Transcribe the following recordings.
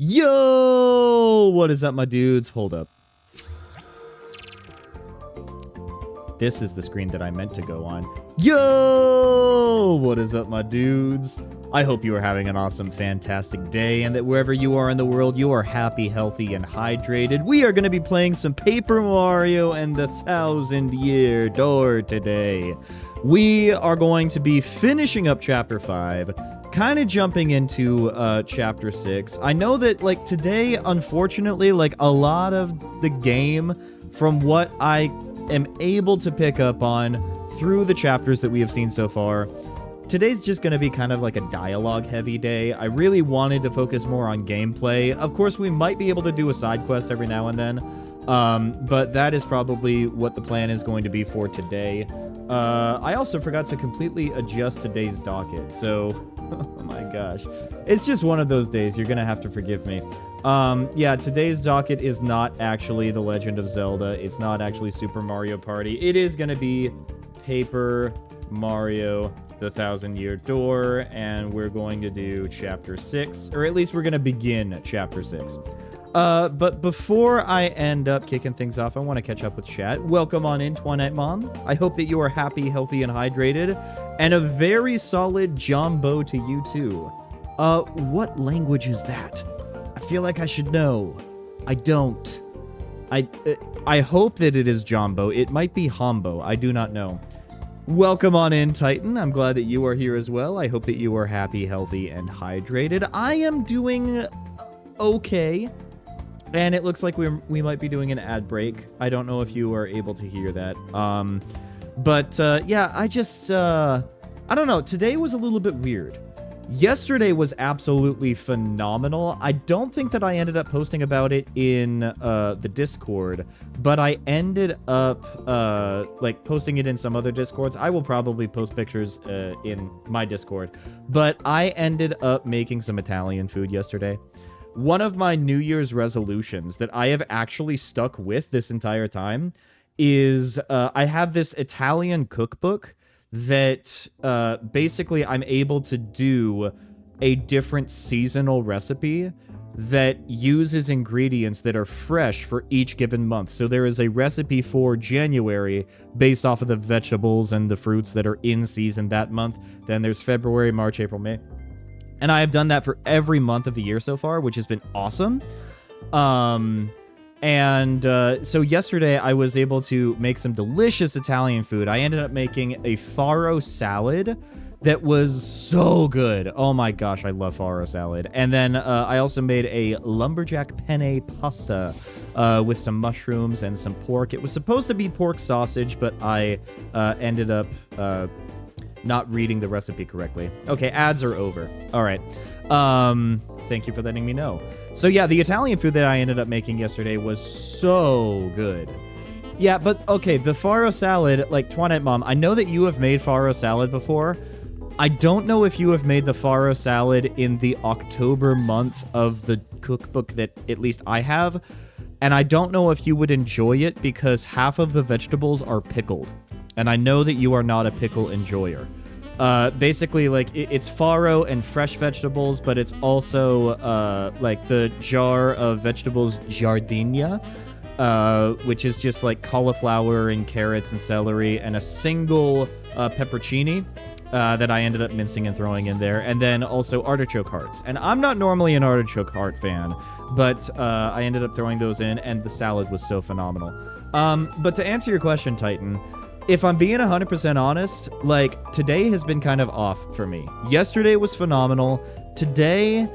Yo! What is up, my dudes? Hold up. This is the screen that I meant to go on. Yo! What is up, my dudes? I hope you are having an awesome, fantastic day, and that wherever you are in the world, you are happy, healthy, and hydrated. We are going to be playing some Paper Mario and the 1,000-Year Door today. We are going to be finishing up Chapter 5, kind of jumping into Chapter 6. I know that, like, today, unfortunately, like, a lot of the game, from what I am able to pick up on through the chapters that we have seen so far, today's just going to be kind of like a dialogue-heavy day. I really wanted to focus more on gameplay. Of course, we might be able to do a side quest every now and then, but that is probably what the plan is going to be for today. I also forgot to completely adjust today's docket, so oh my gosh. It's just one of those days. You're going to have to forgive me. Yeah, today's docket is not actually The Legend of Zelda. It's not actually Super Mario Party. It is going to be Paper Mario the 1,000-Year Door, and we're going to do Chapter 6, or at least we're going to begin Chapter 6. But before I end up kicking things off, I want to catch up with chat. Welcome on in, Twilight Mom. I hope that you are happy, healthy, and hydrated, and a very solid jumbo to you, too. What language is that? I feel like I should know. I don't. I hope that it is Jumbo. It might be Hombo. I do not know. Welcome on in, Titan. I'm glad that you are here as well. I hope that you are happy, healthy, and hydrated. I am doing okay. And it looks like we might be doing an ad break. I don't know if you are able to hear that. Yeah, I don't know. Today was a little bit weird. Yesterday was absolutely phenomenal. I don't think that I ended up posting about it in the Discord, but I ended up like posting it in some other Discords. I will probably post pictures in my Discord, but I ended up making some Italian food yesterday. One of my New Year's resolutions that I have actually stuck with this entire time is I have this Italian cookbook that basically I'm able to do a different seasonal recipe that uses ingredients that are fresh for each given month. So there is a recipe for January based off of the vegetables and the fruits that are in season that month. Then there's February, March, April, May. And I have done that for every month of the year so far, which has been awesome. So yesterday I was able to make some delicious Italian food. I ended up making a farro salad that was so good. Oh my gosh, I love farro salad. And then I also made a lumberjack penne pasta with some mushrooms and some pork. It was supposed to be pork sausage, but I ended up not reading the recipe correctly. Okay, ads are over. All right. Thank you for letting me know. So yeah, the Italian food that I ended up making yesterday was so good. Yeah, but okay, the farro salad, like, Twilight Mom, I know that you have made farro salad before. I don't know if you have made the farro salad in the October month of the cookbook that at least I have, and I don't know if you would enjoy it because half of the vegetables are pickled, and I know that you are not a pickle enjoyer. Basically, like, it's farro and fresh vegetables, but it's also, like, the jar of vegetables giardiniera, which is just, like, cauliflower and carrots and celery, and a single peppercini that I ended up mincing and throwing in there, and then also artichoke hearts. And I'm not normally an artichoke heart fan, but I ended up throwing those in, and the salad was so phenomenal. But to answer your question, Titan, if I'm being 100% honest, like, today has been kind of off for me. Yesterday was phenomenal. Today,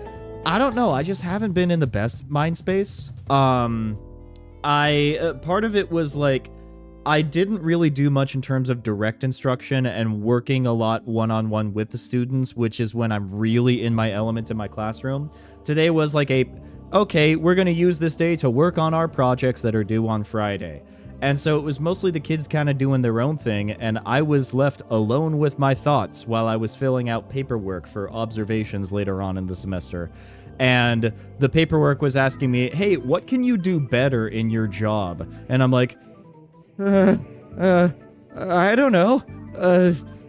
I don't know. I just haven't been in the best mind space. Part of it was, like, I didn't really do much in terms of direct instruction and working a lot one-on-one with the students, which is when I'm really in my element in my classroom. Today was like okay, we're going to use this day to work on our projects that are due on Friday. And so it was mostly the kids kind of doing their own thing, and I was left alone with my thoughts while I was filling out paperwork for observations later on in the semester. And the paperwork was asking me, hey, what can you do better in your job? And I'm like, I don't know.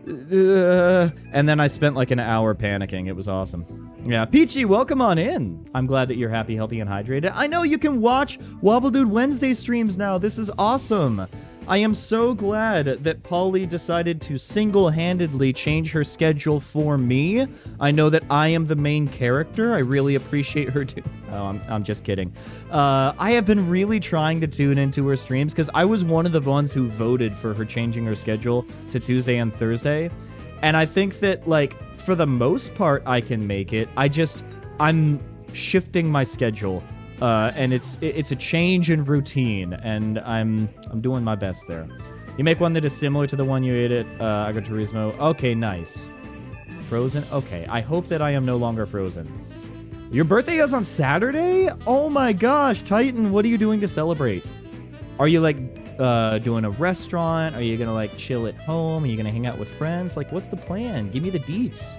And then I spent like an hour panicking. It was awesome. Yeah, Peachy, welcome on in. I'm glad that you're happy, healthy, and hydrated. I know you can watch Wobble Dude Wednesday streams now. This is awesome. I am so glad that Polly decided to single-handedly change her schedule for me. I know that I am the main character. I really appreciate her too. Oh, I'm just kidding. I have been really trying to tune into her streams because I was one of the ones who voted for her changing her schedule to Tuesday and Thursday. And I think that, like, for the most part, I can make it. I'm shifting my schedule. And it's a change in routine, and I'm doing my best there. You make one that is similar to the one you ate at Agriturismo. Okay, nice. Frozen? Okay, I hope that I am no longer frozen. Your birthday is on Saturday? Oh my gosh, Titan, what are you doing to celebrate? Are you, like, doing a restaurant? Are you gonna, like, chill at home? Are you gonna hang out with friends? Like, what's the plan? Give me the deets.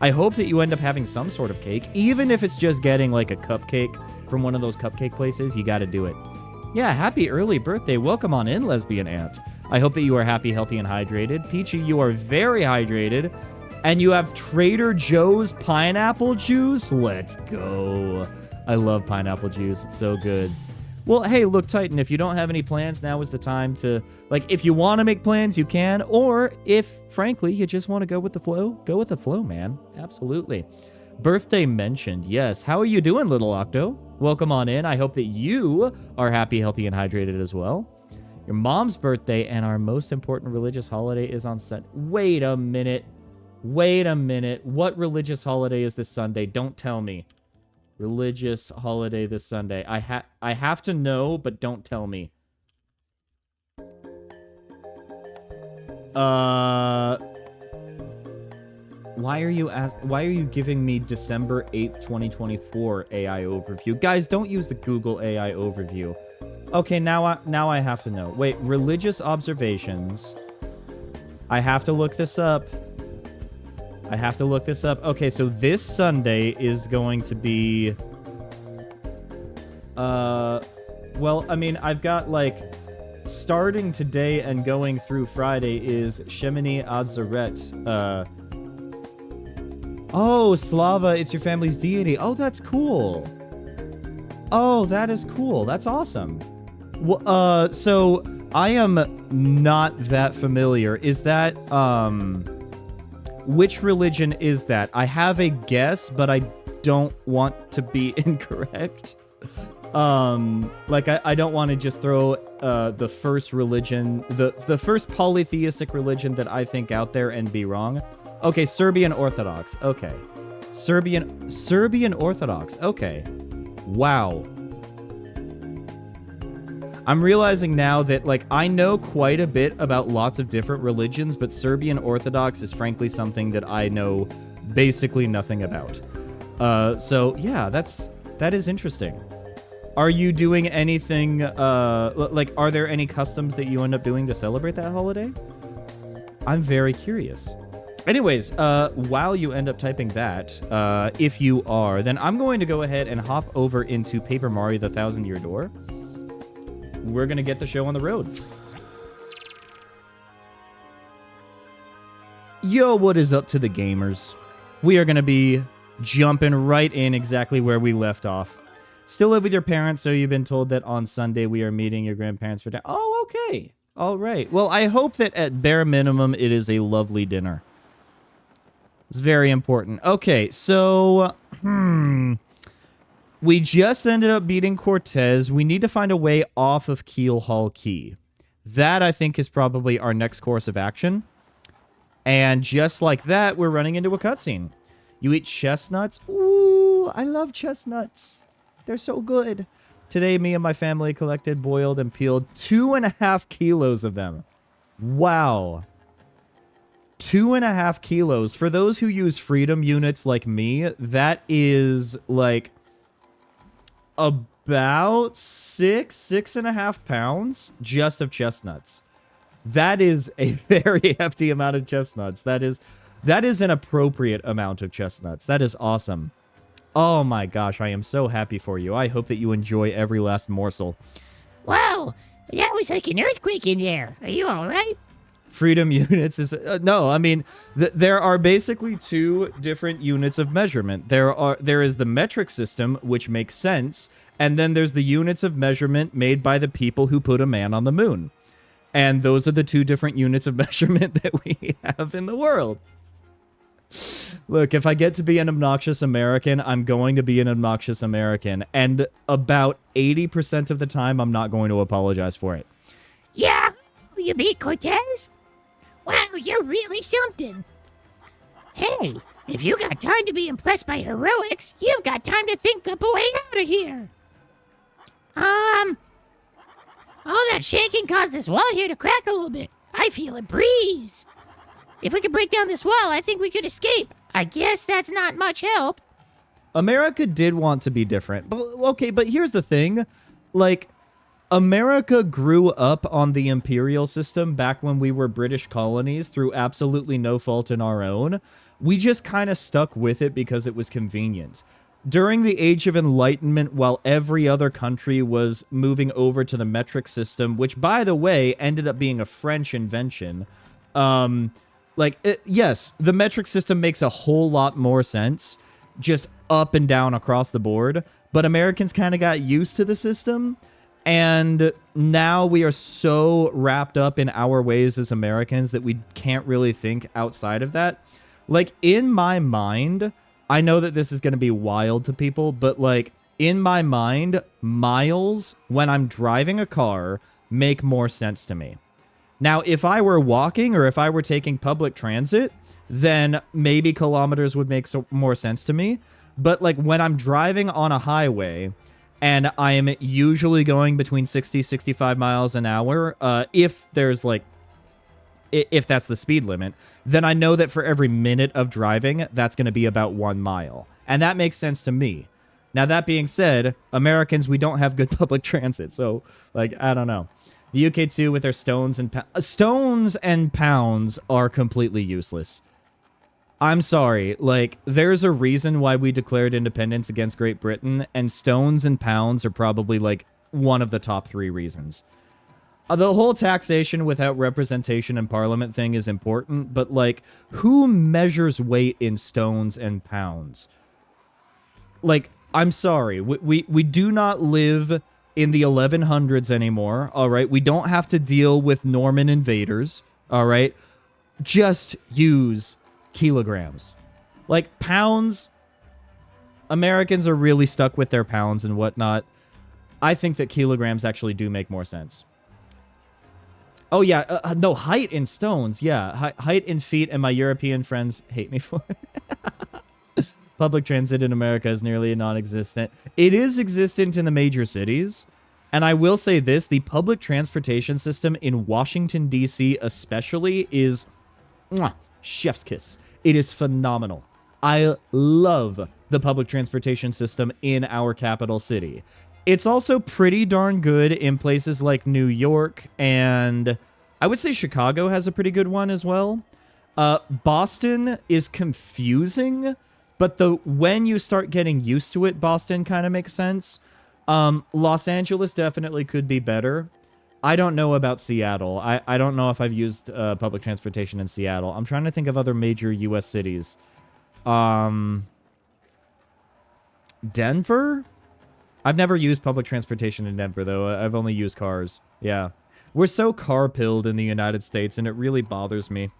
I hope that you end up having some sort of cake, even if it's just getting, like, a cupcake from one of those cupcake places. You gotta do it. Yeah, happy early birthday. Welcome on in, lesbian aunt. I hope that you are happy, healthy, and hydrated. Peachy, you are very hydrated. And you have Trader Joe's pineapple juice? Let's go. I love pineapple juice. It's so good. Well, hey, look, Titan, if you don't have any plans, now is the time to, like, if you want to make plans, you can. Or if, frankly, you just want to go with the flow, go with the flow, man. Absolutely. Birthday mentioned. Yes. How are you doing, little Octo? Welcome on in. I hope that you are happy, healthy, and hydrated as well. Your mom's birthday and our most important religious holiday is on Sunday. Wait a minute. Wait a minute. What religious holiday is this Sunday? Don't tell me. Religious holiday this Sunday. I have to know, but don't tell me. Why are you giving me December 8th, 2024 AI overview? Guys, don't use the Google AI overview. Okay, now I have to know. Wait, religious observations. I have to look this up. Okay, so this Sunday is going to be... well, I mean, I've got, like... Starting today and going through Friday is Shemini Atzeret. Oh, Slava, it's your family's deity. Oh, that's cool. Oh, that is cool. That's awesome. Well, so I am not that familiar. Is that, which religion is that? I have a guess, but I don't want to be incorrect. Like, I don't want to just throw the first religion, the first polytheistic religion that I think out there and be wrong. Okay, Serbian Orthodox. Okay. Serbian Orthodox. Okay. Wow. I'm realizing now that, like, I know quite a bit about lots of different religions, but Serbian Orthodox is frankly something that I know basically nothing about. So, yeah, that is interesting. Are you doing anything, like, are there any customs that you end up doing to celebrate that holiday? I'm very curious. Anyways, while you end up typing that, if you are, then I'm going to go ahead and hop over into Paper Mario: The Thousand Year Door. We're going to get the show on the road. Yo, what is up to the gamers? We are going to be jumping right in exactly where we left off. Still live with your parents, so you've been told that on Sunday we are meeting your grandparents for dinner. Oh, okay. All right. Well, I hope that at bare minimum it is a lovely dinner. It's very important. Okay, so... We just ended up beating Cortez. We need to find a way off of Keel Hall Key. That, I think, is probably our next course of action. And just like that, we're running into a cutscene. You eat chestnuts? Ooh, I love chestnuts. They're so good. Today, me and my family collected, boiled, and peeled 2.5 kilos of them. Wow. 2.5 kilos. For those who use freedom units like me, that is like about 6.5 pounds just of chestnuts. That is a very hefty amount of chestnuts. That is an appropriate amount of chestnuts. That is awesome. Oh my gosh, I am so happy for you. I hope that you enjoy every last morsel. Wow, that was like an earthquake in there. Are you all right? freedom units is no. I mean, there are basically two different units of measurement. There is the metric system, which makes sense, and then there's the units of measurement made by the people who put a man on the moon. And those are the two different units of measurement that we have in the world. Look, if I get to be an obnoxious American, I'm going to be an obnoxious American. And about 80% of the time, I'm not going to apologize for it. Yeah, you beat Cortez? Wow, you're really something. Hey, if you got time to be impressed by heroics, you've got time to think up a way out of here. Oh, that shaking caused this wall here to crack a little bit. I feel a breeze. If we could break down this wall, I think we could escape. I guess that's not much help. America did want to be different. But, okay, but here's the thing. Like, America grew up on the imperial system back when we were British colonies through absolutely no fault in our own. We just kind of stuck with it because it was convenient. During the Age of Enlightenment, while every other country was moving over to the metric system, which, by the way, ended up being a French invention, yes, the metric system makes a whole lot more sense, just up and down across the board, but Americans kind of got used to the system, and now we are so wrapped up in our ways as Americans that we can't really think outside of that. Like, in my mind, I know that this is going to be wild to people, but, like, in my mind, miles, when I'm driving a car, make more sense to me. Now, if I were walking or if I were taking public transit, then maybe kilometers would make more sense to me. But, like, when I'm driving on a highway and I am usually going between 60, 65 miles an hour, if there's, like, if that's the speed limit, then I know that for every minute of driving, that's going to be about 1 mile. And that makes sense to me. Now, that being said, Americans, we don't have good public transit. So, like, I don't know. The UK too, with their stones and pounds are completely useless. I'm sorry. Like, there's a reason why we declared independence against Great Britain, and stones and pounds are probably, like, one of the top 3 reasons. The whole taxation without representation in Parliament thing is important, but, like, who measures weight in stones and pounds? Like, I'm sorry. We do not live in the 1100s anymore, all right? We don't have to deal with Norman invaders, all right? Just use kilograms. Like, pounds, Americans are really stuck with their pounds and whatnot. I think that kilograms actually do make more sense. Oh, yeah. No, height in stones. Yeah, height in feet, and my European friends hate me for it. Public transit in America is nearly non-existent. It is existent in the major cities. And I will say this, the public transportation system in Washington, D.C. especially is chef's kiss. It is phenomenal. I love the public transportation system in our capital city. It's also pretty darn good in places like New York, and I would say Chicago has a pretty good one as well. Boston is confusing, but when you start getting used to it, Boston kind of makes sense. Los Angeles definitely could be better. I don't know about Seattle. I don't know if I've used public transportation in Seattle. I'm trying to think of other major U.S. cities. Denver? I've never used public transportation in Denver, though. I've only used cars. Yeah. We're so car-pilled in the United States, and it really bothers me.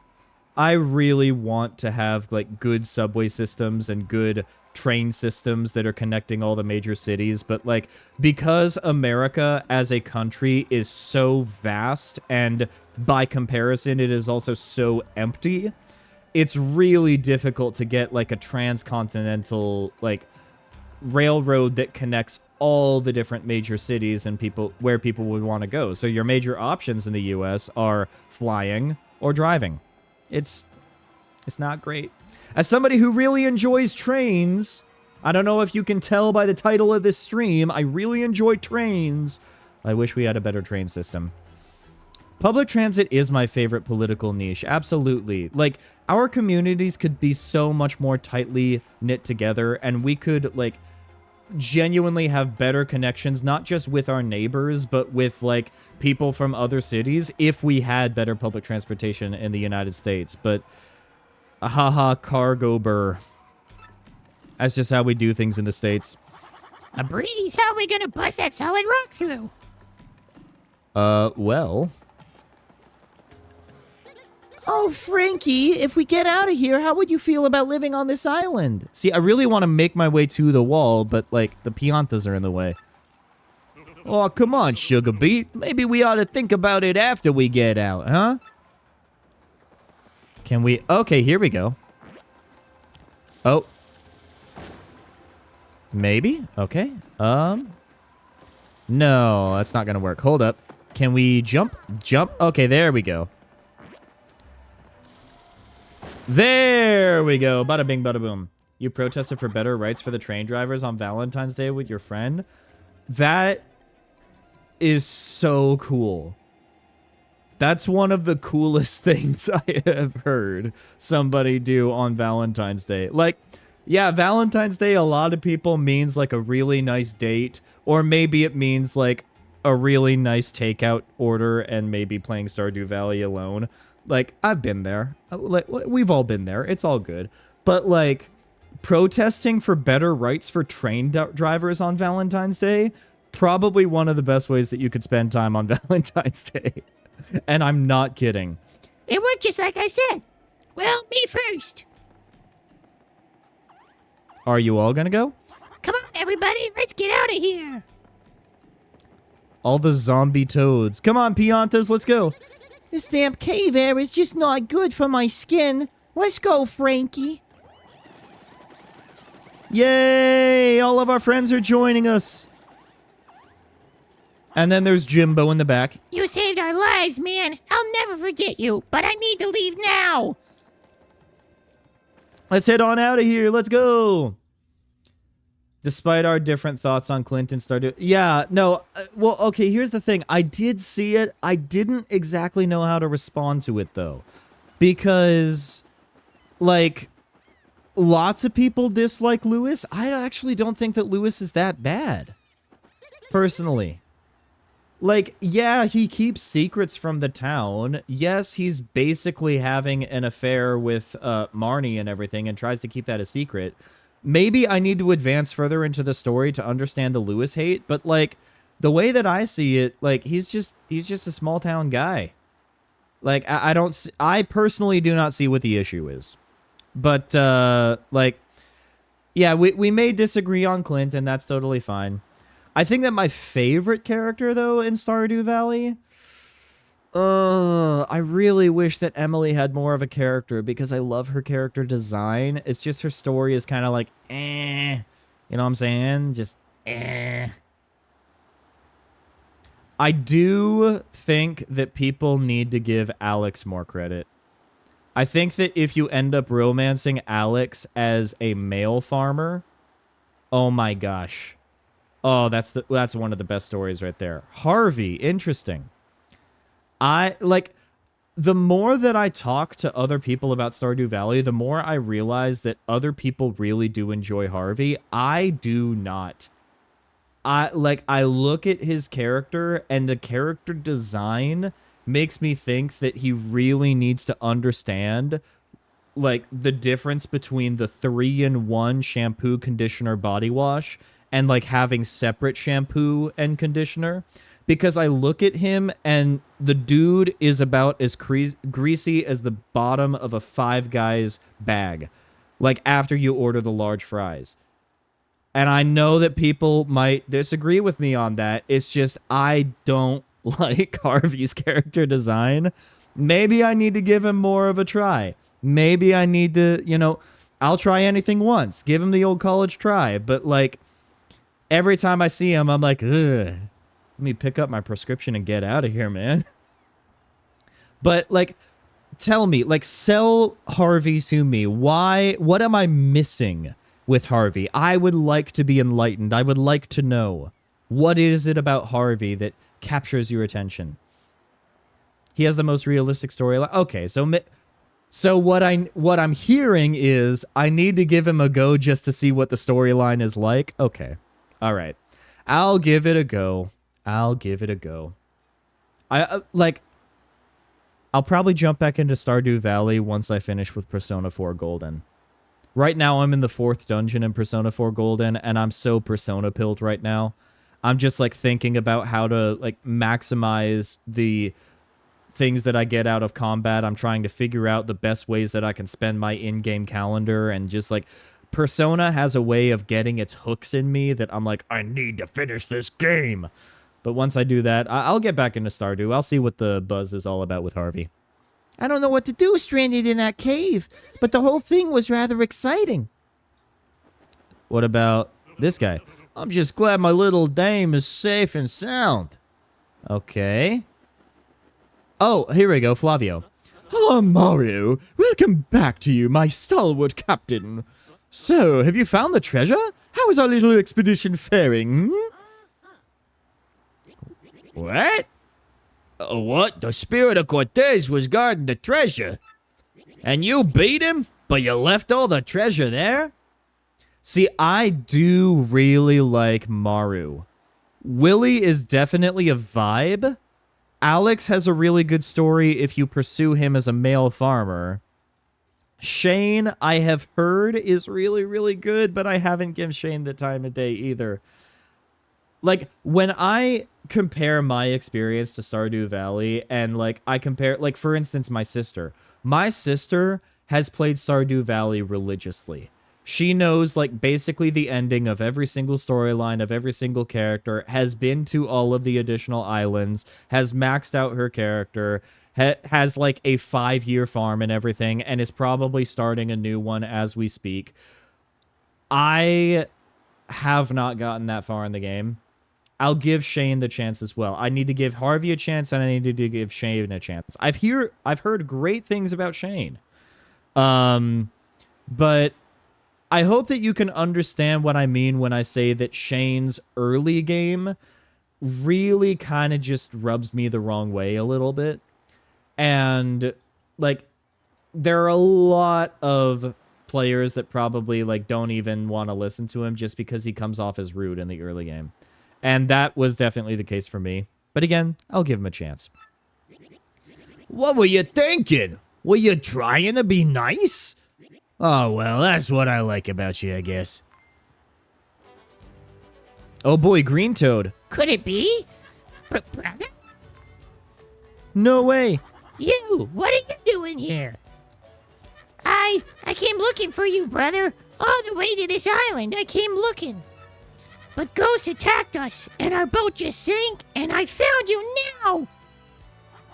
I really want to have, like, good subway systems and good train systems that are connecting all the major cities, but, like, because America as a country is so vast, and by comparison, it is also so empty, it's really difficult to get, like, a transcontinental, like, railroad that connects all the different major cities and where people would want to go. So your major options in the US are flying or driving. It's not great. As somebody who really enjoys trains, I don't know if you can tell by the title of this stream, I really enjoy trains. I wish we had a better train system. Public transit is my favorite political niche. Absolutely. Like, our communities could be so much more tightly knit together, and we could, like, genuinely have better connections, not just with our neighbors, but with, like, people from other cities if we had better public transportation in the United States. But, haha, cargo burr. That's just how we do things in the States. A breeze, how are we gonna bust that solid rock through? Well... Oh, Frankie, if we get out of here, how would you feel about living on this island? See, I really want to make my way to the wall, but, like, the Piantas are in the way. Oh, come on, Sugar Beet. Maybe we ought to think about it after we get out, huh? Can we... Okay, here we go. Oh. Maybe? Okay. No, that's not gonna work. Hold up. Can we jump? Jump? Okay, there we go. There we go. Bada bing, bada boom. You protested for better rights for the train drivers on Valentine's Day with your friend? That is so cool. That's one of the coolest things I have heard somebody do on Valentine's Day. Like, yeah, Valentine's Day, a lot of people means like a really nice date, or maybe it means like a really nice takeout order and maybe playing Stardew Valley alone. Like, I've been there. Like, we've all been there. It's all good. But, like, protesting for better rights for train drivers on Valentine's Day, probably one of the best ways that you could spend time on Valentine's Day. And I'm not kidding. It worked just like I said. Well, me first. Are you all gonna go? Come on, everybody. Let's get out of here. All the zombie toads. Come on, Piantas, let's go. This damn cave air is just not good for my skin. Let's go, Frankie. Yay! All of our friends are joining us. And then there's Jimbo in the back. You saved our lives, man. I'll never forget you, but I need to leave now. Let's head on out of here. Let's go. Despite our different thoughts on Clinton Stardew. Yeah, no. Well, okay, here's the thing. I did see it. I didn't exactly know how to respond to it, though. Because, like, lots of people dislike Lewis. I actually don't think that Lewis is that bad. Personally. Like, yeah, he keeps secrets from the town. Yes, he's basically having an affair with Marnie and everything and tries to keep that a secret. Maybe I need to advance further into the story to understand the Lewis hate, but, like, the way that I see it, like, he's just a small town guy. Like, I personally do not see what the issue is. But, like, yeah, we may disagree on Clint, and that's totally fine. I think that my favorite character, though, in Stardew Valley... I really wish that Emily had more of a character because I love her character design. It's just her story is kind of like, eh. You know what I'm saying? Just, eh. I do think that people need to give Alex more credit. I think that if you end up romancing Alex as a male farmer, oh my gosh. Oh, that's one of the best stories right there. Harvey, interesting. The more that I talk to other people about Stardew Valley, the more I realize that other people really do enjoy Harvey. I do not. I look at his character, and the character design makes me think that he really needs to understand, like, the difference between the 3-in-1 shampoo, conditioner, body wash, and, like, having separate shampoo and conditioner. Because I look at him, and the dude is about as greasy as the bottom of a Five Guys bag. Like, after you order the large fries. And I know that people might disagree with me on that. It's just, I don't like Harvey's character design. Maybe I need to give him more of a try. Maybe I need to, you know, I'll try anything once. Give him the old college try. But, like, every time I see him, I'm like, ugh. Let me pick up my prescription and get out of here, man. But, like, tell me, like, sell Harvey to me. Why? What am I missing with Harvey? I would like to be enlightened. I would like to know. What is it about Harvey that captures your attention? He has the most realistic storyline. Okay, so what I'm hearing is I need to give him a go just to see what the storyline is like. Okay. All right. I'll give it a go. I'll give it a go. I'll probably jump back into Stardew Valley once I finish with Persona 4 Golden. Right now, I'm in the 4th dungeon in Persona 4 Golden, and I'm so Persona pilled right now. I'm just, like, thinking about how to, like, maximize the things that I get out of combat. I'm trying to figure out the best ways that I can spend my in-game calendar, and just, like, Persona has a way of getting its hooks in me that I'm like, I need to finish this game. But once I do that, I'll get back into Stardew. I'll see what the buzz is all about with Harvey. I don't know what to do stranded in that cave, but the whole thing was rather exciting. What about this guy? I'm just glad my little dame is safe and sound. Okay. Oh, here we go, Flavio. Hello, Mario. Welcome back to you, my stalwart captain. So, have you found the treasure? How is our little expedition faring? What? What? The spirit of Cortez was guarding the treasure. And you beat him, but you left all the treasure there? See, I do really like Maru. Willy is definitely a vibe. Alex has a really good story if you pursue him as a male farmer. Shane, I have heard, is really, really good, but I haven't given Shane the time of day either. Like, when I compare my experience to Stardew Valley, and, like, I compare, like, for instance, my sister. My sister has played Stardew Valley religiously. She knows, like, basically the ending of every single storyline, of every single character, has been to all of the additional islands, has maxed out her character, has, like, a 5-year farm and everything, and is probably starting a new one as we speak. I have not gotten that far in the game. I'll give Shane the chance as well. I need to give Harvey a chance, and I need to give Shane a chance. I've heard great things about Shane. But I hope that you can understand what I mean when I say that Shane's early game really kind of just rubs me the wrong way a little bit. And, like, there are a lot of players that probably, like, don't even want to listen to him just because he comes off as rude in the early game. And that was definitely the case for me. But again, I'll give him a chance. What were you thinking? Were you trying to be nice? Oh, well, that's what I like about you, I guess. Oh boy, Green Toad. Could it be? Brother? No way. You, what are you doing here? I came looking for you, brother. All the way to this island, I came looking. But ghosts attacked us, and our boat just sank, and I found you now.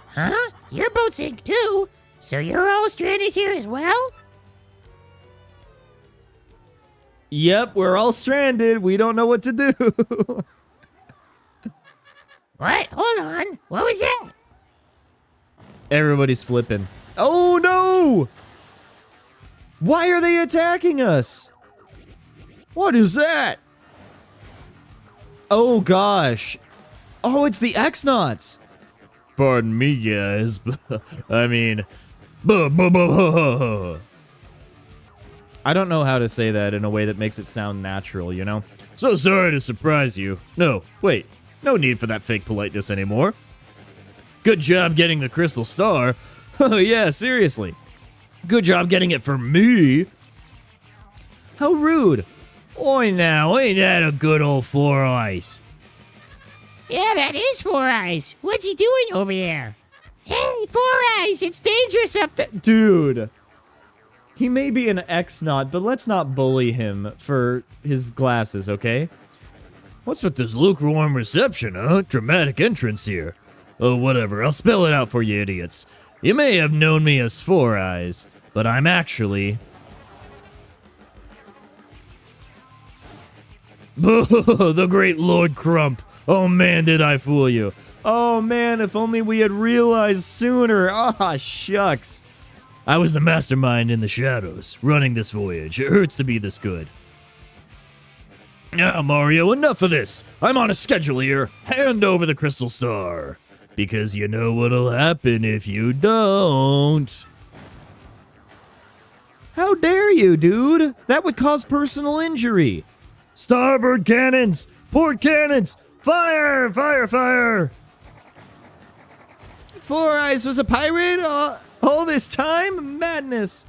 Huh? Your boat sank too? So you're all stranded here as well? Yep, we're all stranded. We don't know what to do. What? Hold on. What was that? Everybody's flipping. Oh no! Why are they attacking us? What is that? Oh gosh. Oh, it's the X-Nauts. Pardon me, guys, but I mean... I don't know how to say that in a way that makes it sound natural, you know? So sorry to surprise you. No, wait. No need for that fake politeness anymore. Good job getting the crystal star. Oh yeah, seriously. Good job getting it for me. How rude. Oi now, ain't that a good old Four Eyes? Yeah, that is Four Eyes. What's he doing over there? Hey, Four Eyes, it's dangerous up there. Dude. He may be an X-Naut, but let's not bully him for his glasses, okay? What's with this lukewarm reception, huh? Dramatic entrance here. Oh, whatever. I'll spell it out for you idiots. You may have known me as Four Eyes, but I'm actually... the great Lord Crump. Oh, man, did I fool you. Oh man, if only we had realized sooner. Ah, shucks. I was the mastermind in the shadows, running this voyage. It hurts to be this good. Now, Mario, enough of this. I'm on a schedule here. Hand over the crystal star. Because you know what'll happen if you don't. How dare you, dude? That would cause personal injury. Starboard cannons! Port cannons! Fire! Fire! Fire! Four Eyes was a pirate all this time? Madness.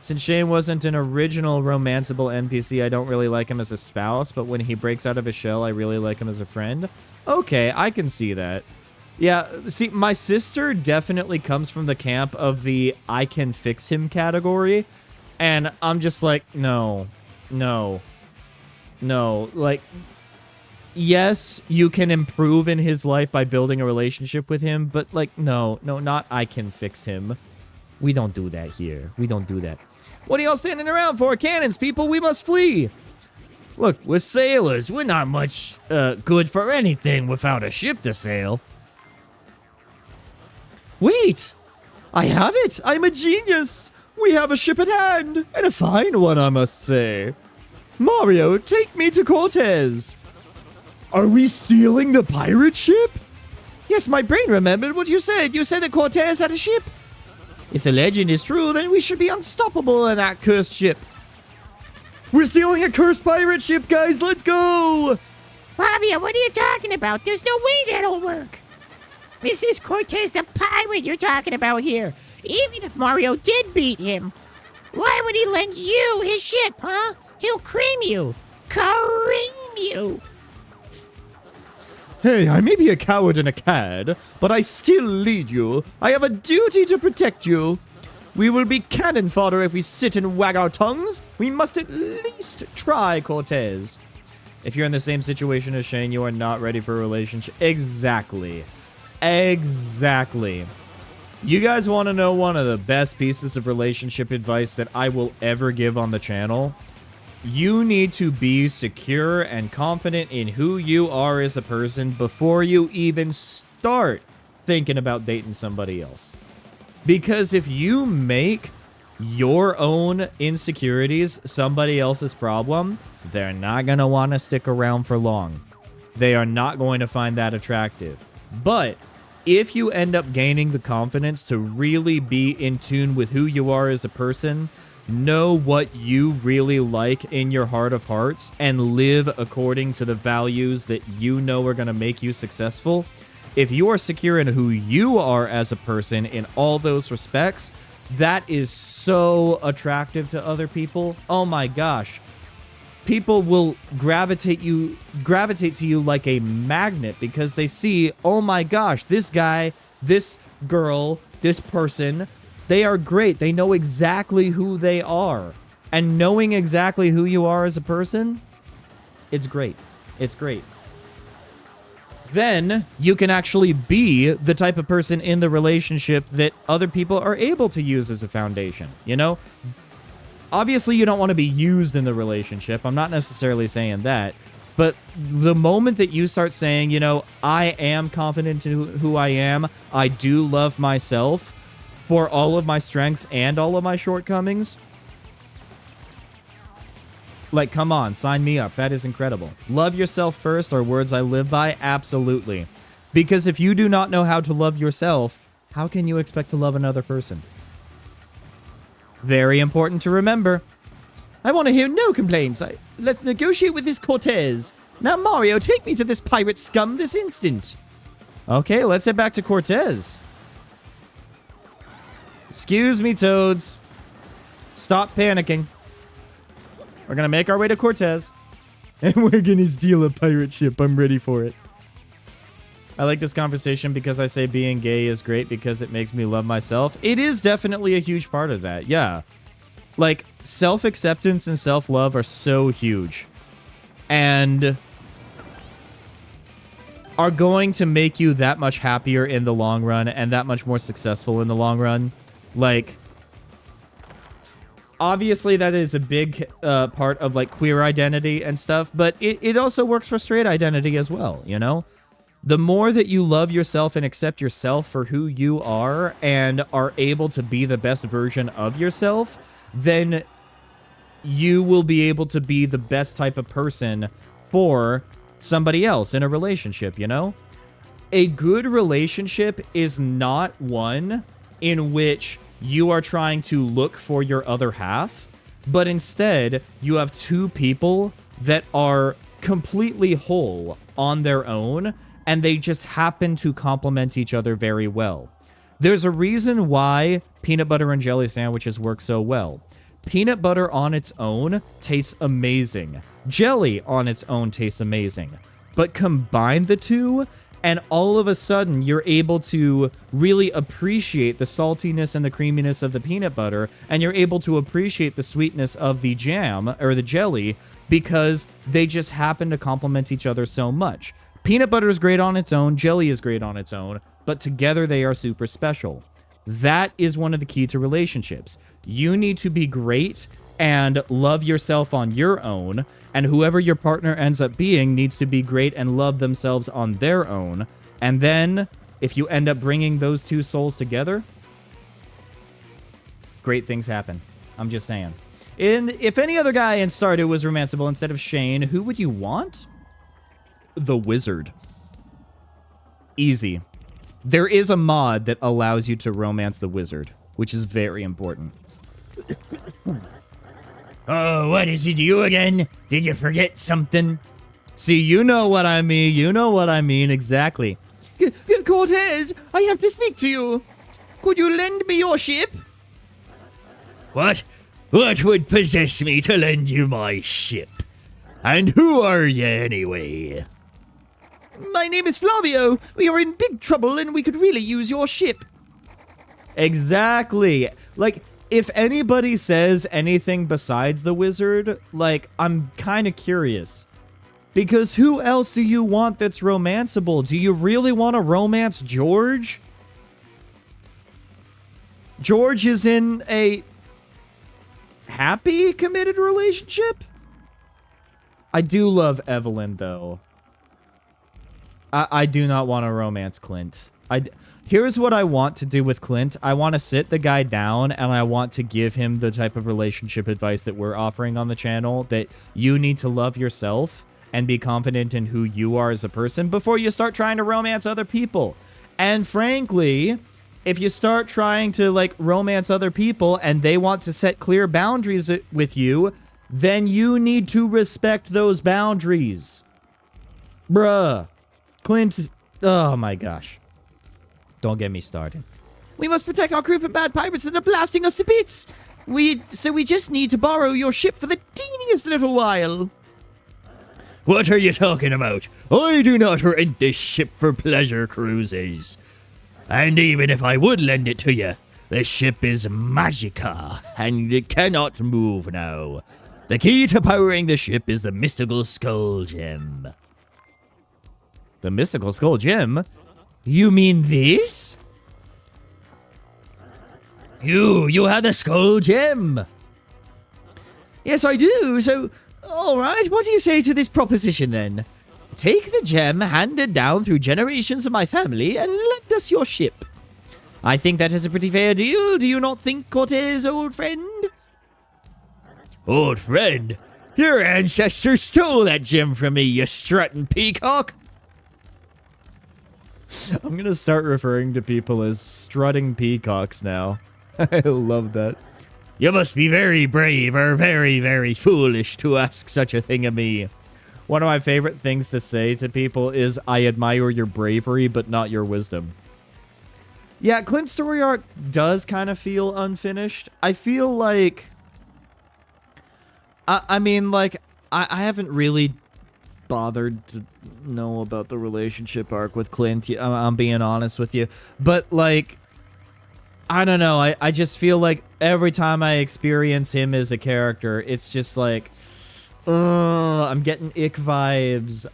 Since Shane wasn't an original romanceable NPC, I don't really like him as a spouse, but when he breaks out of his shell, I really like him as a friend. Okay, I can see that. Yeah, see, my sister definitely comes from the camp of the I can fix him category, and I'm just like, no. Like, yes, you can improve in his life by building a relationship with him, but like, no, not I can fix him. We don't do that here. We don't do that. What are y'all standing around for? Cannons, people, we must flee. Look, we're sailors. We're not much good for anything without a ship to sail. Wait! I have it! I'm a genius! We have a ship at hand! And a fine one, I must say. Mario, take me to Cortez! Are we stealing the pirate ship? Yes, my brain remembered what you said. You said that Cortez had a ship. If the legend is true, then we should be unstoppable in that cursed ship. We're stealing a cursed pirate ship, guys! Let's go! Flavia, what are you talking about? There's no way that'll work. This is Cortez the pirate you're talking about here. Even if Mario did beat him, why would he lend you his ship, huh? He'll cream you. Cream you. Hey, I may be a coward and a cad, but I still lead you. I have a duty to protect you. We will be cannon fodder if we sit and wag our tongues. We must at least try, Cortez. If you're in the same situation as Shane, you are not ready for a relationship. Exactly. Exactly. You guys want to know one of the best pieces of relationship advice that I will ever give on the channel? You need to be secure and confident in who you are as a person before you even start thinking about dating somebody else. Because if you make your own insecurities somebody else's problem, they're not going to want to stick around for long. They are not going to find that attractive. But if you end up gaining the confidence to really be in tune with who you are as a person, know what you really like in your heart of hearts, and live according to the values that you know are going to make you successful, if you are secure in who you are as a person in all those respects, that is so attractive to other people. Oh my gosh. People will gravitate to you like a magnet because they see, oh my gosh, this guy, this girl, this person, they are great. They know exactly who they are. And knowing exactly who you are as a person, it's great. It's great. Then you can actually be the type of person in the relationship that other people are able to use as a foundation, you know? Obviously, you don't want to be used in the relationship. I'm not necessarily saying that. But the moment that you start saying, you know, I am confident in who I am, I do love myself for all of my strengths and all of my shortcomings, like, come on, sign me up. That is incredible. Love yourself first are words I live by. Absolutely. Because if you do not know how to love yourself, how can you expect to love another person? Very important to remember. I want to hear no complaints. Let's negotiate with this Cortez. Now, Mario, take me to this pirate scum this instant. Okay, let's head back to Cortez. Excuse me, Toads. Stop panicking. We're going to make our way to Cortez. And we're going to steal a pirate ship. I'm ready for it. I like this conversation because I say being gay is great because it makes me love myself. It is definitely a huge part of that. Yeah. Like, self-acceptance and self-love are so huge. And are going to make you that much happier in the long run and that much more successful in the long run. Like, obviously that is a big part of, like, queer identity and stuff, but it also works for straight identity as well, you know? The more that you love yourself and accept yourself for who you are and are able to be the best version of yourself, then you will be able to be the best type of person for somebody else in a relationship, you know? A good relationship is not one in which you are trying to look for your other half, but instead you have two people that are completely whole on their own, and they just happen to complement each other very well. There's a reason why peanut butter and jelly sandwiches work so well. Peanut butter on its own tastes amazing. Jelly on its own tastes amazing. But combine the two, and all of a sudden, you're able to really appreciate the saltiness and the creaminess of the peanut butter, and you're able to appreciate the sweetness of the jam, or the jelly, because they just happen to complement each other so much. Peanut butter is great on its own, jelly is great on its own, but together they are super special. That is one of the key to relationships. You need to be great and love yourself on your own, and whoever your partner ends up being needs to be great and love themselves on their own. And then, if you end up bringing those two souls together, great things happen. I'm just saying. If any other guy in Stardew was romanceable instead of Shane, who would you want? The Wizard. Easy. There is a mod that allows you to romance the Wizard, which is very important. Oh, what is it, you again? Did you forget something? See, you know what I mean. You know what I mean, exactly. Cortez, I have to speak to you. Could you lend me your ship? What? What would possess me to lend you my ship? And who are you anyway? My name is Flavio. We are in big trouble and we could really use your ship. Exactly. Like, if anybody says anything besides the Wizard, like, I'm kind of curious. Because who else do you want that's romanceable? Do you really want to romance George? George is in a happy, committed relationship? I do love Evelyn, though. I do not want to romance Clint. Here's what I want to do with Clint. I want to sit the guy down, and I want to give him the type of relationship advice that we're offering on the channel, that you need to love yourself and be confident in who you are as a person before you start trying to romance other people. And frankly, if you start trying to, like, romance other people and they want to set clear boundaries with you, then you need to respect those boundaries. Bruh. Clint, oh my gosh. Don't get me started. We must protect our crew from bad pirates that are blasting us to bits. So we just need to borrow your ship for the teeniest little while. What are you talking about? I do not rent this ship for pleasure cruises. And even if I would lend it to you, the ship is magica, and it cannot move now. The key to powering the ship is the mystical skull gem. The mystical skull gem? You mean this? You have the skull gem. Yes, I do. So, all right, what do you say to this proposition then? Take the gem handed down through generations of my family and lend us your ship. I think that is a pretty fair deal. Do you not think, Cortez, old friend? Old friend? Your ancestors stole that gem from me, you strutting peacock. I'm going to start referring to people as strutting peacocks now. I love that. You must be very brave or very, very foolish to ask such a thing of me. One of my favorite things to say to people is, I admire your bravery, but not your wisdom. Yeah, Clint's story arc does kind of feel unfinished. I feel like... I mean, like, I haven't really bothered to know about the relationship arc with Clint. I'm being honest with you. But, like, I don't know. I just feel like every time I experience him as a character, it's just like... I'm getting ick vibes.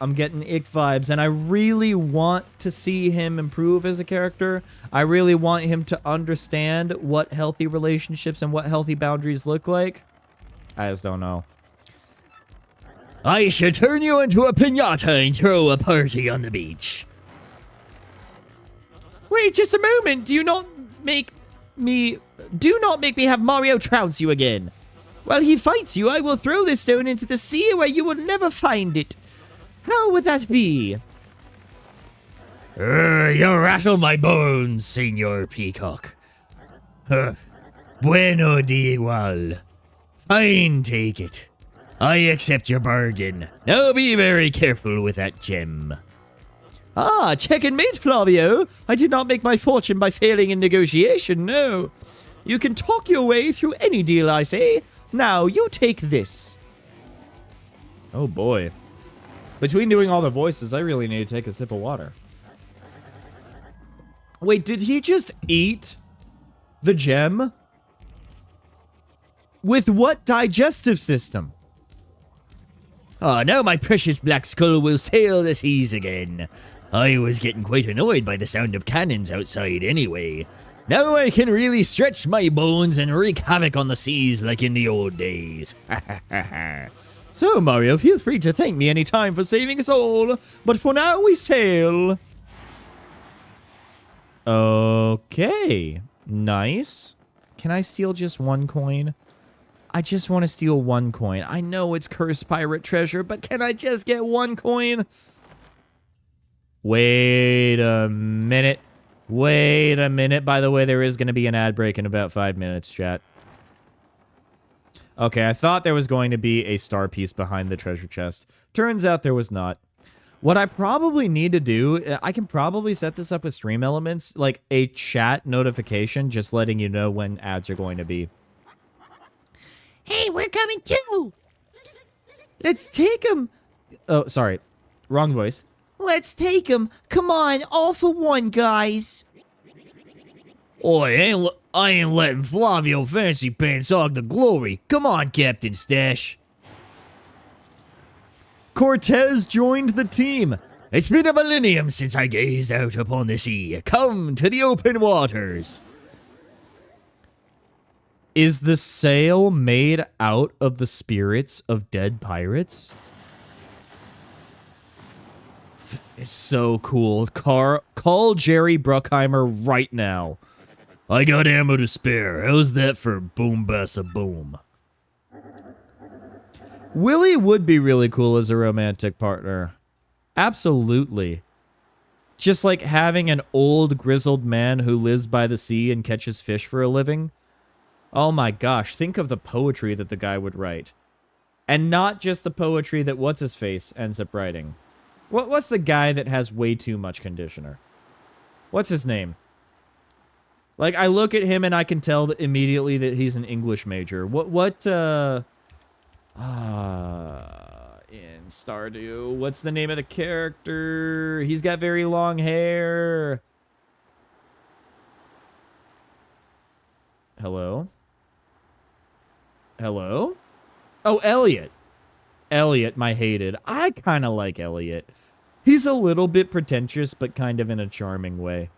And I really want to see him improve as a character. I really want him to understand what healthy relationships and what healthy boundaries look like. I just don't know. I should turn you into a piñata and throw a party on the beach. Wait just a moment. Do not make me have Mario trounce you again. While he fights you, I will throw this stone into the sea where you will never find it. How would that be? You rattle my bones, Senor Peacock. Bueno de igual. Fine, take it. I accept your bargain. Now be very careful with that gem. Ah, check and mate, Flavio. I did not make my fortune by failing in negotiation, no. You can talk your way through any deal, I say. Now, you take this. Oh boy. Between doing all the voices, I really need to take a sip of water. Wait, did he just eat the gem? With what digestive system? Oh, now my precious black skull will sail the seas again. I was getting quite annoyed by the sound of cannons outside anyway. Now I can really stretch my bones and wreak havoc on the seas like in the old days. So, Mario, feel free to thank me any time for saving us all. But for now, we sail. Okay. Nice. Can I steal just one coin? I just want to steal one coin. I know it's cursed pirate treasure, but can I just get one coin? Wait a minute. Wait a minute. By the way, there is going to be an ad break in about 5 minutes, chat. Okay, I thought there was going to be a star piece behind the treasure chest. Turns out there was not. What I probably need to do, I can probably set this up with Stream Elements, like a chat notification, just letting you know when ads are going to be. Hey, we're coming too. Let's take him. Oh, sorry. Wrong voice. Let's take him. Come on, all for one, guys. Oi, I ain't letting Flavio Fancy Pants hog the glory. Come on, Captain Stash. Cortez joined the team. It's been a millennium since I gazed out upon the sea. Come to the open waters. Is the sail made out of the spirits of dead pirates? It's so cool. Call Jerry Bruckheimer right now. I got ammo to spare. How's that for boom bassa boom? Willie would be really cool as a romantic partner. Absolutely. Just like having an old grizzled man who lives by the sea and catches fish for a living. Oh my gosh, think of the poetry that the guy would write. And not just the poetry that What's-His-Face ends up writing. What's the guy that has way too much conditioner? What's his name? Like, I look at him and I can tell that immediately that he's an English major. In Stardew, what's the name of the character? He's got very long hair. Hello? Hello? Oh, Elliot. Elliot, my hated. I kind of like Elliot. He's a little bit pretentious, but kind of in a charming way.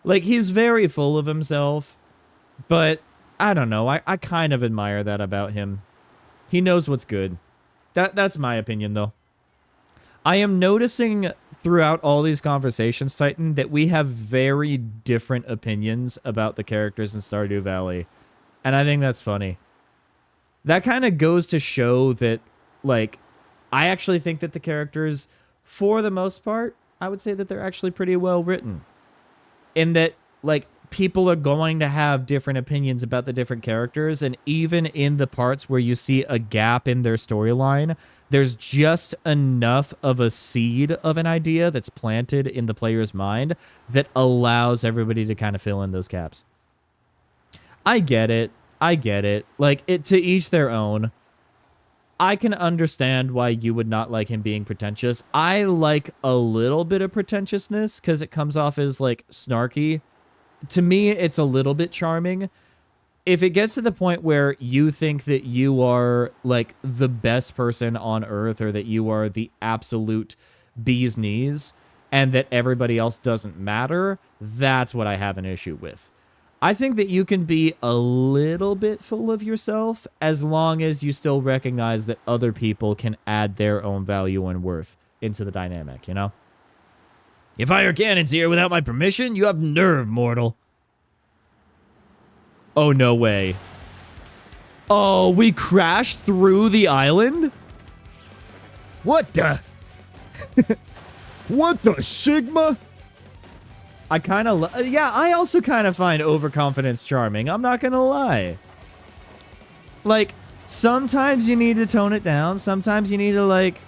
Like, he's very full of himself, but I don't know. I kind of admire that about him. He knows what's good. That's my opinion, though. I am noticing throughout all these conversations, Titan, that we have very different opinions about the characters in Stardew Valley. And I think that's funny. That kind of goes to show that, like, I actually think that the characters, for the most part, I would say that they're actually pretty well written. In that, like, people are going to have different opinions about the different characters, and even in the parts where you see a gap in their storyline, there's just enough of a seed of an idea that's planted in the player's mind that allows everybody to kind of fill in those gaps. I get it. Like, to each their own. I can understand why you would not like him being pretentious. I like a little bit of pretentiousness because it comes off as, like, snarky. To me, it's a little bit charming. If it gets to the point where you think that you are, like, the best person on Earth, or that you are the absolute bee's knees, and that everybody else doesn't matter, that's what I have an issue with. I think that you can be a little bit full of yourself as long as you still recognize that other people can add their own value and worth into the dynamic, you know? You fire cannons here without my permission? You have nerve, mortal. Oh, no way. Oh, we crashed through the island? What the? What the Sigma? I kind of... yeah, I also kind of find overconfidence charming. I'm not going to lie. Like, sometimes you need to tone it down. Sometimes you need to like,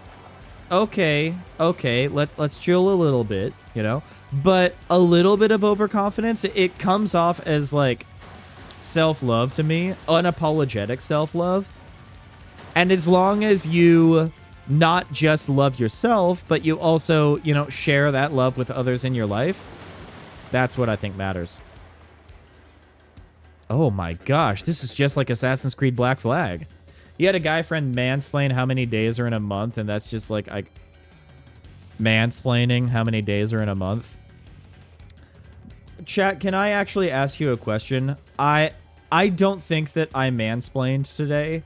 okay, let's chill a little bit, you know? But a little bit of overconfidence, it comes off as like self-love to me, unapologetic self-love. And as long as you not just love yourself, but you also, you know, share that love with others in your life, that's what I think matters. Oh my gosh, this is just like Assassin's Creed Black Flag. You had a guy friend mansplain how many days are in a month, and that's just like mansplaining how many days are in a month. Chat, can I actually ask you a question? I don't think that I mansplained today.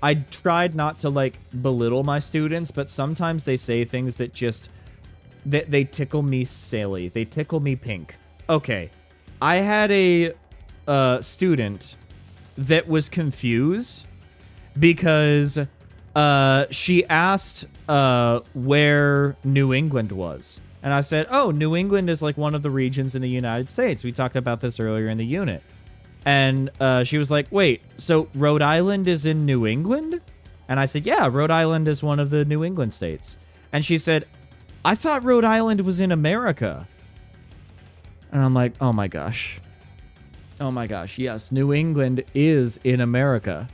I tried not to like belittle my students, but sometimes they say things that just they tickle me silly. They tickle me pink. Okay, I had a student that was confused because she asked where New England was. And I said, oh, New England is like one of the regions in the United States. We talked about this earlier in the unit. And she was like, wait, so Rhode Island is in New England? And I said, yeah, Rhode Island is one of the New England states. And she said, I thought Rhode Island was in America. And I'm like, oh my gosh. Oh my gosh, yes, New England is in America.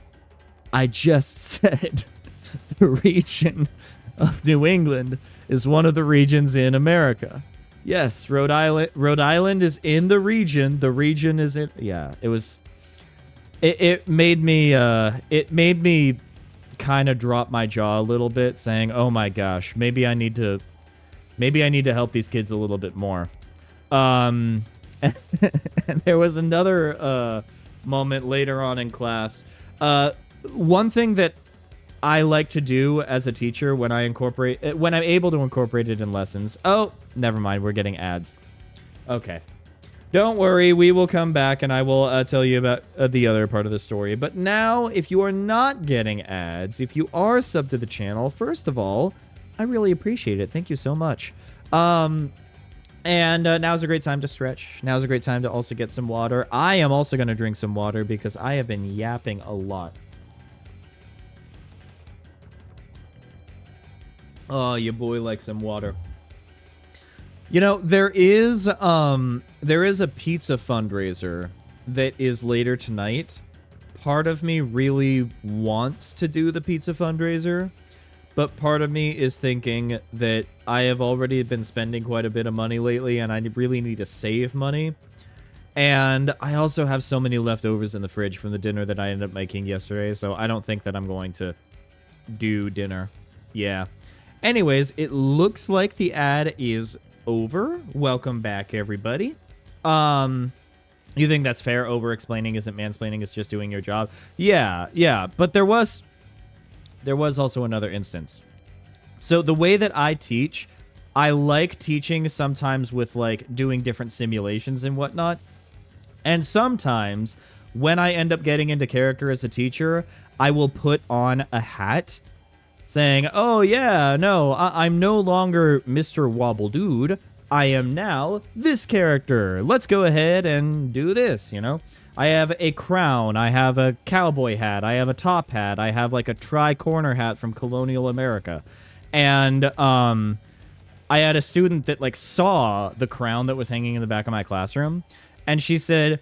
I just said the region of New England is one of the regions in America. Yes, Rhode Island is in the region. The region is in, yeah, it was, it made me kind of drop my jaw a little bit, saying, oh my gosh, maybe I need to help these kids a little bit more. And there was another moment later on in class. One thing that I like to do as a teacher when I'm able to incorporate it in lessons. Oh, never mind. We're getting ads. Okay. Don't worry. We will come back and I will tell you about the other part of the story. But now, if you are not getting ads, if you are subbed to the channel, first of all, I really appreciate it. Thank you so much. And now's a great time to stretch. Now's a great time to also get some water. I am also going to drink some water because I have been yapping a lot. Oh, your boy likes some water. You know, there is a pizza fundraiser that is later tonight. Part of me really wants to do the pizza fundraiser, but part of me is thinking that I have already been spending quite a bit of money lately, and I really need to save money. And I also have so many leftovers in the fridge from the dinner that I ended up making yesterday, so I don't think that I'm going to do dinner. Yeah. Anyways, it looks like the ad is over. Welcome back, everybody. You think that's fair? Over-explaining isn't mansplaining, it's just doing your job. Yeah. But there was also another instance. So the way that I teach, I like teaching sometimes with like doing different simulations and whatnot. And sometimes when I end up getting into character as a teacher, I will put on a hat saying, oh yeah, no, I'm no longer Mr. Wobble Dude. I am now this character. Let's go ahead and do this, you know? I have a crown. I have a cowboy hat. I have a top hat. I have like a tri-corner hat from colonial America. And I had a student that like saw the crown that was hanging in the back of my classroom. And she said,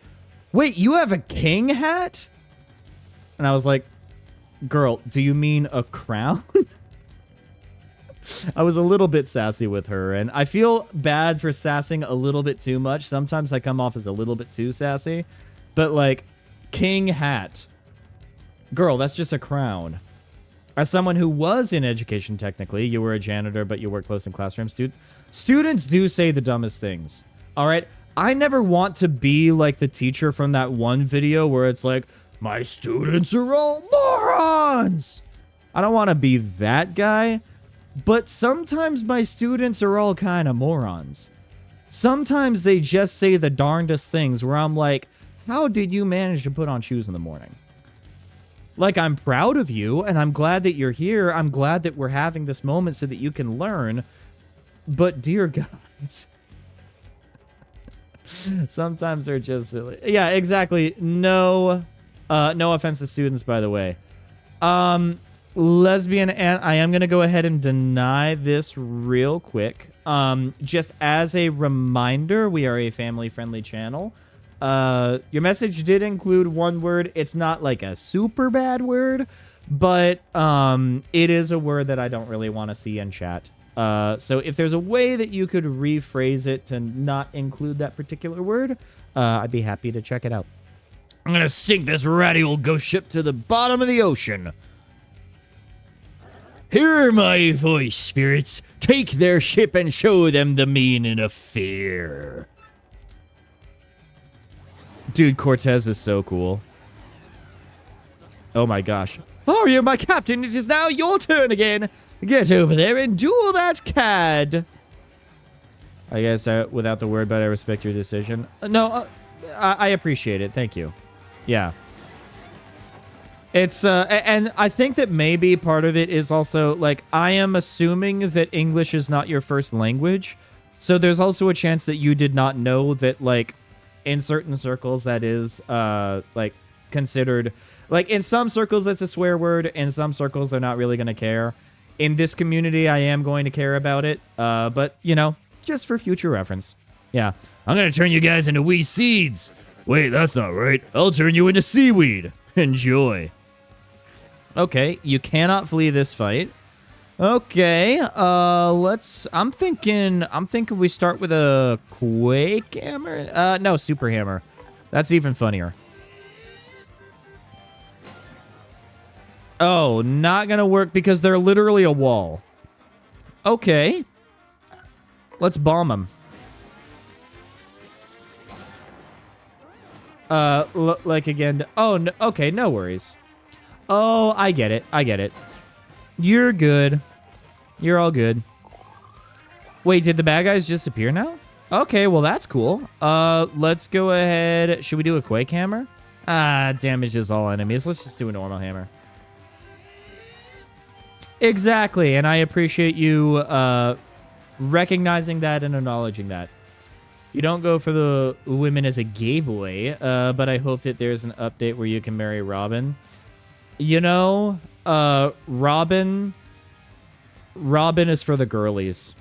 wait, you have a king hat? And I was like, girl, do you mean a crown? I was a little bit sassy with her, and I feel bad for sassing a little bit too much. Sometimes I come off as a little bit too sassy, but like, king hat. Girl, that's just a crown. As someone who was in education, technically, you were a janitor, but you work close in classrooms, students do say the dumbest things. All right? I never want to be like the teacher from that one video where it's like, my students are all morons. I don't want to be that guy, but sometimes my students are all kind of morons. Sometimes they just say the darndest things where I'm like, how did you manage to put on shoes in the morning? Like, I'm proud of you, and I'm glad that you're here. I'm glad that we're having this moment so that you can learn. But, dear God, sometimes they're just silly. Yeah, exactly. No offense to students, by the way. Lesbian aunt, I am going to go ahead and deny this real quick. Just as a reminder, we are a family-friendly channel. Your message did include one word. It's not like a super bad word, but it is a word that I don't really want to see in chat. So if there's a way that you could rephrase it to not include that particular word, I'd be happy to check it out. I'm gonna sink this ratty old ghost ship to the bottom of the ocean. Hear my voice, spirits. Take their ship and show them the meaning of fear. Dude, Cortez is so cool. Oh my gosh. Arya, my captain, it is now your turn again. Get over there and duel that cad. I guess without the word, but I respect your decision. No, I appreciate it. Thank you. Yeah. It's, and I think that maybe part of it is also, like, I am assuming that English is not your first language. So there's also a chance that you did not know that, like, in certain circles that is, like, considered, like, in some circles that's a swear word, in some circles they're not really going to care. In this community, I am going to care about it, but, you know, just for future reference. Yeah. I'm gonna turn you guys into wee seeds. Wait, that's not right. I'll turn you into seaweed. Enjoy. Okay, you cannot flee this fight. Okay, I'm thinking we start with a Quake Hammer? No, Super Hammer. That's even funnier. Oh, not gonna work because they're literally a wall. Okay. Let's bomb them. Like again. Oh, no, okay, no worries. Oh, I get it. I get it. You're good. You're all good. Wait, did the bad guys disappear now? Okay, well, that's cool. Let's go ahead. Should we do a Quake Hammer? Damages all enemies. Let's just do a normal hammer. Exactly, and I appreciate you recognizing that and acknowledging that. You don't go for the women as a gay boy, but I hope that there's an update where you can marry Robin. You know, Robin is for the girlies.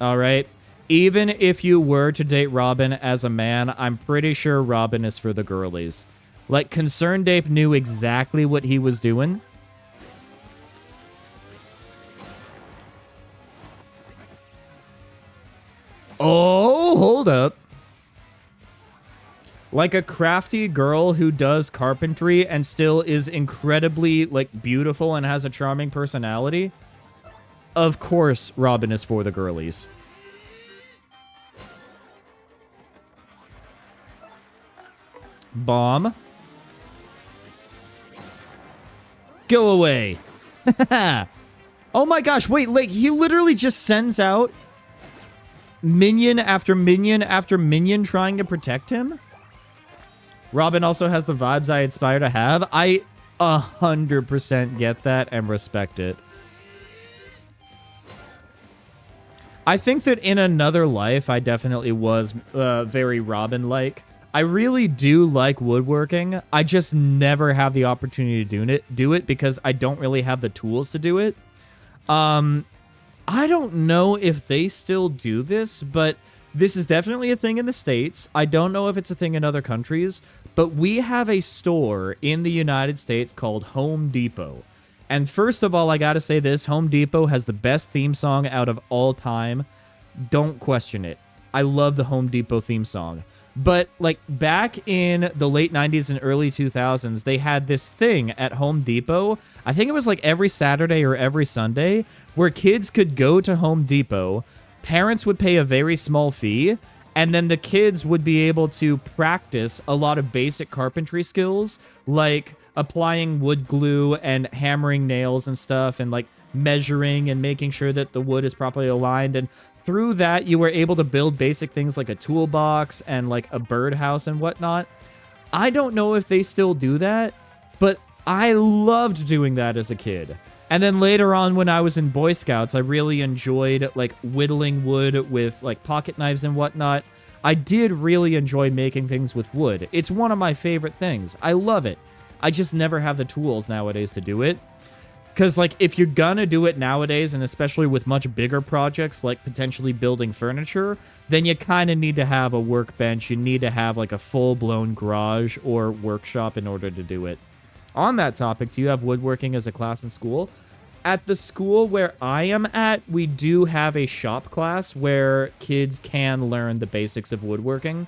All right? Even if you were to date Robin as a man, I'm pretty sure Robin is for the girlies. Like, Concerned Ape knew exactly what he was doing. Oh, hold up. Like a crafty girl who does carpentry and still is incredibly, like, beautiful and has a charming personality. Of course, Robin is for the girlies. Bomb. Go away. Oh my gosh, wait, like, he literally just sends out minion after minion after minion trying to protect him? Robin also has the vibes I aspire to have. I 100% get that and respect it. I think that in another life, I definitely was very Robin-like. I really do like woodworking. I just never have the opportunity to do it because I don't really have the tools to do it. I don't know if they still do this, but this is definitely a thing in the States. I don't know if it's a thing in other countries, but we have a store in the United States called Home Depot. And first of all, I gotta say this, Home Depot has the best theme song out of all time. Don't question it. I love the Home Depot theme song. But, like, back in the late 90s and early 2000s, they had this thing at Home Depot. I think it was, like, every Saturday or every Sunday, where kids could go to Home Depot, parents would pay a very small fee, and then the kids would be able to practice a lot of basic carpentry skills, like applying wood glue and hammering nails and stuff, and, like, measuring and making sure that the wood is properly aligned. And through that, you were able to build basic things like a toolbox and, like, a birdhouse and whatnot. I don't know if they still do that, but I loved doing that as a kid. And then later on, when I was in Boy Scouts, I really enjoyed, like, whittling wood with, like, pocket knives and whatnot. I did really enjoy making things with wood. It's one of my favorite things. I love it. I just never have the tools nowadays to do it. Because, like, if you're gonna do it nowadays, and especially with much bigger projects, like potentially building furniture, then you kind of need to have a workbench. You need to have, like, a full-blown garage or workshop in order to do it. On that topic, do you have woodworking as a class in school? At the school where I am at, we do have a shop class where kids can learn the basics of woodworking.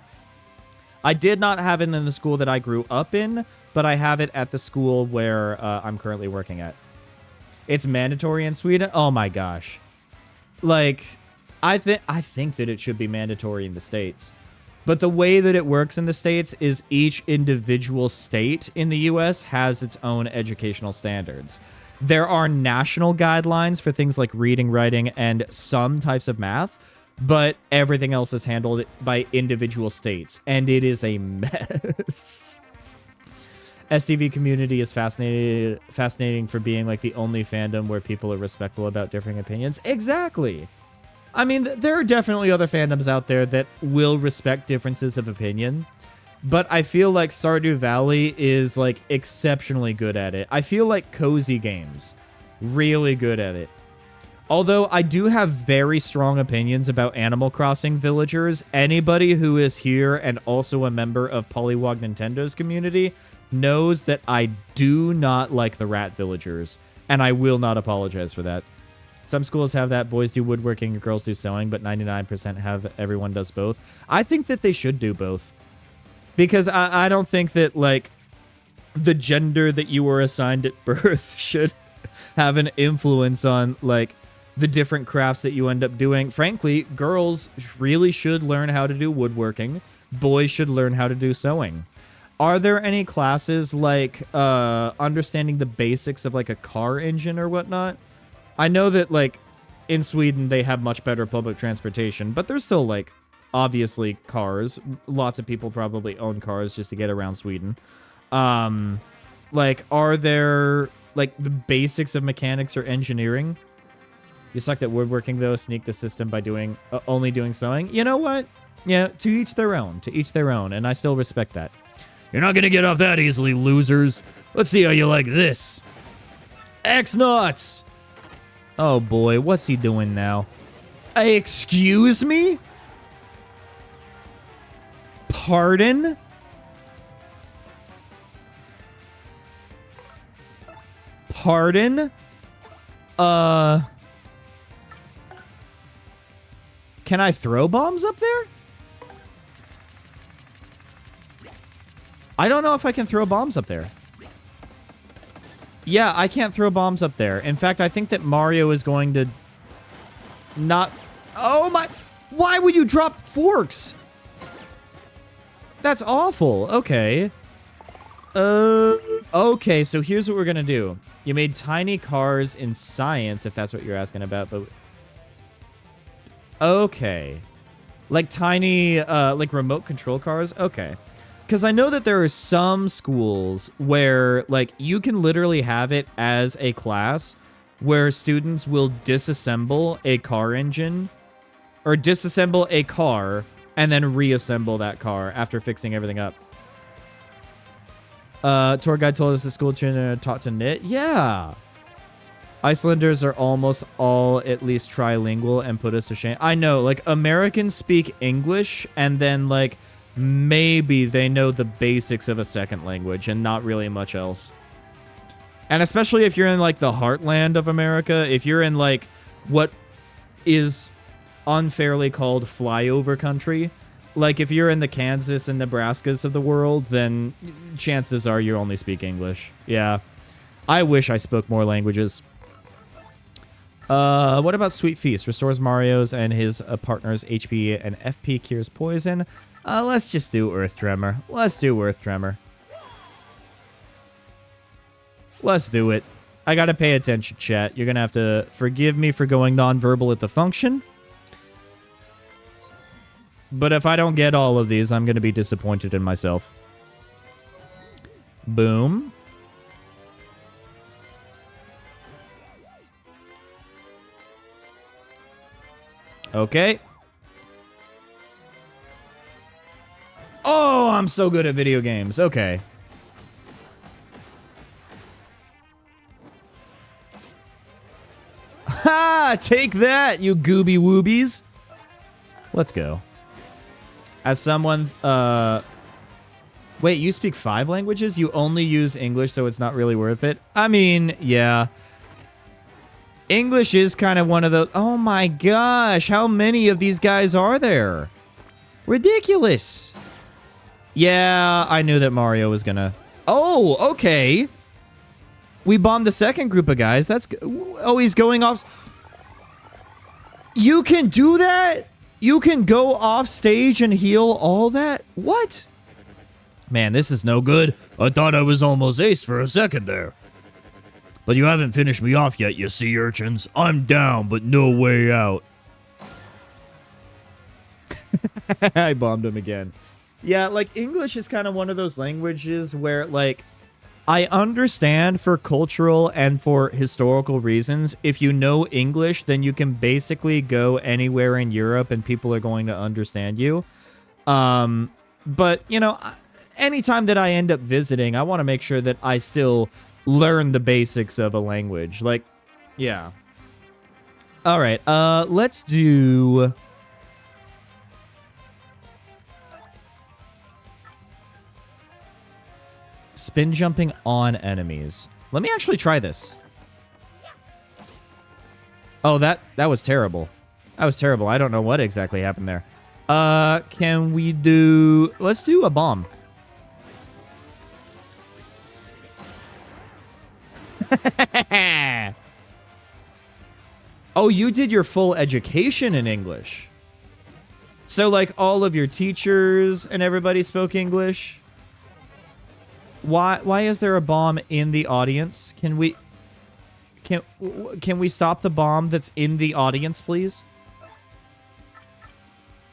I did not have it in the school that I grew up in, but I have it at the school where I'm currently working at. It's mandatory in Sweden? Oh my gosh. Like, I think that it should be mandatory in the States. But the way that it works in the States is each individual state in the US has its own educational standards. There are national guidelines for things like reading, writing, and some types of math, but everything else is handled by individual states, and it is a mess. STV community is fascinating for being like the only fandom where people are respectful about differing opinions. Exactly. I mean, there are definitely other fandoms out there that will respect differences of opinion, but I feel like Stardew Valley is like exceptionally good at it. I feel like Cozy Games, really good at it. Although I do have very strong opinions about Animal Crossing villagers, anybody who is here and also a member of Polywog Nintendo's community knows that I do not like the rat villagers, and I will not apologize for that. Some schools have that boys do woodworking and girls do sewing, but 99% have everyone does both. I think that they should do both. Because I don't think that, like, the gender that you were assigned at birth should have an influence on, like, the different crafts that you end up doing. Frankly, girls really should learn how to do woodworking. Boys should learn how to do sewing. Are there any classes like understanding the basics of like a car engine or whatnot? I know that like in Sweden they have much better public transportation, but there's still like obviously cars. Lots of people probably own cars just to get around Sweden. Like are there like the basics of mechanics or engineering? You sucked at woodworking though, sneak the system by doing only doing sewing. You know what? Yeah, to each their own. To each their own, and I still respect that. You're not gonna get off that easily, losers. Let's see how you like this. X-Nuts! Oh boy, what's he doing now? Excuse me? Pardon? Pardon? Can I throw bombs up there? I don't know if I can throw bombs up there. Yeah, I can't throw bombs up there. In fact, I think that Mario is going to not... Oh my... Why would you drop forks? That's awful. Okay. Okay, so here's what we're going to do. You made tiny cars in science, if that's what you're asking about, but... Okay. Like tiny, like remote control cars? Okay. Because I know that there are some schools where, like, you can literally have it as a class where students will disassemble a car engine or disassemble a car and then reassemble that car after fixing everything up. Tour guide told us the school children are taught to knit. Yeah. Icelanders are almost all at least trilingual and put us to shame. I know, like, Americans speak English and then, like, maybe they know the basics of a second language and not really much else. And especially if you're in, like, the heartland of America, if you're in, like, what is unfairly called flyover country, like, if you're in the Kansas and Nebraskas of the world, then chances are you only speak English. Yeah. I wish I spoke more languages. What about Sweet Feast? Restores Mario's and his partner's HP and FP, cures poison. Let's just do Earth Tremor. Let's do Earth Tremor. Let's do it. I gotta pay attention, chat. You're gonna have to forgive me for going non-verbal at the function. But if I don't get all of these, I'm gonna be disappointed in myself. Boom. Okay. Oh, I'm so good at video games. Okay. Take that, you gooby woobies. Let's go. As someone, wait, you speak 5 languages? You only use English, so it's not really worth it? I mean, yeah. English is kind of one of those... Oh my gosh, how many of these guys are there? Ridiculous. Yeah, I knew that Mario was gonna... Oh, okay. We bombed the second group of guys. That's... Oh, he's going off... You can do that? You can go off stage and heal all that? What? Man, this is no good. I thought I was almost ace for a second there. But you haven't finished me off yet, you sea urchins. I'm down, but no way out. I bombed him again. Yeah, like, English is kind of one of those languages where, like, I understand for cultural and for historical reasons, if you know English, then you can basically go anywhere in Europe and people are going to understand you. But, you know, anytime that I end up visiting, I want to make sure that I still learn the basics of a language. Like, yeah. All right, let's do... Spin jumping on enemies. Let me actually try this. Oh, that was terrible. That was terrible. I don't know what exactly happened there. Can we do... Let's do a bomb. Oh, you did your full education in English. So, like, all of your teachers and everybody spoke English? Why is there a bomb in the audience? Can we stop the bomb that's in the audience, please?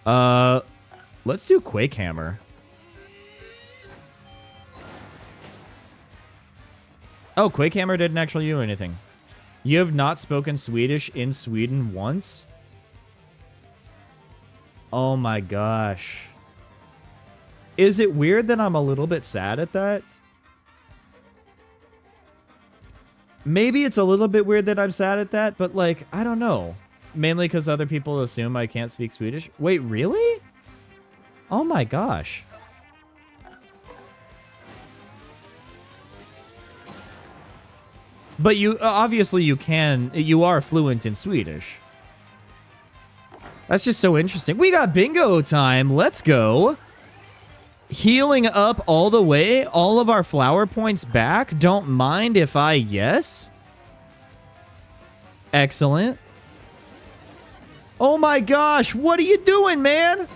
Let's do Quake Hammer. Oh, Quake Hammer didn't actually do anything. You have not spoken Swedish in Sweden once? Oh my gosh. Is it weird that I'm a little bit sad at that? Maybe it's a little bit weird that I'm sad at that, but, like, I don't know. Mainly because other people assume I can't speak Swedish. Wait, really? Oh my gosh. But you, obviously you can, you are fluent in Swedish. That's just so interesting. We got bingo time. Let's go. Healing up all the way, all of our flower points back. Don't mind if I yes. Excellent. Oh my gosh, what are you doing, man?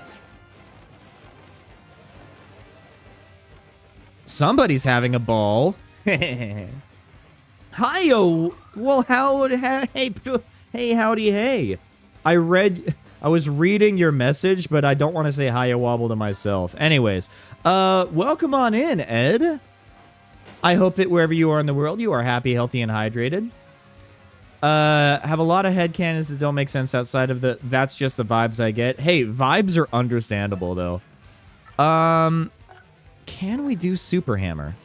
Somebody's having a ball. Hi-yo. Well, hey, howdy, hey. I was reading your message, but I don't want to say hi-yo-wobble to myself. Anyways, welcome on in, Ed. I hope that wherever you are in the world, you are happy, healthy, and hydrated. Have a lot of headcanons that don't make sense outside of that's just the vibes I get. Hey, vibes are understandable, though. Can we do Super Hammer?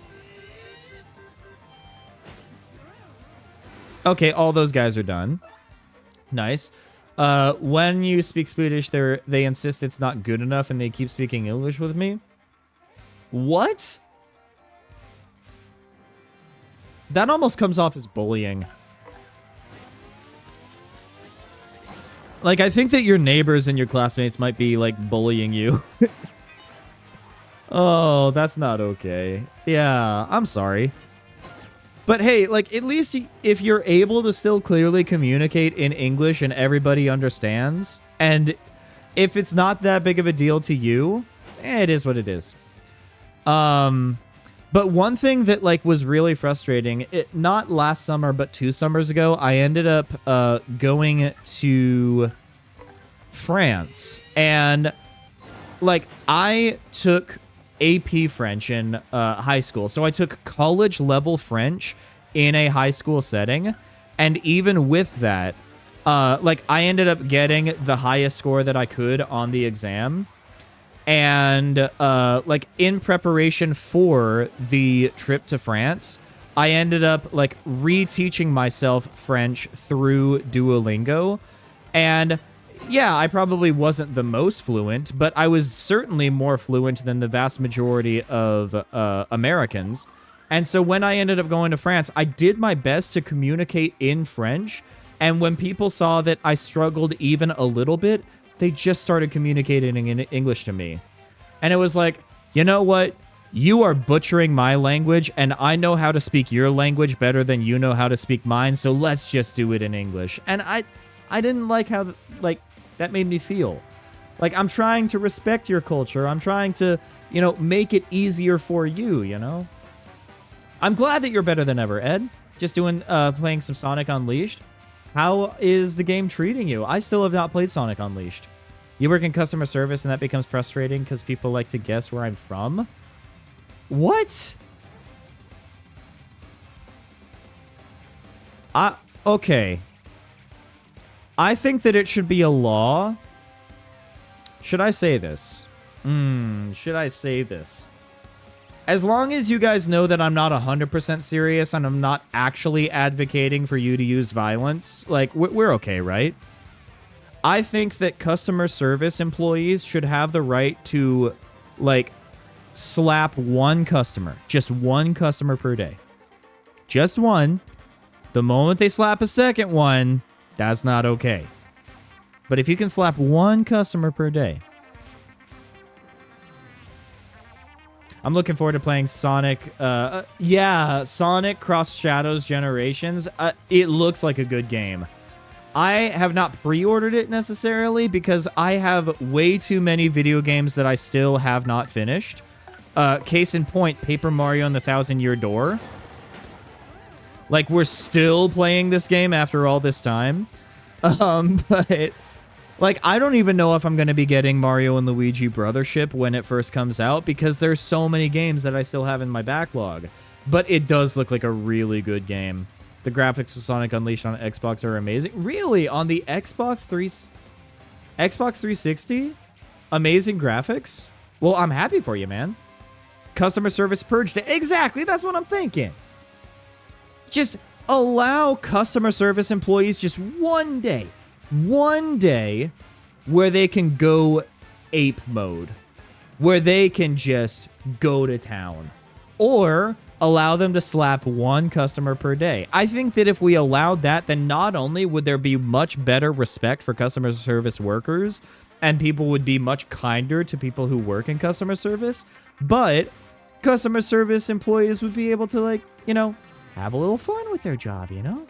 Okay, all those guys are done. Nice. When you speak Swedish, they insist it's not good enough and they keep speaking English with me. What? That almost comes off as bullying. Like, I think that your neighbors and your classmates might be, like, bullying you. Oh, that's not okay. Yeah, I'm sorry. But hey, like, at least if you're able to still clearly communicate in English and everybody understands, and if it's not that big of a deal to you, it is what it is. But one thing that, like, was really frustrating, not last summer, but 2 summers ago, I ended up going to France. And, like, I took AP French in high school. So I took college level French in a high school setting. And even with that, like, I ended up getting the highest score that I could on the exam. And, like, in preparation for the trip to France, I ended up like reteaching myself French through Duolingo. And yeah, I probably wasn't the most fluent, but I was certainly more fluent than the vast majority of Americans. And so when I ended up going to France, I did my best to communicate in French. And when people saw that I struggled even a little bit, they just started communicating in English to me. And it was like, you know what? You are butchering my language, and I know how to speak your language better than you know how to speak mine, so let's just do it in English. And I didn't like how, like, that made me feel. Like, I'm trying to respect your culture. I'm trying to, you know, make it easier for you, you know? I'm glad that you're better than ever, Ed. Just playing some Sonic Unleashed. How is the game treating you? I still have not played Sonic Unleashed. You work in customer service and that becomes frustrating because people like to guess where I'm from? What? Okay. I think that it should be a law. Should I say this? Should I say this? As long as you guys know that I'm not 100% serious and I'm not actually advocating for you to use violence, like, we're okay, right? I think that customer service employees should have the right to, like, slap one customer. Just one customer per day. Just one. The moment they slap a second one, that's not okay. But if you can slap one customer per day. I'm looking forward to playing Sonic. Sonic Cross Shadows Generations. It looks like a good game. I have not pre-ordered it necessarily because I have way too many video games that I still have not finished. Case in point, Paper Mario and the Thousand Year Door. Like, we're still playing this game after all this time. But, like, I don't even know if I'm going to be getting Mario and Luigi Brothership when it first comes out because there's so many games that I still have in my backlog. But it does look like a really good game. The graphics of Sonic Unleashed on Xbox are amazing. Really? On the Xbox 360? Amazing graphics? Well, I'm happy for you, man. Customer service purged. Exactly, that's what I'm thinking. Just allow customer service employees just one day where they can go ape mode, where they can just go to town, or allow them to slap one customer per day. I think that if we allowed that, then not only would there be much better respect for customer service workers and people would be much kinder to people who work in customer service, but customer service employees would be able to, like, you know, have a little fun with their job, you know?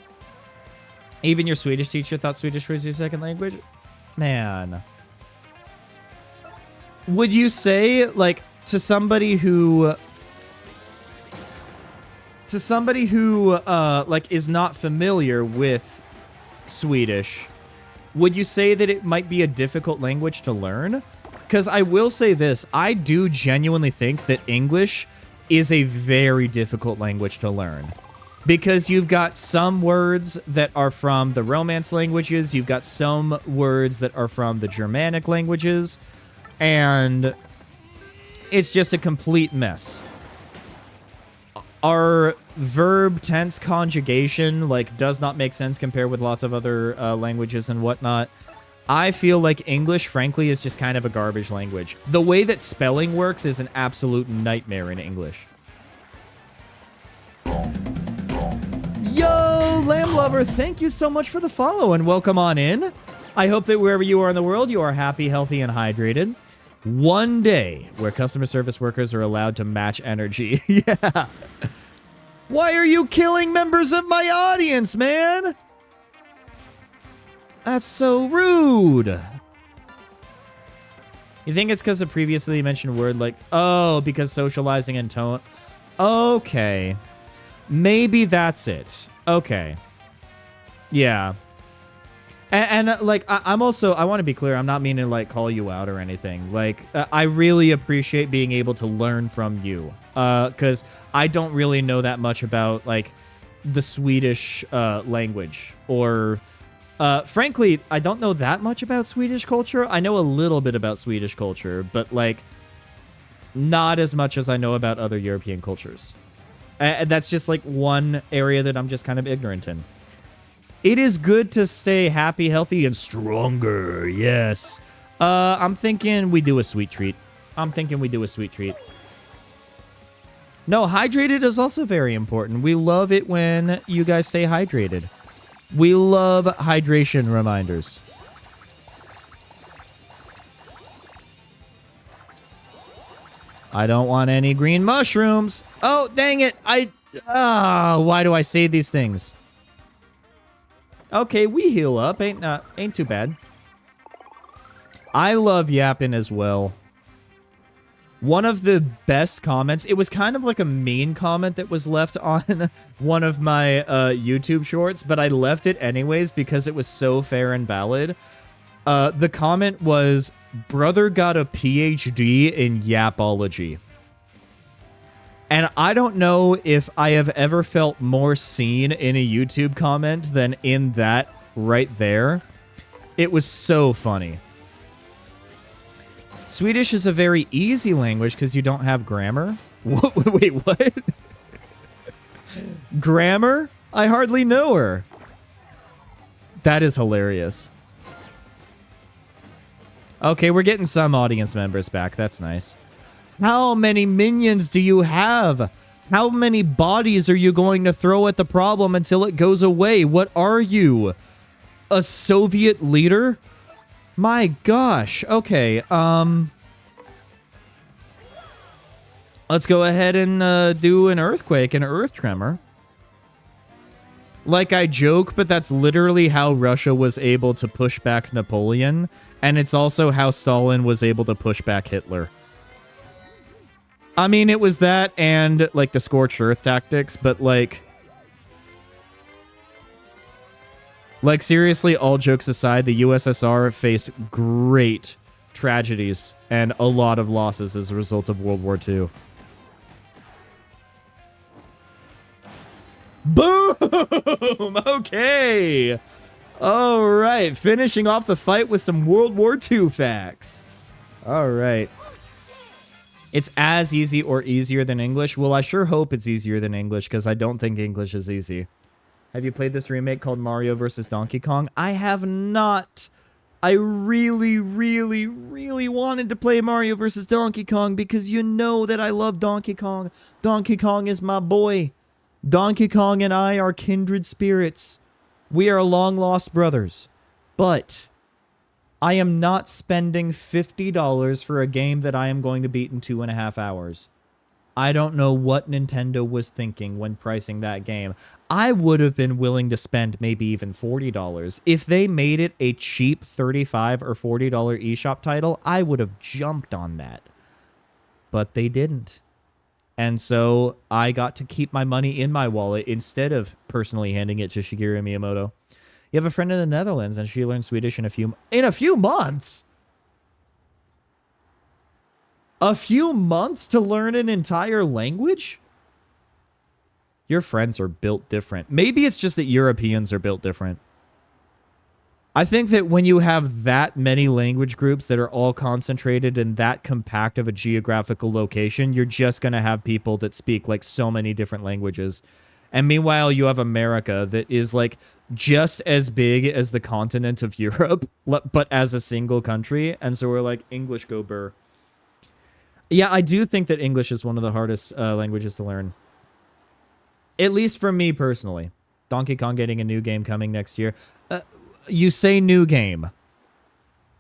Even your Swedish teacher thought Swedish was your second language? Man. Would you say, like, to somebody who like, is not familiar with Swedish, would you say that it might be a difficult language to learn? Because I will say this, I do genuinely think that English is a very difficult language to learn. Because you've got some words that are from the Romance languages, you've got some words that are from the Germanic languages, and it's just a complete mess. Our verb tense conjugation, like, does not make sense compared with lots of other languages and whatnot. I feel like English, frankly, is just kind of a garbage language. The way that spelling works is an absolute nightmare in English. Yo, Lamb Lover, thank you so much for the follow and welcome on in. I hope that wherever you are in the world, you are happy, healthy, and hydrated. One day where customer service workers are allowed to match energy. Yeah. Why are you killing members of my audience, man? That's so rude. You think it's because of previously mentioned word, like, oh, because socializing and tone. Okay. Maybe that's it. Okay. Yeah. And like, I'm also, I want to be clear, I'm not meaning to, like, call you out or anything. Like, I really appreciate being able to learn from you. Because I don't really know that much about, like, the Swedish language. Or, frankly, I don't know that much about Swedish culture. I know a little bit about Swedish culture, but, like, not as much as I know about other European cultures. That's just like one area that I'm just kind of ignorant in. It is good to stay happy, healthy, and stronger. Yes. I'm thinking we do a sweet treat. No, hydrated is also very important. We love it when you guys stay hydrated. We love hydration reminders. I don't want any green mushrooms. Oh, dang it. Why do I say these things? Okay, we heal up. Ain't too bad. I love yapping as well. One of the best comments, it was kind of like a mean comment that was left on one of my YouTube shorts, but I left it anyways because it was so fair and valid. The comment was, brother got a PhD in yapology. And I don't know if I have ever felt more seen in a YouTube comment than in that right there. It was so funny. Swedish is a very easy language because you don't have grammar. Wait, what? Grammar? I hardly know her. That is hilarious. Okay, we're getting some audience members back. That's nice. How many minions do you have? How many bodies are you going to throw at the problem until it goes away? What are you? A Soviet leader? My gosh. Okay, let's go ahead and do an earthquake, an earth tremor. Like, I joke, but that's literally how Russia was able to push back Napoleon, and it's also how Stalin was able to push back Hitler. I mean, it was that and, like, the scorched earth tactics, but, like, seriously, all jokes aside, the USSR faced great tragedies and a lot of losses as a result of World War II. Boom! Okay. All right. Finishing off the fight with some World War II facts. All right. It's as easy or easier than English. Well, I sure hope it's easier than English because I don't think English is easy. Have you played this remake called Mario vs. Donkey Kong? I have not. I really, really, really wanted to play Mario vs. Donkey Kong because you know that I love Donkey Kong. Donkey Kong is my boy. Donkey Kong and I are kindred spirits. We are long-lost brothers. But I am not spending $50 for a game that I am going to beat in 2.5 hours. I don't know what Nintendo was thinking when pricing that game. I would have been willing to spend maybe even $40. If they made it a cheap $35 or $40 eShop title, I would have jumped on that. But they didn't. And so I got to keep my money in my wallet instead of personally handing it to Shigeru Miyamoto. You have a friend in the Netherlands and she learned Swedish in a few months? A few months to learn an entire language? Your friends are built different. Maybe it's just that Europeans are built different. I think that when you have that many language groups that are all concentrated in that compact of a geographical location, you're just going to have people that speak like so many different languages. And meanwhile, you have America that is like just as big as the continent of Europe, but as a single country. And so we're like, English go burr. Yeah, I do think that English is one of the hardest languages to learn. At least for me personally. Donkey Kong getting a new game coming next year. You say new game.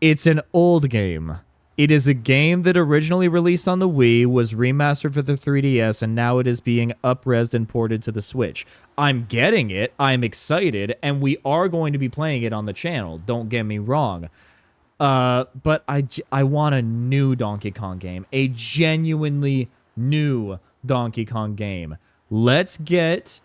It's an old game. It is a game that originally released on the Wii, was remastered for the 3DS, and now it is being up-resed and ported to the Switch. I'm getting it, I'm excited, and we are going to be playing it on the channel, don't get me wrong. But I want a new Donkey Kong game. A genuinely new Donkey Kong game. Let's get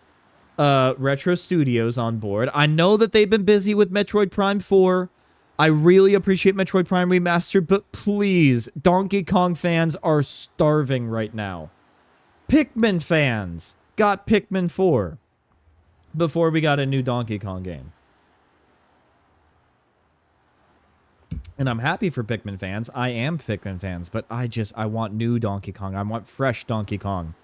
Retro Studios on board. I know that they've been busy with Metroid Prime 4. I really appreciate Metroid Prime Remastered, but please, Donkey Kong fans are starving right now. Pikmin fans got Pikmin 4 before we got a new Donkey Kong game. And I'm happy for Pikmin fans. I am Pikmin fans, but I want new Donkey Kong. I want fresh Donkey Kong.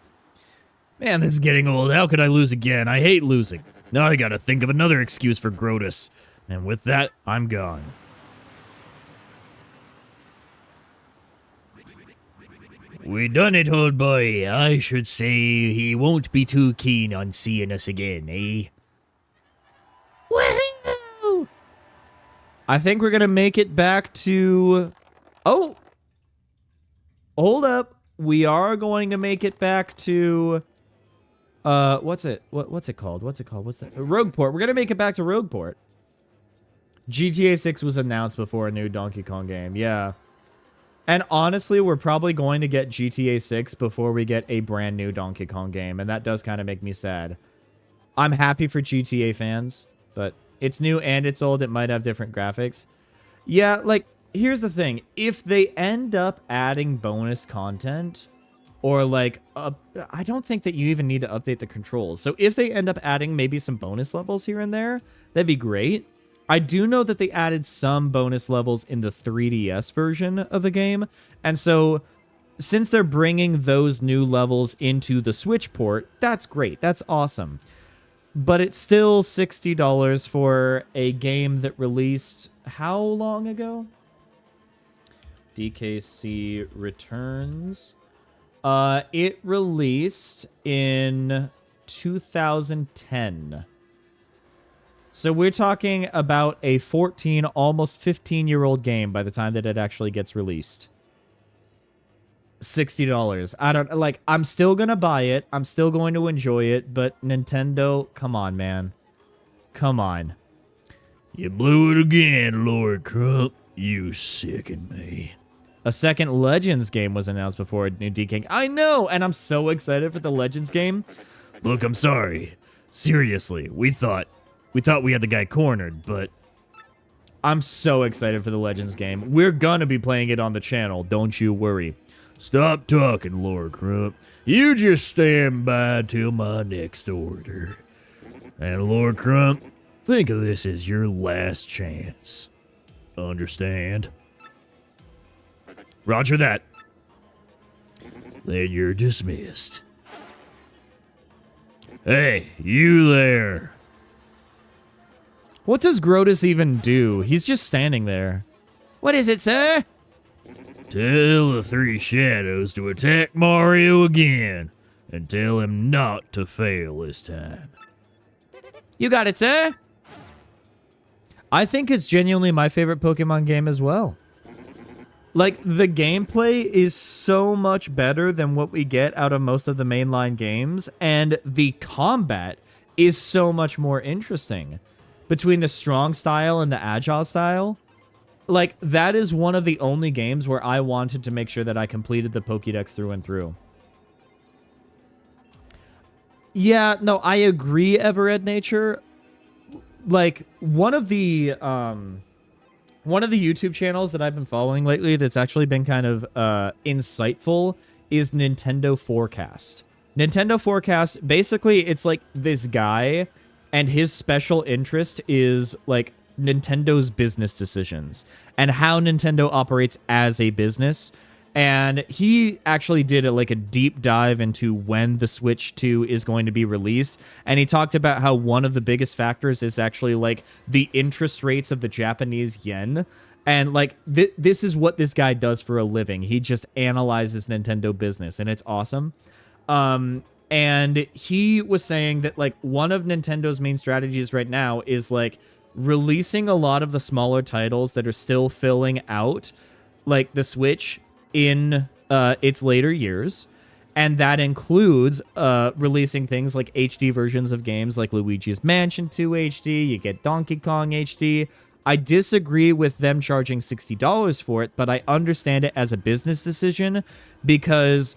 Man, this is getting old. How could I lose again? I hate losing. Now I gotta think of another excuse for Grotus. And with that, I'm gone. We done it, old boy. I should say he won't be too keen on seeing us again, eh? Woohoo! I think we're gonna make it back to... Oh! Hold up. We are going to make it back to... what's it called? What's that? Rogueport. We're gonna make it back to Rogueport. GTA 6 was announced before a new Donkey Kong game. Yeah. And honestly, we're probably going to get GTA 6 before we get a brand new Donkey Kong game, and that does kind of make me sad. I'm happy for GTA fans, but it's new and it's old. It might have different graphics. Yeah, like, here's the thing. If they end up adding bonus content, or like, I don't think that you even need to update the controls. So if they end up adding maybe some bonus levels here and there, that'd be great. I do know that they added some bonus levels in the 3DS version of the game. And so since they're bringing those new levels into the Switch port, that's great. That's awesome. But it's still $60 for a game that released how long ago? DKC Returns. It released in 2010. So we're talking about a 14, almost 15-year-old game by the time that it actually gets released. $60. I don't, like, I'm still gonna buy it. I'm still going to enjoy it, but Nintendo, come on, man. Come on. You blew it again, Lord Crump. You sicken me. A second Legends game was announced before New DK. I know, and I'm so excited for the Legends game. Look, I'm sorry. Seriously, we thought we had the guy cornered, but I'm so excited for the Legends game. We're gonna be playing it on the channel, don't you worry. stop talking, Lord Crump. You just stand by till my next order. And Lord Crump, think of this as your last chance. Understand? Roger that. Then you're dismissed. Hey, you there. What does Grotus even do? He's just standing there. What is it, sir? Tell the three shadows to attack Mario again, and tell him not to fail this time. You got it, sir. I think it's genuinely my favorite Pokemon game as well. Like, the gameplay is so much better than what we get out of most of the mainline games, and the combat is so much more interesting. Between the strong style and the agile style, like, that is one of the only games where I wanted to make sure that I completed the Pokédex through and through. Yeah, no, I agree, Evered Nature. Like, one of the YouTube channels that I've been following lately that's actually been kind of insightful is Nintendo Forecast. Nintendo Forecast, basically, it's like this guy, and his special interest is like Nintendo's business decisions and how Nintendo operates as a business. And he actually did a deep dive into when the Switch 2 is going to be released. And he talked about how one of the biggest factors is actually like the interest rates of the Japanese yen. And like this is what this guy does for a living. He just analyzes Nintendo business, and it's awesome. And he was saying that like one of Nintendo's main strategies right now is like releasing a lot of the smaller titles that are still filling out like the Switch in its later years. And that includes releasing things like HD versions of games like Luigi's Mansion 2 HD. You get Donkey Kong HD. I disagree with them charging $60 for it, but I understand it as a business decision because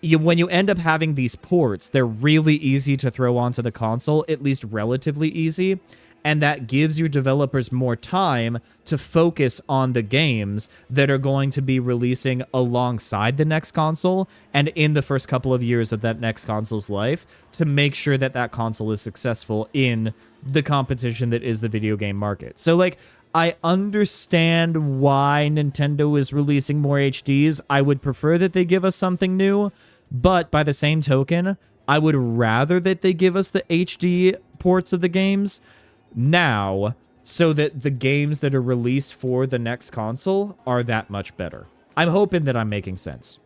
when you end up having these ports, they're really easy to throw onto the console, at least relatively easy. And that gives your developers more time to focus on the games that are going to be releasing alongside the next console and in the first couple of years of that next console's life to make sure that that console is successful in the competition that is the video game market. So, like, I understand why Nintendo is releasing more HDs. I would prefer that they give us something new. But by the same token, I would rather that they give us the HD ports of the games now so that the games that are released for the next console are that much better. I'm hoping that I'm making sense.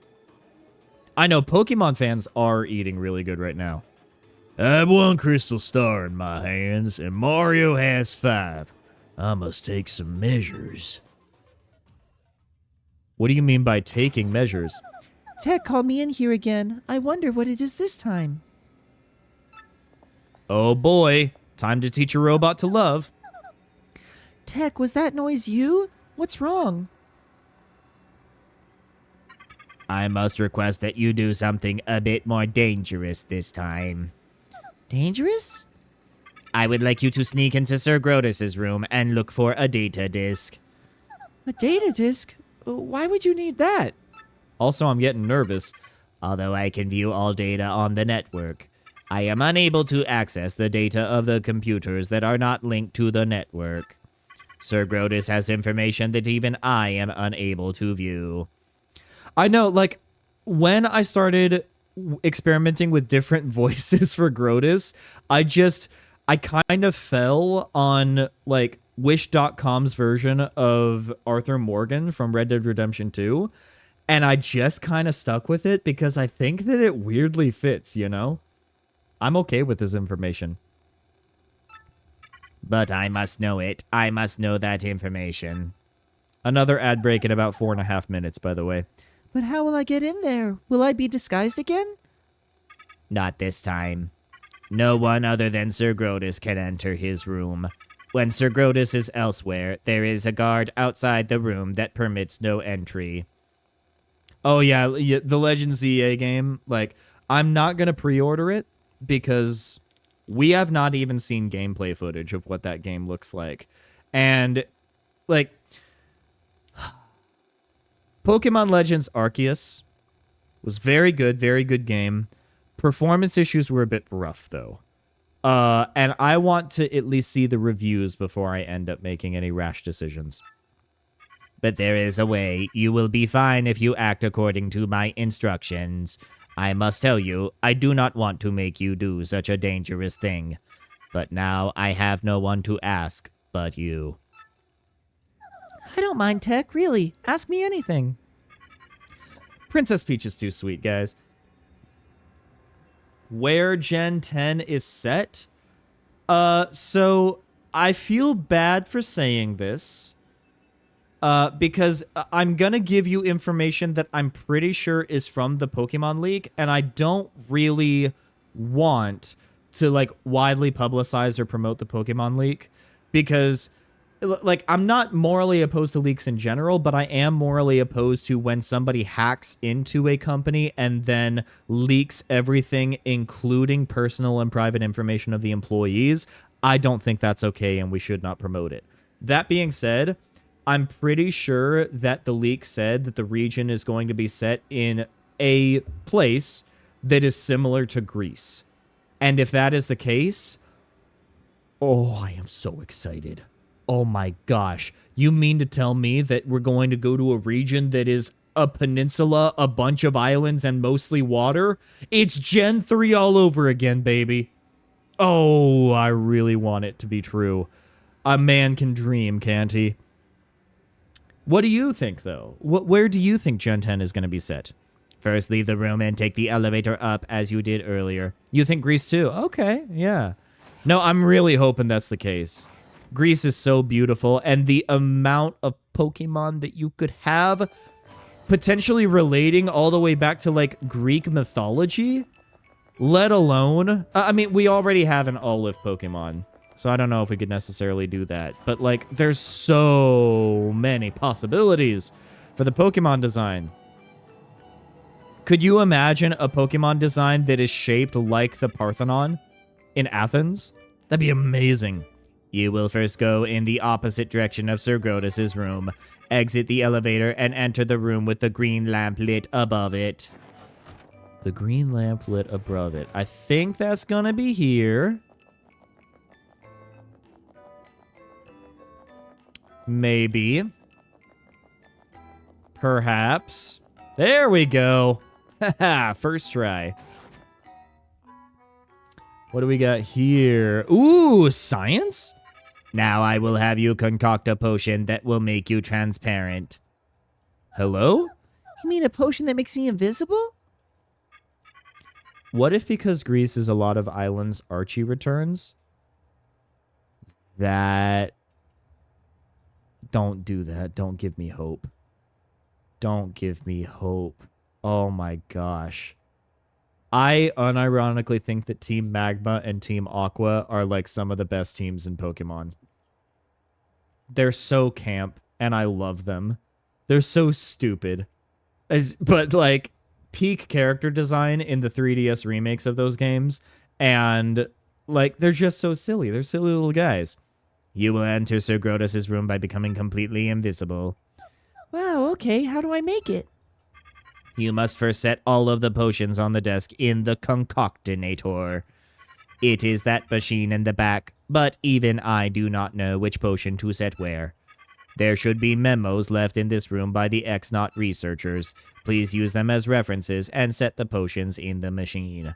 I know Pokemon fans are eating really good right now. I have 1 crystal star in my hands, and Mario has 5. I must take some measures. What do you mean by taking measures? Tech called me in here again. I wonder what it is this time. Oh boy, time to teach a robot to love. Tech, was that noise you? What's wrong? I must request that you do something a bit more dangerous this time. Dangerous? I would like you to sneak into Sir Grotus's room and look for a data disk. A data disk? Why would you need that? Also, I'm getting nervous. Although I can view all data on the network, I am unable to access the data of the computers that are not linked to the network. Sir Grotus has information that even I am unable to view. I know, like, when I started experimenting with different voices for Grotus, I kind of fell on, like, Wish.com's version of Arthur Morgan from Red Dead Redemption 2, and I just kind of stuck with it because I think that it weirdly fits, you know? I'm okay with this information. But I must know it. I must know that information. Another ad break in about 4.5 minutes, by the way. But how will I get in there? Will I be disguised again? Not this time. No one other than Sir Grotus can enter his room. When Sir Grotus is elsewhere, there is a guard outside the room that permits no entry. Oh, yeah, the Legends EA game. Like, I'm not going to pre-order it because we have not even seen gameplay footage of what that game looks like. And, like, Pokemon Legends Arceus was very good game. Performance issues were a bit rough, though. And I want to at least see the reviews before I end up making any rash decisions. But there is a way. You will be fine if you act according to my instructions. I must tell you, I do not want to make you do such a dangerous thing. But now I have no one to ask but you. I don't mind, Tech, really. Ask me anything. Princess Peach is too sweet, guys. Where Gen 10 is set? So I feel bad for saying this. Because I'm gonna give you information that I'm pretty sure is from the Pokemon League, and I don't really want to, like, widely publicize or promote the Pokemon League, because, like, I'm not morally opposed to leaks in general, but I am morally opposed to when somebody hacks into a company and then leaks everything, including personal and private information of the employees. I don't think that's okay, and we should not promote it. That being said, I'm pretty sure that the leak said that the region is going to be set in a place that is similar to Greece. And if that is the case, oh, I am so excited. Oh my gosh. You mean to tell me that we're going to go to a region that is a peninsula, a bunch of islands, and mostly water? It's Gen 3 all over again, baby. Oh, I really want it to be true. A man can dream, can't he? What do you think, though? Where do you think Gen 10 is going to be set? First, leave the room and take the elevator up as you did earlier. You think Greece, too? Okay, yeah. No, I'm really hoping that's the case. Greece is so beautiful, and the amount of Pokemon that you could have potentially relating all the way back to, like, Greek mythology, let alone... I mean, we already have an olive Pokemon, so I don't know if we could necessarily do that. But, like, there's so many possibilities for the Pokemon design. Could you imagine a Pokemon design that is shaped like the Parthenon in Athens? That'd be amazing. You will first go in the opposite direction of Sir Grotus's room, exit the elevator, and enter the room with the green lamp lit above it. The green lamp lit above it. I think that's gonna be here. Maybe. Perhaps. There we go. Haha, first try. What do we got here? Ooh, science? Now I will have you concoct a potion that will make you transparent. Hello? You mean a potion that makes me invisible? What if because Greece is a lot of islands, Archie returns? That... Don't do that. Don't give me hope. Don't give me hope. Oh my gosh. I unironically think that Team Magma and Team Aqua are like some of the best teams in Pokemon. They're so camp, and I love them. They're so stupid. But like, peak character design in the 3DS remakes of those games, and like, they're just so silly. They're silly little guys. You will enter Sir Grotus's room by becoming completely invisible. Wow, okay, how do I make it? You must first set all of the potions on the desk in the concoctinator. It is that machine in the back, but even I do not know which potion to set where. There should be memos left in this room by the X-Naught researchers. Please use them as references and set the potions in the machine.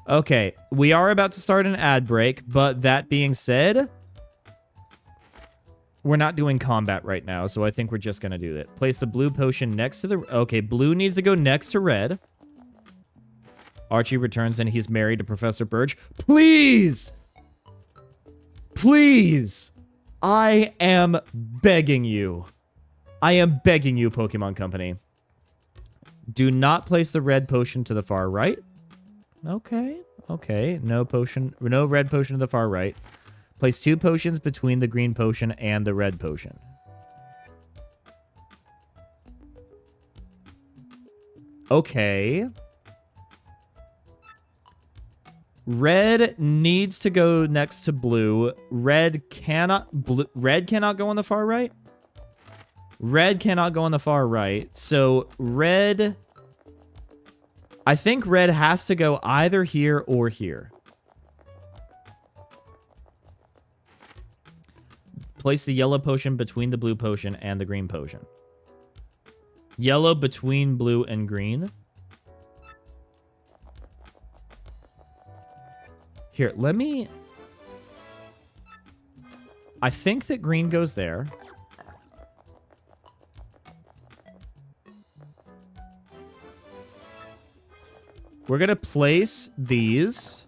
Okay, we are about to start an ad break, but that being said, we're not doing combat right now, so I think we're just going to do it. Place the blue potion next to the... Okay, blue needs to go next to red. Archie returns and he's married to Professor Birch. Please! Please! I am begging you. I am begging you, Pokemon Company. Do not place the red potion to the far right. Okay, okay. No red potion to the far right. Place 2 potions between the green potion and the red potion. Okay. Red needs to go next to blue. Red cannot go on the far right. Red cannot go on the far right. So red... I think red has to go either here or here. Place the yellow potion between the blue potion and the green potion. Yellow between blue and green. Here, let me... I think that green goes there. We're going to place these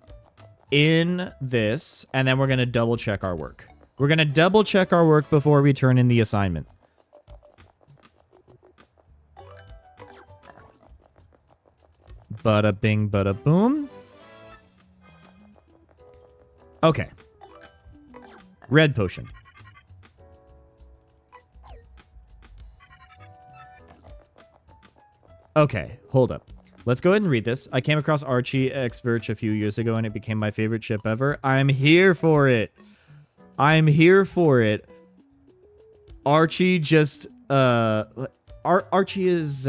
in this, and then we're going to double check our work. We're going to double check our work before we turn in the assignment. Bada bing, bada boom. Okay. Red potion. Okay, hold up. Let's go ahead and read this. I came across Archie X Birch a few years ago, and it became my favorite ship ever. I'm here for it. I'm here for it. Archie just, Archie is,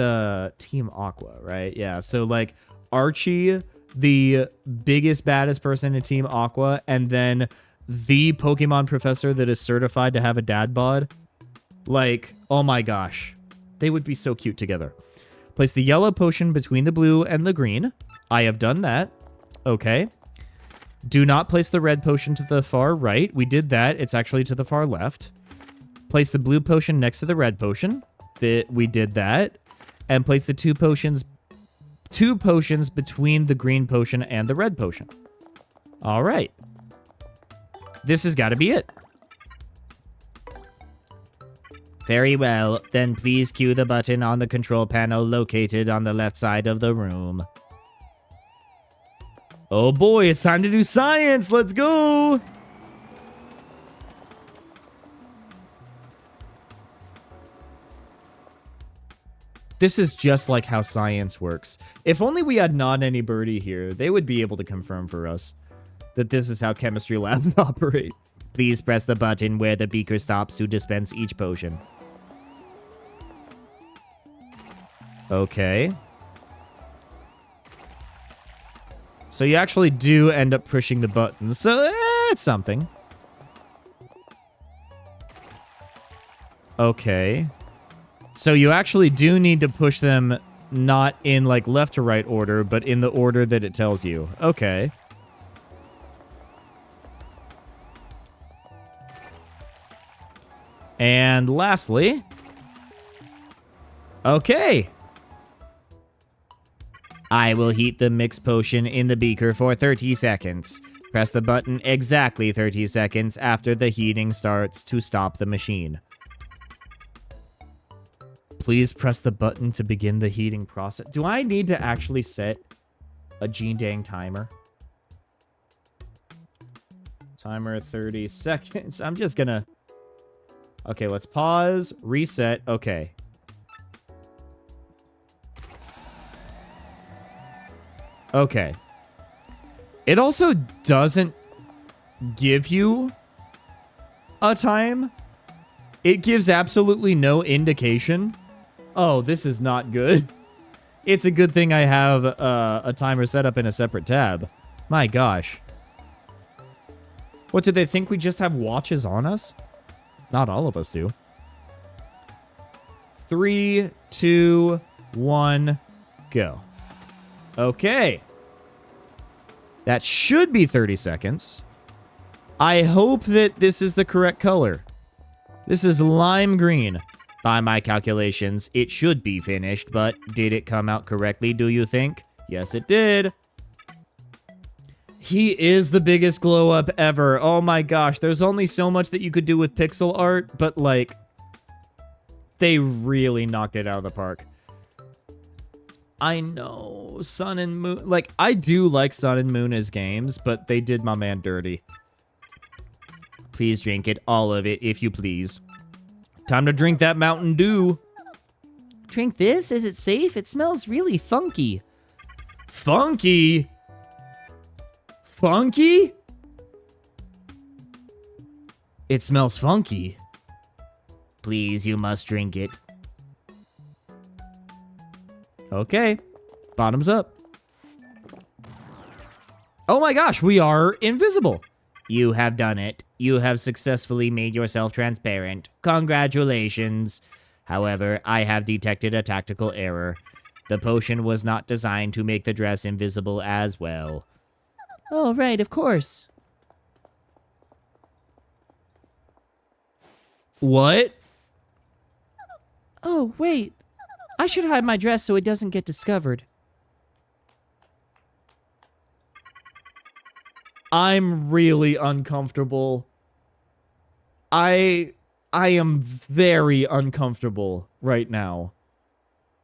Team Aqua, right? Yeah, so, like, Archie, the biggest, baddest person in Team Aqua, and then the Pokemon professor that is certified to have a dad bod. Like, oh my gosh. They would be so cute together. Place the yellow potion between the blue and the green. I have done that. Okay. Do not place the red potion to the far right. We did that. It's actually to the far left. Place the blue potion next to the red potion. We did that. And place the two potions between the green potion and the red potion. All right. This has got to be it. Very well, then please cue the button on the control panel located on the left side of the room. Oh boy, it's time to do science! Let's go! This is just like how science works. If only we had Not Any Birdie here, they would be able to confirm for us that this is how chemistry labs operate. Please press the button where the beaker stops to dispense each potion. Okay. So you actually do end up pushing the button, so it's something. Okay. So you actually do need to push them not in like left to right order, but in the order that it tells you. Okay. And lastly... Okay. I will heat the mixed potion in the beaker for 30 seconds. Press the button exactly 30 seconds after the heating starts to stop the machine. Please press the button to begin the heating process. Do I need to actually set a Gene-Dang timer? Timer 30 seconds. I'm just gonna... Okay, let's pause. Reset. Okay. Okay. It also doesn't give you a time. It gives absolutely no indication. Oh, this is not good. It's a good thing I have a timer set up in a separate tab. My gosh. What, did they think we just have watches on us? Not all of us do. 3, 2, 1, go. Okay. That should be 30 seconds. I hope that this is the correct color. This is lime green. By my calculations, it should be finished, but did it come out correctly, do you think? Yes, it did. He is the biggest glow up ever. Oh my gosh, there's only so much that you could do with pixel art, but like, they really knocked it out of the park. I know, Sun and Moon, like, I do like Sun and Moon as games, but they did my man dirty. Please drink it, all of it, if you please. Time to drink that Mountain Dew. Drink this? Is it safe? It smells really funky. Funky? Funky? It smells funky. Please, you must drink it. Okay. Bottoms up. Oh my gosh, we are invisible. You have done it. You have successfully made yourself transparent. Congratulations. However, I have detected a tactical error. The potion was not designed to make the dress invisible as well. Oh, right, of course. What? Oh, wait. I should hide my dress so it doesn't get discovered. I'm really uncomfortable. I am very uncomfortable right now.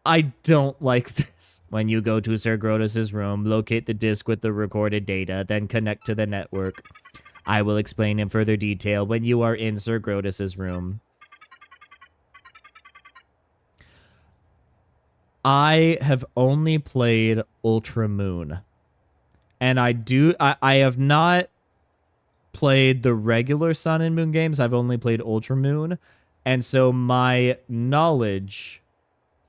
I don't like this. When you go to Sir Grotus's room, locate the disk with the recorded data, then connect to the network. I will explain in further detail when you are in Sir Grotus's room. I have only played Ultra Moon. And I have not played the regular Sun and Moon games. I've only played Ultra Moon. And so my knowledge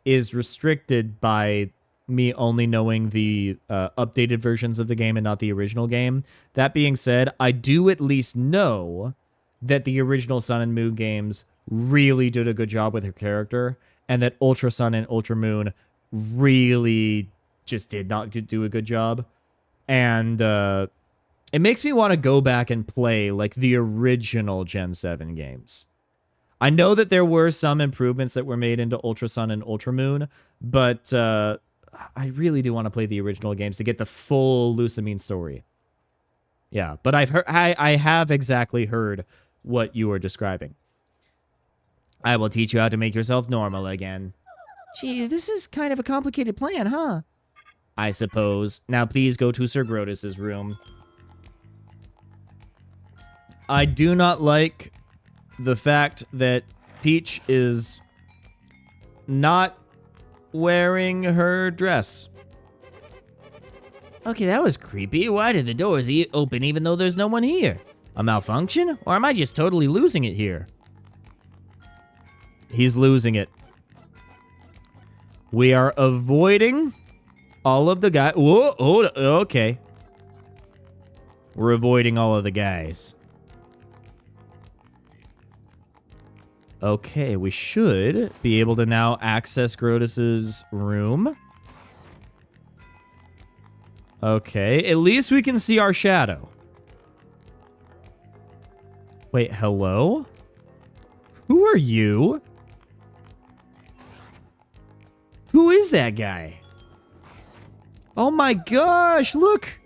is restricted by me only knowing the updated versions of the game and not the original game. That being said, I do at least know that the original Sun and Moon games really did a good job with her character, and that Ultra Sun and Ultra Moon really just did not do a good job. And it makes me want to go back and play like the original Gen 7 games. I know that there were some improvements that were made into Ultra Sun and Ultra Moon, but I really do want to play the original games to get the full Lusamine story. Yeah, but I have exactly heard what you were describing. I will teach you how to make yourself normal again. Gee, this is kind of a complicated plan, huh? I suppose. Now please go to Sir Grotus's room. I do not like the fact that Peach is not wearing her dress. Okay, that was creepy. Why did the doors open even though there's no one here? A malfunction? Or am I just totally losing it here? He's losing it. We are avoiding all of the guys. Whoa, okay. We're avoiding all of the guys. Okay, we should be able to now access Grotus's room. Okay, at least we can see our shadow. Wait, hello? Who are you? Who is that guy? Oh my gosh, look!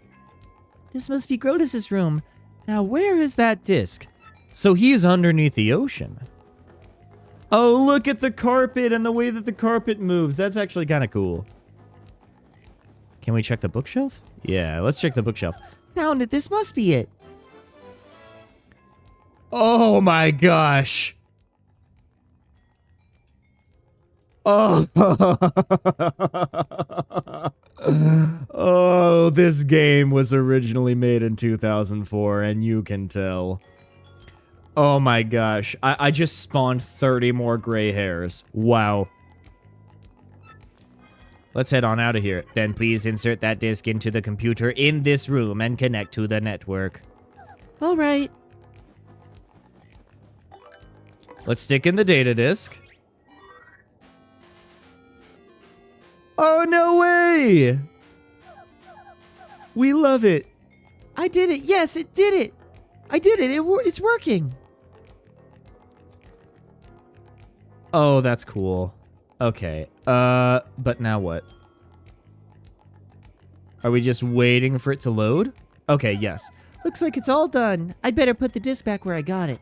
This must be Grotus's room. Now, where is that disc? So he's underneath the ocean. Oh, look at the carpet and the way that the carpet moves. That's actually kind of cool. Can we check the bookshelf? Yeah, let's check the bookshelf. Found it. This must be it. Oh my gosh. Oh. Oh, this game was originally made in 2004, and you can tell. Oh my gosh. I just spawned 30 more gray hairs. Wow. Let's head on out of here. Then please insert that disk into the computer in this room and connect to the network. All right. Let's stick in the data disk. Oh, no way! We love it. I did it. Yes, it did it. I did it. It's working. Oh, that's cool. Okay. But now what? Are we just waiting for it to load? Okay, yes. Looks like it's all done. I better put the disc back where I got it.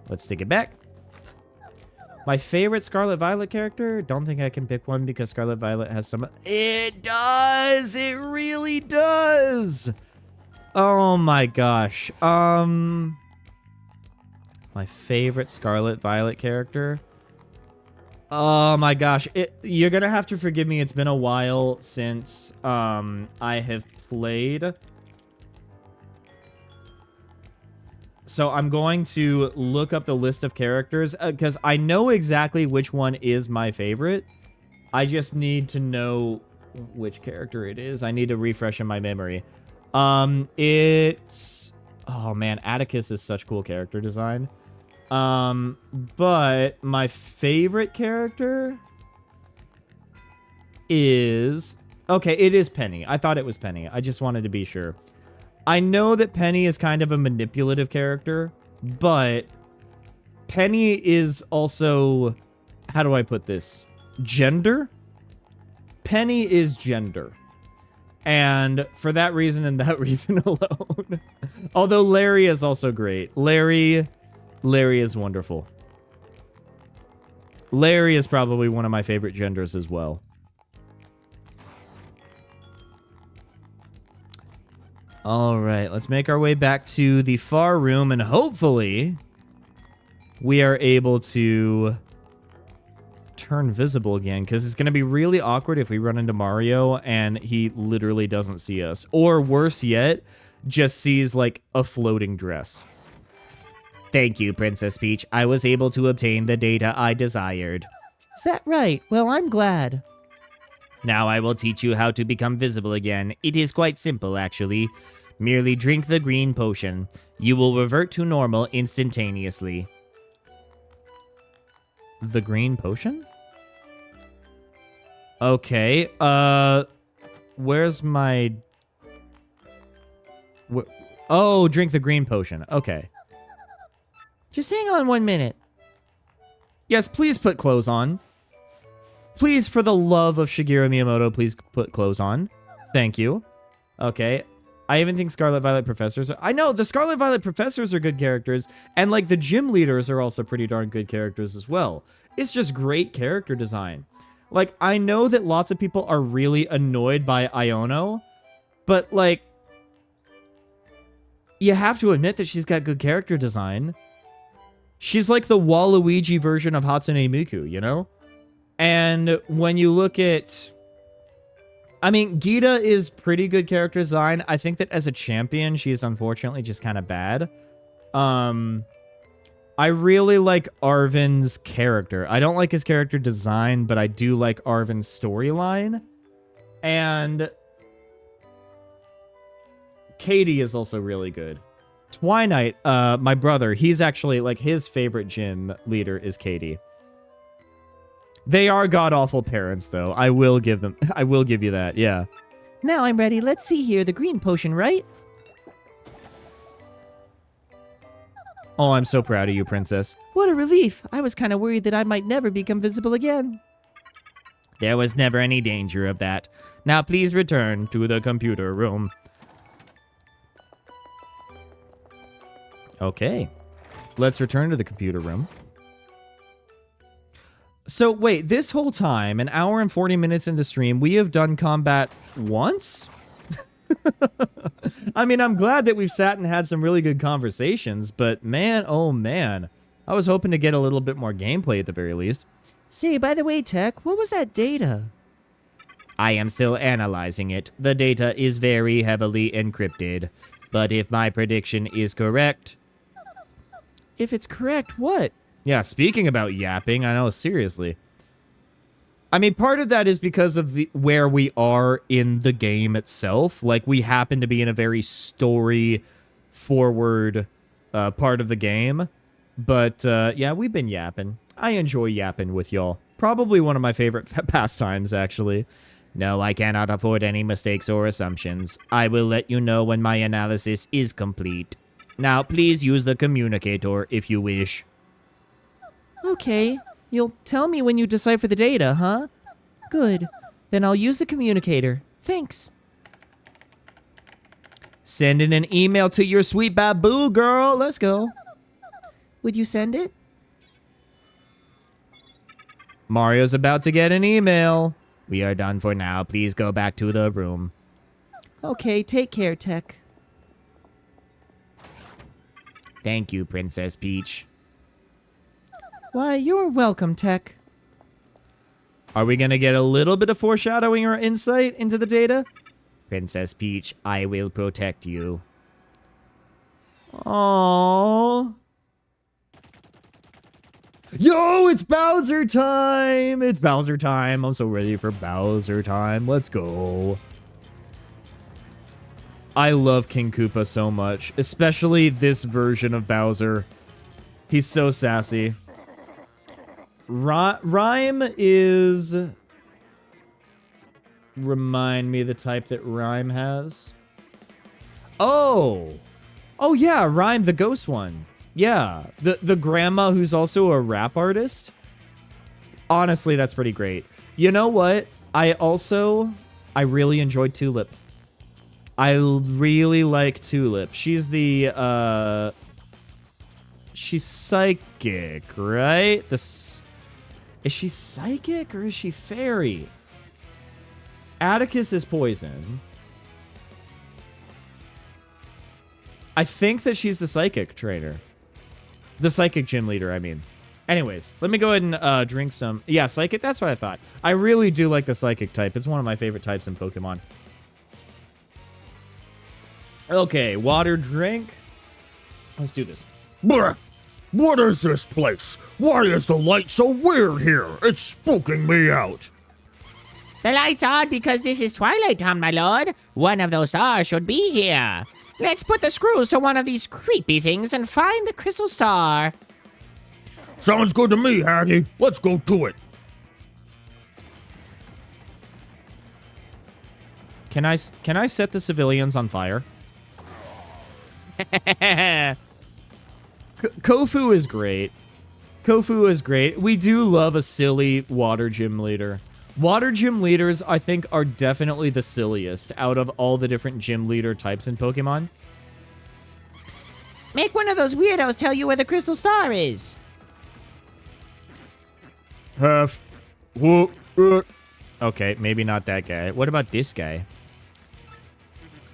Let's stick it back. My favorite Scarlet Violet character? Don't think I can pick one because Scarlet Violet has some... It does! It really does! Oh my gosh. My favorite Scarlet Violet character? Oh my gosh. You're gonna have to forgive me. It's been a while since I have played. So I'm going to look up the list of characters because I know exactly which one is my favorite. I just need to know which character it is. I need to refresh in my memory. It's... Oh man, Atticus is such cool character design. But my favorite character is... Okay, it is Penny. I thought it was Penny. I just wanted to be sure. I know that Penny is kind of a manipulative character, but Penny is also... How do I put this? Gender? Penny is gender. And for that reason and that reason alone. Although Larry is also great. Larry is wonderful. Larry is probably one of my favorite genders as well. All right, let's make our way back to the far room, and hopefully we are able to turn visible again, because it's going to be really awkward if we run into Mario and he literally doesn't see us. Or worse yet, just sees like a floating dress. Thank you, Princess Peach. I was able to obtain the data I desired. Is that right? Well, I'm glad. Now I will teach you how to become visible again. It is quite simple, actually. Merely drink the green potion. You will revert to normal instantaneously. The green potion? Okay, where's my... Oh, drink the green potion. Okay. Just hang on 1 minute. Yes, please put clothes on. Please, for the love of Shigeru Miyamoto, please put clothes on. Thank you. Okay. I even think Scarlet Violet Professors... I know, the Scarlet Violet Professors are good characters, and, like, the gym leaders are also pretty darn good characters as well. It's just great character design. Like, I know that lots of people are really annoyed by Iono, but, like, you have to admit that she's got good character design. She's like the Waluigi version of Hatsune Miku, you know? And when you look at... I mean, Gita is pretty good character design. I think that as a champion, she's unfortunately just kind of bad. I really like Arven's character. I don't like his character design, but I do like Arven's storyline. And Katie is also really good. Twilight, my brother, he's actually, like, his favorite gym leader is Katie. They are god-awful parents, though. I will give you that, yeah. Now I'm ready. Let's see here. The green potion, right? Oh, I'm so proud of you, Princess. What a relief. I was kind of worried that I might never become visible again. There was never any danger of that. Now please return to the computer room. Okay. Let's return to the computer room. So, wait, this whole time, an hour and 40 minutes in the stream, we have done combat once? I mean, I'm glad that we've sat and had some really good conversations, but man, oh man. I was hoping to get a little bit more gameplay at the very least. Say, by the way, Tech, what was that data? I am still analyzing it. The data is very heavily encrypted. But if my prediction is correct... If it's correct, what? Yeah, speaking about yapping, I know, seriously. I mean, part of that is because of where we are in the game itself. Like, we happen to be in a very story-forward part of the game. But, yeah, we've been yapping. I enjoy yapping with y'all. Probably one of my favorite pastimes, actually. No, I cannot afford any mistakes or assumptions. I will let you know when my analysis is complete. Now, please use the communicator if you wish. Okay, you'll tell me when you decipher the data, huh? Good. Then I'll use the communicator. Thanks. Sending an email to your sweet baboo girl. Let's go. Would you send it? Mario's about to get an email. We are done for now. Please go back to the room. Okay, take care, Tech. Thank you, Princess Peach. Why, you're welcome, Tech. Are we gonna get a little bit of foreshadowing or insight into the data? Princess Peach, I will protect you. Aww. Yo, it's Bowser time! It's Bowser time. I'm so ready for Bowser time. Let's go. I love King Koopa so much, especially this version of Bowser. He's so sassy. Rhyme is... Remind me the type that Rhyme has. Oh! Oh yeah, Rhyme, the ghost one. Yeah, the grandma who's also a rap artist. Honestly, that's pretty great. You know what? I really enjoyed Tulip. I really like Tulip. She's the, she's psychic, right? Is she psychic or is she fairy? Atticus is poison. I think that she's the psychic trainer. The psychic gym leader, I mean. Anyways, let me go ahead and drink some. Yeah, psychic, that's what I thought. I really do like the psychic type. It's one of my favorite types in Pokemon. Okay, water drink. Let's do this. Blech! What is this place? Why is the light so weird here? It's spooking me out. The light's on because this is Twilight Town, my lord. One of those stars should be here. Let's put the screws to one of these creepy things and find the crystal star. Sounds good to me, Haggy. Let's go to it. Can I set the civilians on fire? Kofu is great. Kofu is great. We do love a silly water gym leader. Water gym leaders, I think, are definitely the silliest out of all the different gym leader types in Pokemon. Make one of those weirdos tell you where the crystal star is. Half. Okay, maybe not that guy. What about this guy?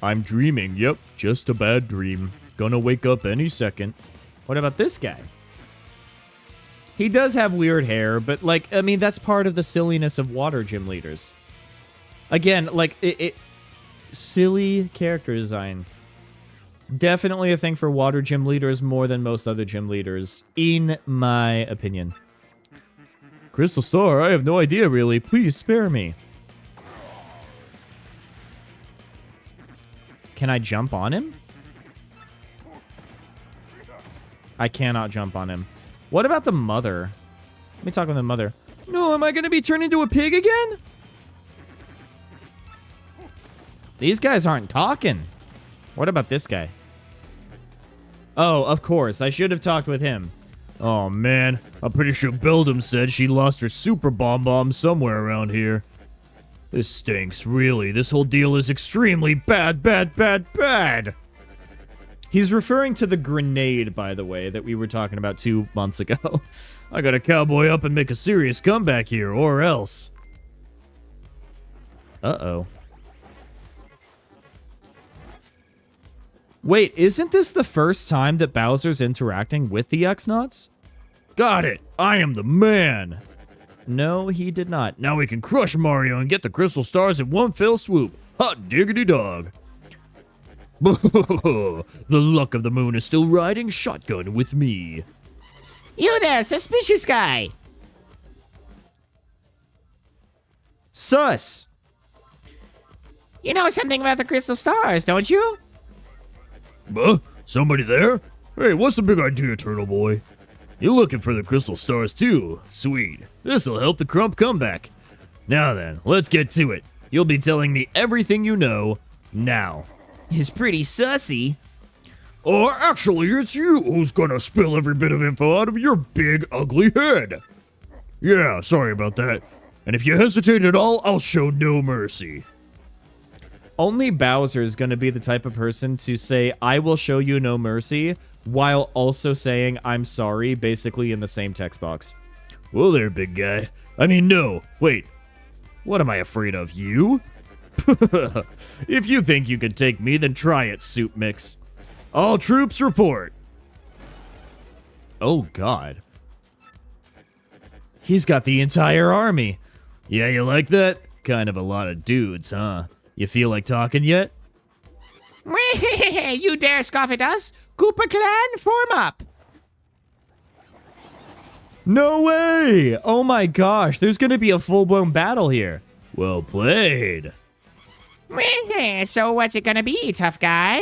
I'm dreaming. Yep, just a bad dream. Gonna wake up any second. What about this guy? He does have weird hair, but, like, I mean, that's part of the silliness of water gym leaders. Again, like, silly character design. Definitely a thing for water gym leaders more than most other gym leaders, in my opinion. Crystal Star, I have no idea, really. Please spare me. Can I jump on him? I cannot jump on him. What about the mother? Let me talk with the mother. No, am I going to be turned into a pig again? These guys aren't talking. What about this guy? Oh, of course. I should have talked with him. Oh man, I'm pretty sure Beldam said she lost her super bomb somewhere around here. This stinks, really. This whole deal is extremely bad. He's referring to the grenade, by the way, that we were talking about 2 months ago. I gotta cowboy up and make a serious comeback here, or else. Uh-oh. Wait, isn't this the first time that Bowser's interacting with the X-Nauts? Got it! I am the man! No, he did not. Now we can crush Mario and get the crystal stars in one fell swoop. Hot diggity dog. The luck of the moon is still riding shotgun with me. You there, suspicious guy! Sus! You know something about the crystal stars, don't you? Somebody there? Hey, what's the big idea, Turtle Boy? You looking for the crystal stars too? Sweet. This'll help the Crump comeback. Now then, let's get to it. You'll be telling me everything you know now. He's pretty sussy. Or actually, it's you who's gonna spill every bit of info out of your big, ugly head. Yeah, sorry about that. And if you hesitate at all, I'll show no mercy. Only Bowser is going to be the type of person to say, I will show you no mercy, while also saying, I'm sorry, basically in the same text box. Well there, big guy. I mean, no. Wait. What am I afraid of? You? If you think you can take me, then try it, Soup Mix. All troops report. Oh, God. He's got the entire army. Yeah, you like that? Kind of a lot of dudes, huh? You feel like talking yet? You dare scoff at us? Koopa Clan, form up! No way! Oh my gosh, there's gonna be a full-blown battle here. Well played. So what's it gonna be, tough guy?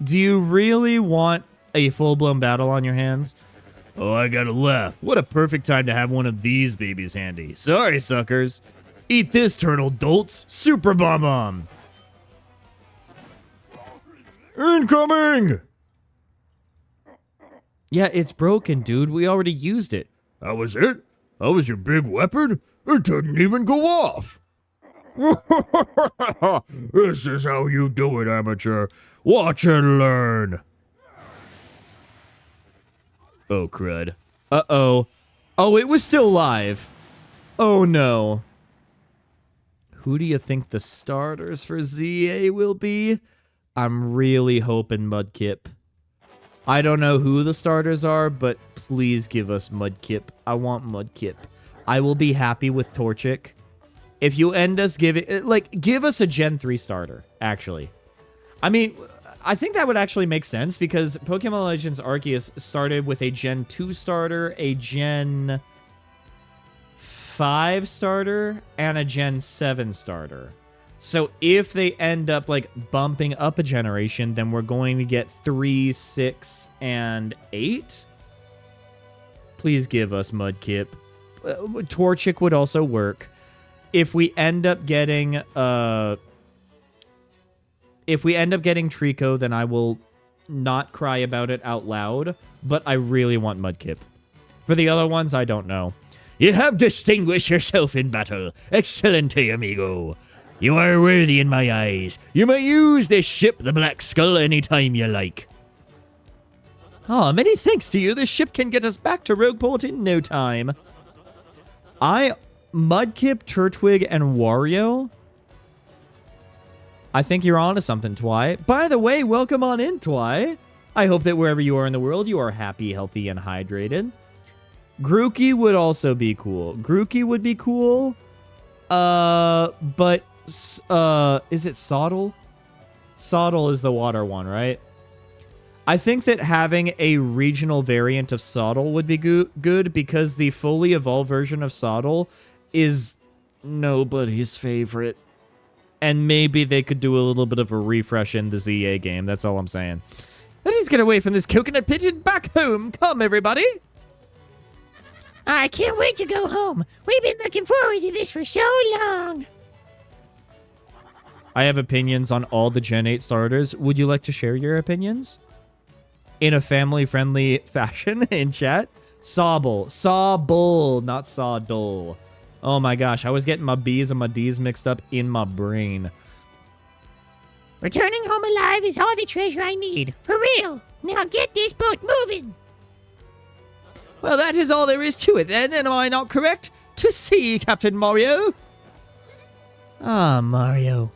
Do you really want a full-blown battle on your hands? Oh, I gotta laugh. What a perfect time to have one of these babies handy. Sorry, suckers. Eat this, turtle dolts. Super Bomb. Incoming! Yeah, it's broken, dude. We already used it. That was it? That was your big weapon? It didn't even go off. This is how you do it, amateur. Watch and learn. Oh, crud. Uh-oh. Oh, it was still live. Oh, no. Who do you think the starters for ZA will be? I'm really hoping Mudkip. I don't know who the starters are, but please give us Mudkip. I want Mudkip. I will be happy with Torchic. If you end us give us a Gen 3 starter, actually. I mean, I think that would actually make sense because Pokemon Legends Arceus started with a Gen 2 starter, a Gen 5 starter, and a Gen 7 starter. So if they end up like bumping up a generation, then we're going to get 3, 6, and 8. Please give us Mudkip. Torchic would also work. If we end up getting Trico, then I will not cry about it out loud, but I really want Mudkip. For the other ones, I don't know. You have distinguished yourself in battle. Excelente, amigo. You are worthy in my eyes. You may use this ship, the Black Skull, anytime you like. Oh, many thanks to you. This ship can get us back to Rogueport in no time. Mudkip, Turtwig, and Wario? I think you're onto something, Twy. By the way, welcome on in, Twy. I hope that wherever you are in the world, you are happy, healthy, and hydrated. Grookey would also be cool. Grookey would be cool. But is it Soddle? Soddle is the water one, right? I think that having a regional variant of Soddle would be good because the fully evolved version of Soddle is nobody's favorite. And maybe they could do a little bit of a refresh in the ZA game. That's all I'm saying. I need to get away from this coconut pigeon back home. Come, everybody. I can't wait to go home. We've been looking forward to this for so long. I have opinions on all the Gen 8 starters. Would you like to share your opinions? In a family-friendly fashion in chat? Sawbull. Sawbull, not Sawdull. Oh my gosh, I was getting my B's and my D's mixed up in my brain. Returning home alive is all the treasure I need. For real. Now get this boat moving. Well, that is all there is to it then, am I not correct? To sea, Captain Mario. Ah, Mario.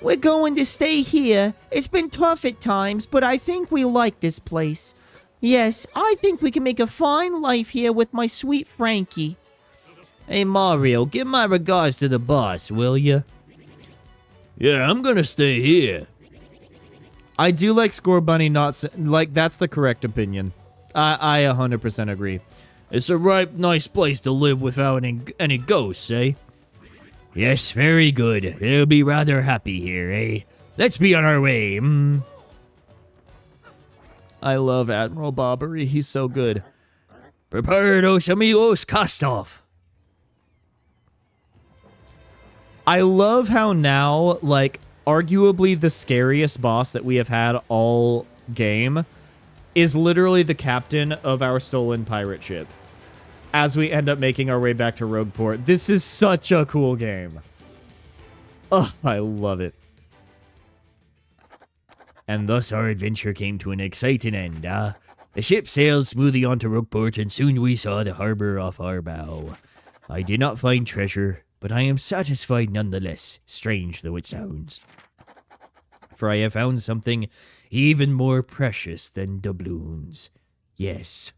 We're going to stay here. It's been tough at times, but I think we like this place. Yes, I think we can make a fine life here with my sweet Frankie. Hey, Mario, give my regards to the boss, will you? Yeah, I'm gonna stay here. I do like Score Bunny not... Like, that's the correct opinion. I 100% agree. It's a right nice place to live without any ghosts, eh? Yes, very good. They'll be rather happy here, eh? Let's be on our way. I love Admiral Bobbery. He's so good. Prepare dos amigos, cast off. I love how now, like, arguably the scariest boss that we have had all game is literally the captain of our stolen pirate ship. As we end up making our way back to Rogueport. This is such a cool game. Oh, I love it. And thus our adventure came to an exciting end, The ship sailed smoothly onto Rogueport, and soon we saw the harbor off our bow. I did not find treasure, but I am satisfied nonetheless, strange though it sounds. For I have found something even more precious than doubloons. Yes.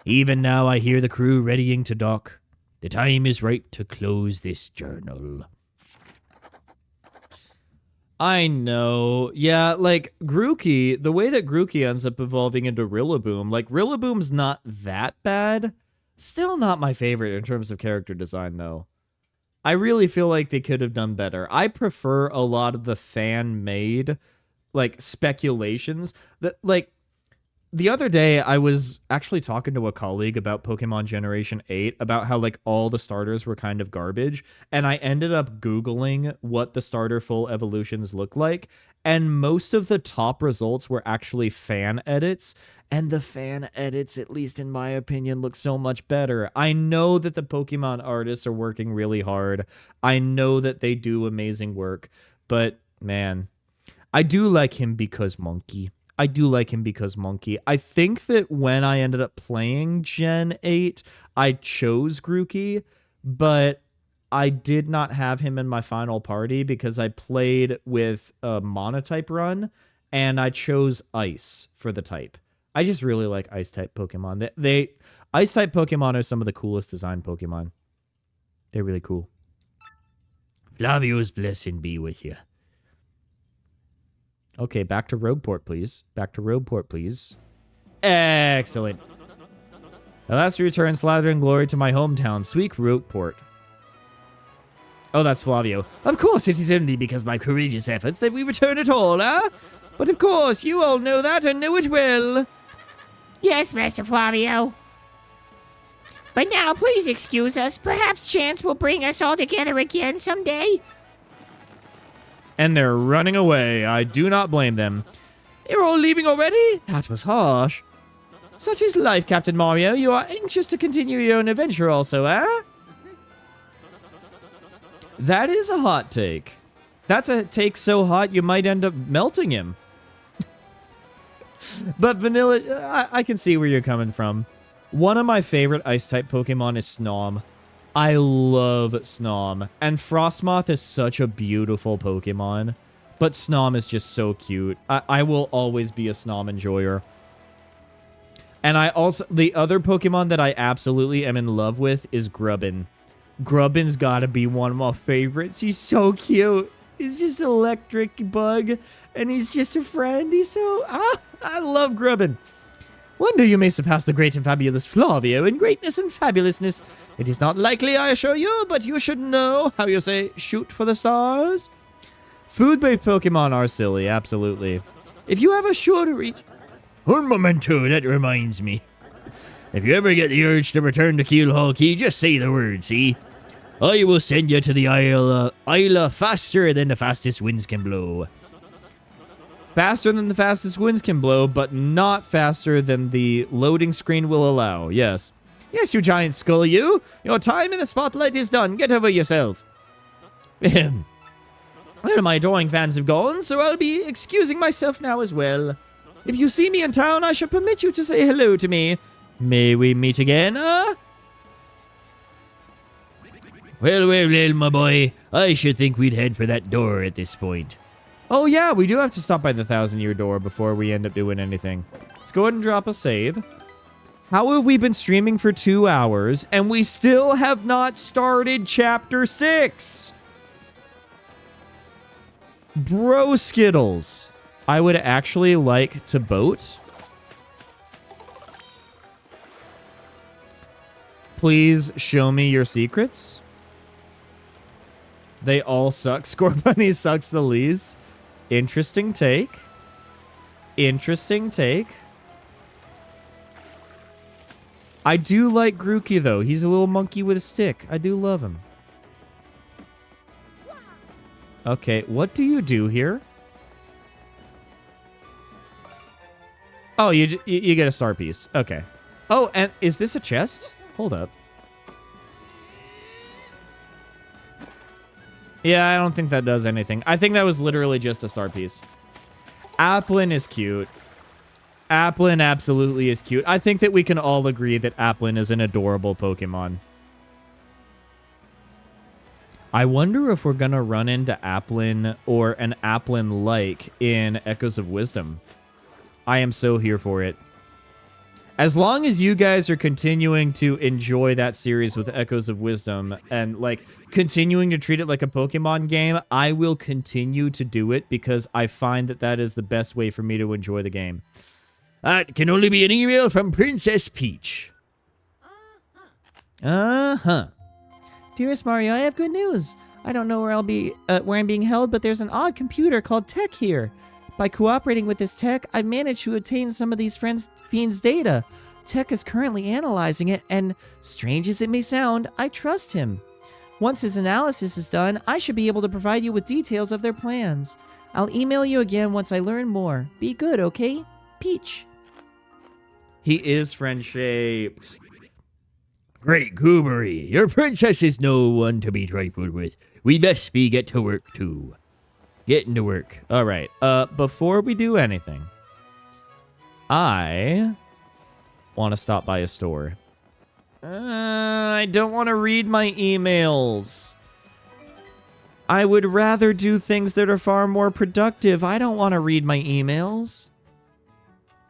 Even now I hear the crew readying to dock. The time is ripe to close this journal. I know. Yeah, like, Grookey, the way that Grookey ends up evolving into Rillaboom, like, Rillaboom's not that bad. Still not my favorite in terms of character design, though. I really feel like they could have done better. I prefer a lot of the fan-made, like, speculations that, like, the other day, I was actually talking to a colleague about Pokemon Generation 8, about how, like, all the starters were kind of garbage, and I ended up Googling what the starter full evolutions look like, and most of the top results were actually fan edits, and the fan edits, at least in my opinion, look so much better. I know that the Pokemon artists are working really hard. I know that they do amazing work, but, man, I do like him because Monkey. I do like him because Monkey. I think that when I ended up playing Gen 8, I chose Grookey, but I did not have him in my final party because I played with a Monotype run, and I chose Ice for the type. I just really like Ice-type Pokemon. Ice-type Pokemon are some of the coolest designed Pokemon. They're really cool. Flavio's blessing be with you. Okay, back to Rogueport, please. Back to Rogueport, please. Excellent. Alas, return slather and glory to my hometown, sweet Rogueport. Oh, that's Flavio. Of course, it is only because of my courageous efforts that we return at all, But of course, you all know that and know it well. Yes, Master Flavio. But now, please excuse us. Perhaps chance will bring us all together again someday. And they're running away. I do not blame them. You're all leaving already? That was harsh. Such is life, Captain Mario. You are anxious to continue your own adventure also, eh? That is a hot take. That's a take so hot you might end up melting him. But Vanilla, I can see where you're coming from. One of my favorite Ice-type Pokemon is Snom. I love Snom. And Frostmoth is such a beautiful Pokemon. But Snom is just so cute. I will always be a Snom enjoyer. And I also... The other Pokemon that I absolutely am in love with is Grubbin. Grubbin's gotta be one of my favorites. He's so cute. He's just an electric bug. And he's just a friend. He's so... I love Grubbin. One day you may surpass the great and fabulous Flavio in greatness and fabulousness. It is not likely, I assure you, but you should know, how you say, shoot for the stars. Food-based Pokemon are silly, absolutely. If you have a shorter reach... Un momento, that reminds me. If you ever get the urge to return to Keelhaul Key, just say the word, see? I will send you to the Isla faster than the fastest winds can blow. Faster than the fastest winds can blow, but not faster than the loading screen will allow. Yes. Yes, you giant skull, you. Your time in the spotlight is done. Get over yourself. Ahem. Well, my adoring fans have gone, so I'll be excusing myself now as well. If you see me in town, I shall permit you to say hello to me. May we meet again, huh? Well, my boy. I should think we'd head for that door at this point. Oh, yeah, we do have to stop by the 1,000-year door before we end up doing anything. Let's go ahead and drop a save. How have we been streaming for 2 hours, and we still have not started Chapter 6? Bro Skittles. I would actually like to boat. Please show me your secrets. They all suck. Scorbunny sucks the least. Interesting take. Interesting take. I do like Grookey, though. He's a little monkey with a stick. I do love him. Okay, what do you do here? Oh, you get a star piece. Okay. Oh, and is this a chest? Hold up. Yeah, I don't think that does anything. I think that was literally just a star piece. Applin is cute. Applin absolutely is cute. I think that we can all agree that Applin is an adorable Pokemon. I wonder if we're going to run into Applin or an Applin-like in Echoes of Wisdom. I am so here for it. As long as you guys are continuing to enjoy that series with Echoes of Wisdom and, like, continuing to treat it like a Pokemon game, I will continue to do it because I find that that is the best way for me to enjoy the game. That can only be an email from Princess Peach. Uh-huh. Dearest Mario, I have good news. I don't know where I'm being held, but there's an odd computer called Tech here. By cooperating with this Tech, I've managed to obtain some of these fiends' data. Tech is currently analyzing it, and strange as it may sound, I trust him. Once his analysis is done, I should be able to provide you with details of their plans. I'll email you again once I learn more. Be good, okay? Peach. He is friend-shaped. Great Goobery, your princess is no one to be trifled with. We best get to work, too. Getting to work. All right. Before we do anything, I want to stop by a store. I don't want to read my emails. I would rather do things that are far more productive. I don't want to read my emails.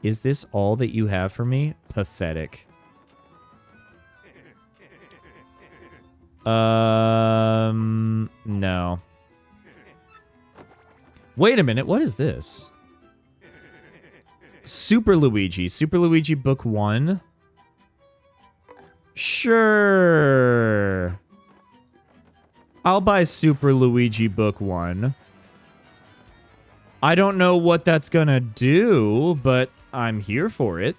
Is this all that you have for me? Pathetic. No. Wait a minute, what is this? Super Luigi. Super Luigi Book 1? Sure. I'll buy Super Luigi Book 1. I don't know what that's gonna do, but I'm here for it.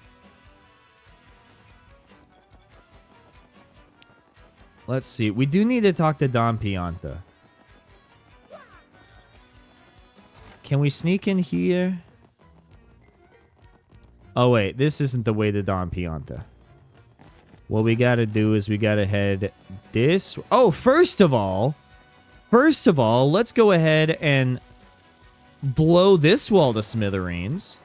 Let's see. We do need to talk to Don Pianta. Can we sneak in here? Oh, wait. This isn't the way to Don Pianta. What we gotta do is we gotta head this... Oh, first of all, let's go ahead and blow this wall to smithereens.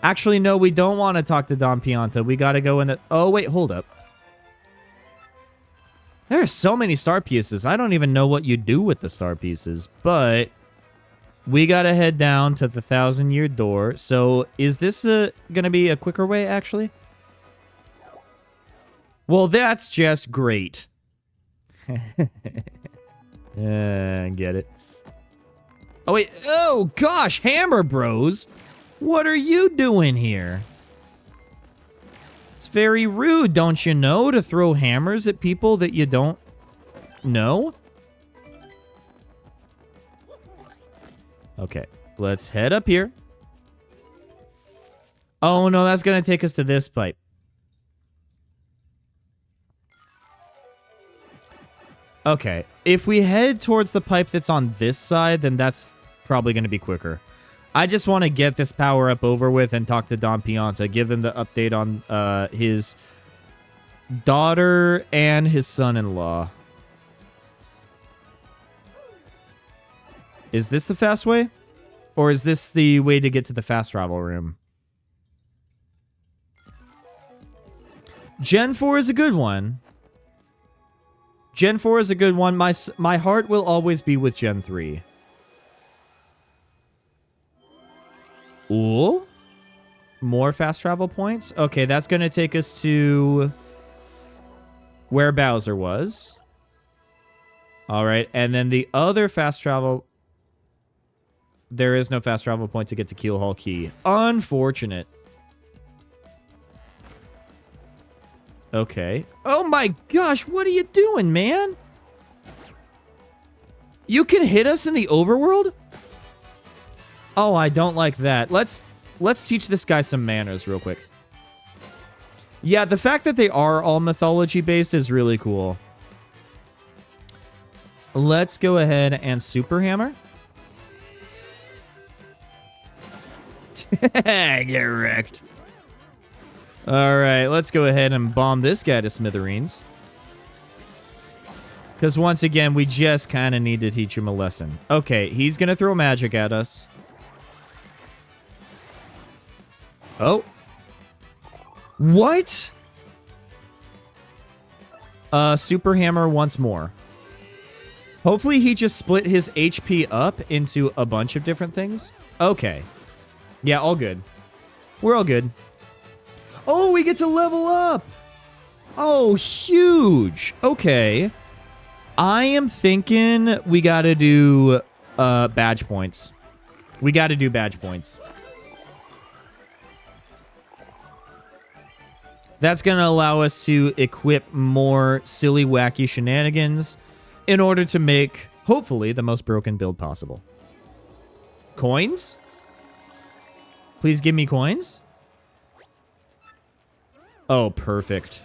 Actually, no, we don't want to talk to Don Pianta. We gotta go in the... Oh, wait, hold up. There are so many star pieces. I don't even know what you do with the star pieces, but we gotta head down to the 1,000-year door. So is this gonna be a quicker way, actually? Well, that's just great. Get it. Oh, wait. Oh, gosh, Hammer Bros. What are you doing here? It's very rude, don't you know, to throw hammers at people that you don't know? Okay, let's head up here. Oh, no, that's going to take us to this pipe. Okay. If we head towards the pipe that's on this side, then that's probably going to be quicker. I just want to get this power up over with and talk to Don Pianta, give them the update on his daughter and his son-in-law. Is this the fast way? Or is this the way to get to the fast travel room? Gen 4 is a good one. Gen 4 is a good one. My heart will always be with Gen 3. Ooh. More fast travel points. Okay, that's going to take us to where Bowser was. All right, and then the other fast travel... There is no fast travel point to get to Keel Hall Key. Unfortunate. Okay. Oh my gosh, what are you doing, man? You can hit us in the overworld? Oh, I don't like that. Let's teach this guy some manners real quick. Yeah, the fact that they are all mythology based is really cool. Let's go ahead and super hammer. Get wrecked. All right, let's go ahead and bomb this guy to smithereens. Because once again, we just kind of need to teach him a lesson. Okay, he's going to throw magic at us. Oh. What? Super hammer once more. Hopefully he just split his HP up into a bunch of different things. Okay. Yeah, all good. We're all good. Oh, we get to level up. Oh, huge. Okay. I am thinking we got to do badge points. We got to do badge points. That's going to allow us to equip more silly, wacky shenanigans in order to make, hopefully, the most broken build possible. Coins? Please give me coins. Oh, perfect.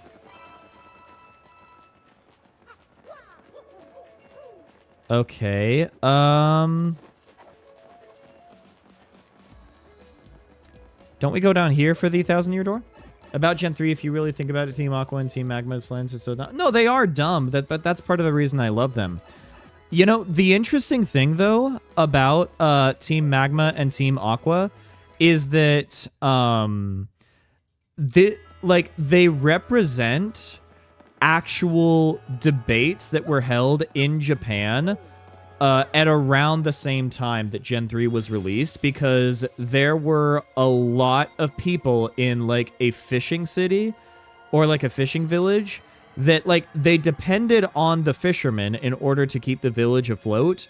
Okay. Don't we go down here for the 1,000-year door? About Gen 3, if you really think about it, Team Aqua and Team Magma's plans are so dumb. No, they are dumb, but that's part of the reason I love them. You know, the interesting thing, though, about Team Magma and Team Aqua is that they represent actual debates that were held in Japan at around the same time that Gen 3 was released, because there were a lot of people in like a fishing city or like a fishing village that like they depended on the fishermen in order to keep the village afloat,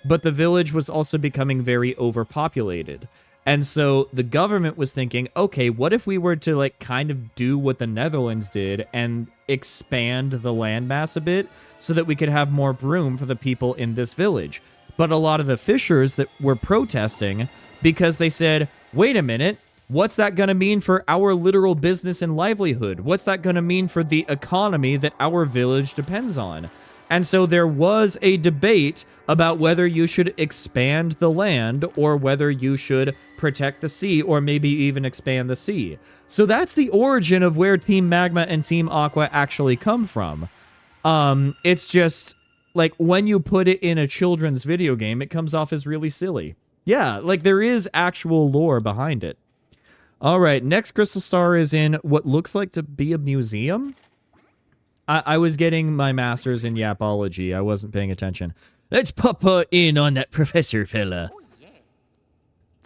but the village was also becoming very overpopulated. And so the government was thinking, okay, what if we were to like kind of do what the Netherlands did and expand the landmass a bit so that we could have more room for the people in this village? But a lot of the fishers that were protesting because they said, wait a minute, what's that going to mean for our literal business and livelihood? What's that going to mean for the economy that our village depends on? And so there was a debate about whether you should expand the land or whether you should protect the sea or maybe even expand the sea. So that's the origin of where Team Magma and Team Aqua actually come from. It's just, like, when you put it in a children's video game, it comes off as really silly. Yeah, like, there is actual lore behind it. All right, next crystal star is in what looks like to be a museum. I was getting my master's in yapology. I wasn't paying attention. Let's pop in on that professor fella.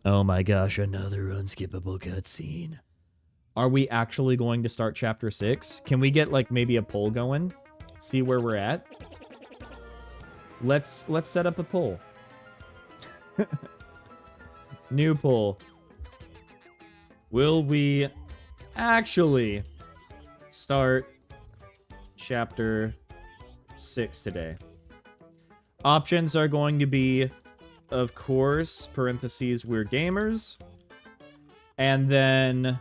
Oh my gosh, another unskippable cutscene. Are we actually going to start chapter 6? Can we get like maybe a poll going? See where we're at? Let's set up a poll. New poll. Will we actually start chapter 6 today? Options are going to be, of course, parentheses, we're gamers. And then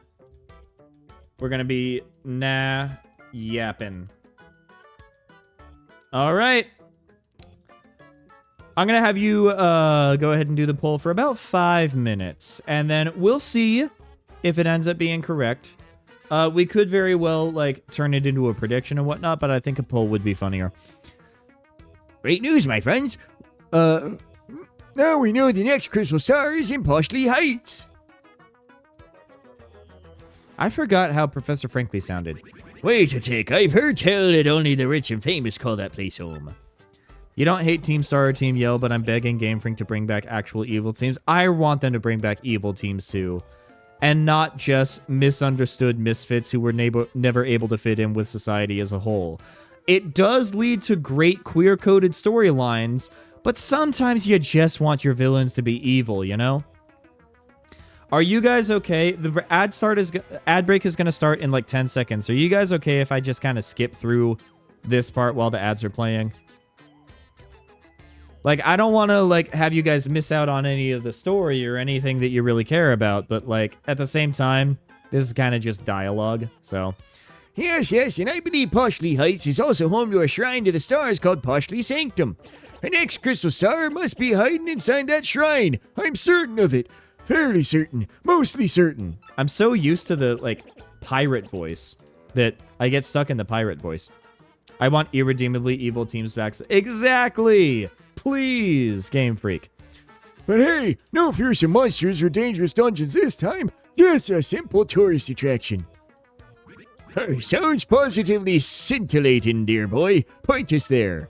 we're going to be, nah, yapping. All right. I'm going to have you go ahead and do the poll for about 5 minutes, and then we'll see if it ends up being correct. We could very well, like, turn it into a prediction and whatnot, but I think a poll would be funnier. Great news, my friends. Now we know the next crystal star is in Poshley Heights. I forgot how Professor Franklin sounded. Wait a tick, I've heard tell that only the rich and famous call that place home. You don't hate Team Star or Team Yell, but I'm begging Game Freak to bring back actual evil teams. I want them to bring back evil teams too. And not just misunderstood misfits who were never able to fit in with society as a whole. It does lead to great queer-coded storylines, but sometimes you just want your villains to be evil, you know? Are you guys okay? The ad break is going to start in like 10 seconds. Are you guys okay if I just kind of skip through this part while the ads are playing? Like, I don't want to, like, have you guys miss out on any of the story or anything that you really care about, but, like, at the same time, this is kind of just dialogue, so... Yes, and I believe Poshley Heights is also home to a shrine to the stars called Poshley Sanctum. An ex-crystal star must be hiding inside that shrine. I'm certain of it. Fairly certain. Mostly certain. I'm so used to the, like, pirate voice that I get stuck in the pirate voice. I want irredeemably evil teams back. Exactly! Please, Game Freak. But hey, no fearsome monsters or dangerous dungeons this time. Just a simple tourist attraction. Sounds positively scintillating, dear boy. Point us there.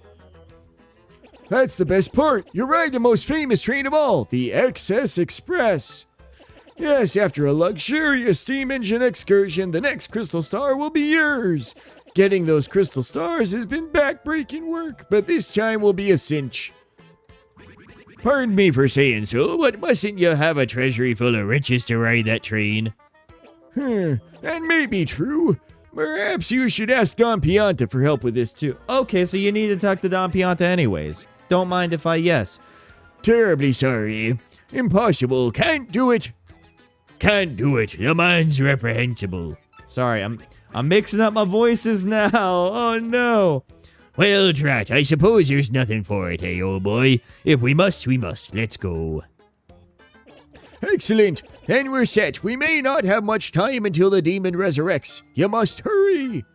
That's the best part. You ride the most famous train of all, the XS Express. Yes, after a luxurious steam engine excursion, the next crystal star will be yours. Getting those crystal stars has been backbreaking work, but this time will be a cinch. Pardon me for saying so, but mustn't you have a treasury full of riches to ride that train? That may be true. Perhaps you should ask Don Pianta for help with this too. Okay, so you need to talk to Don Pianta anyways. Don't mind if I yes. Terribly sorry. Impossible. Can't do it. Can't do it. The man's reprehensible. Sorry, I'm mixing up my voices now. Oh no. Well, drat, I suppose there's nothing for it, eh, old boy? If we must, we must. Let's go. Excellent. Then we're set. We may not have much time until the demon resurrects. You must hurry.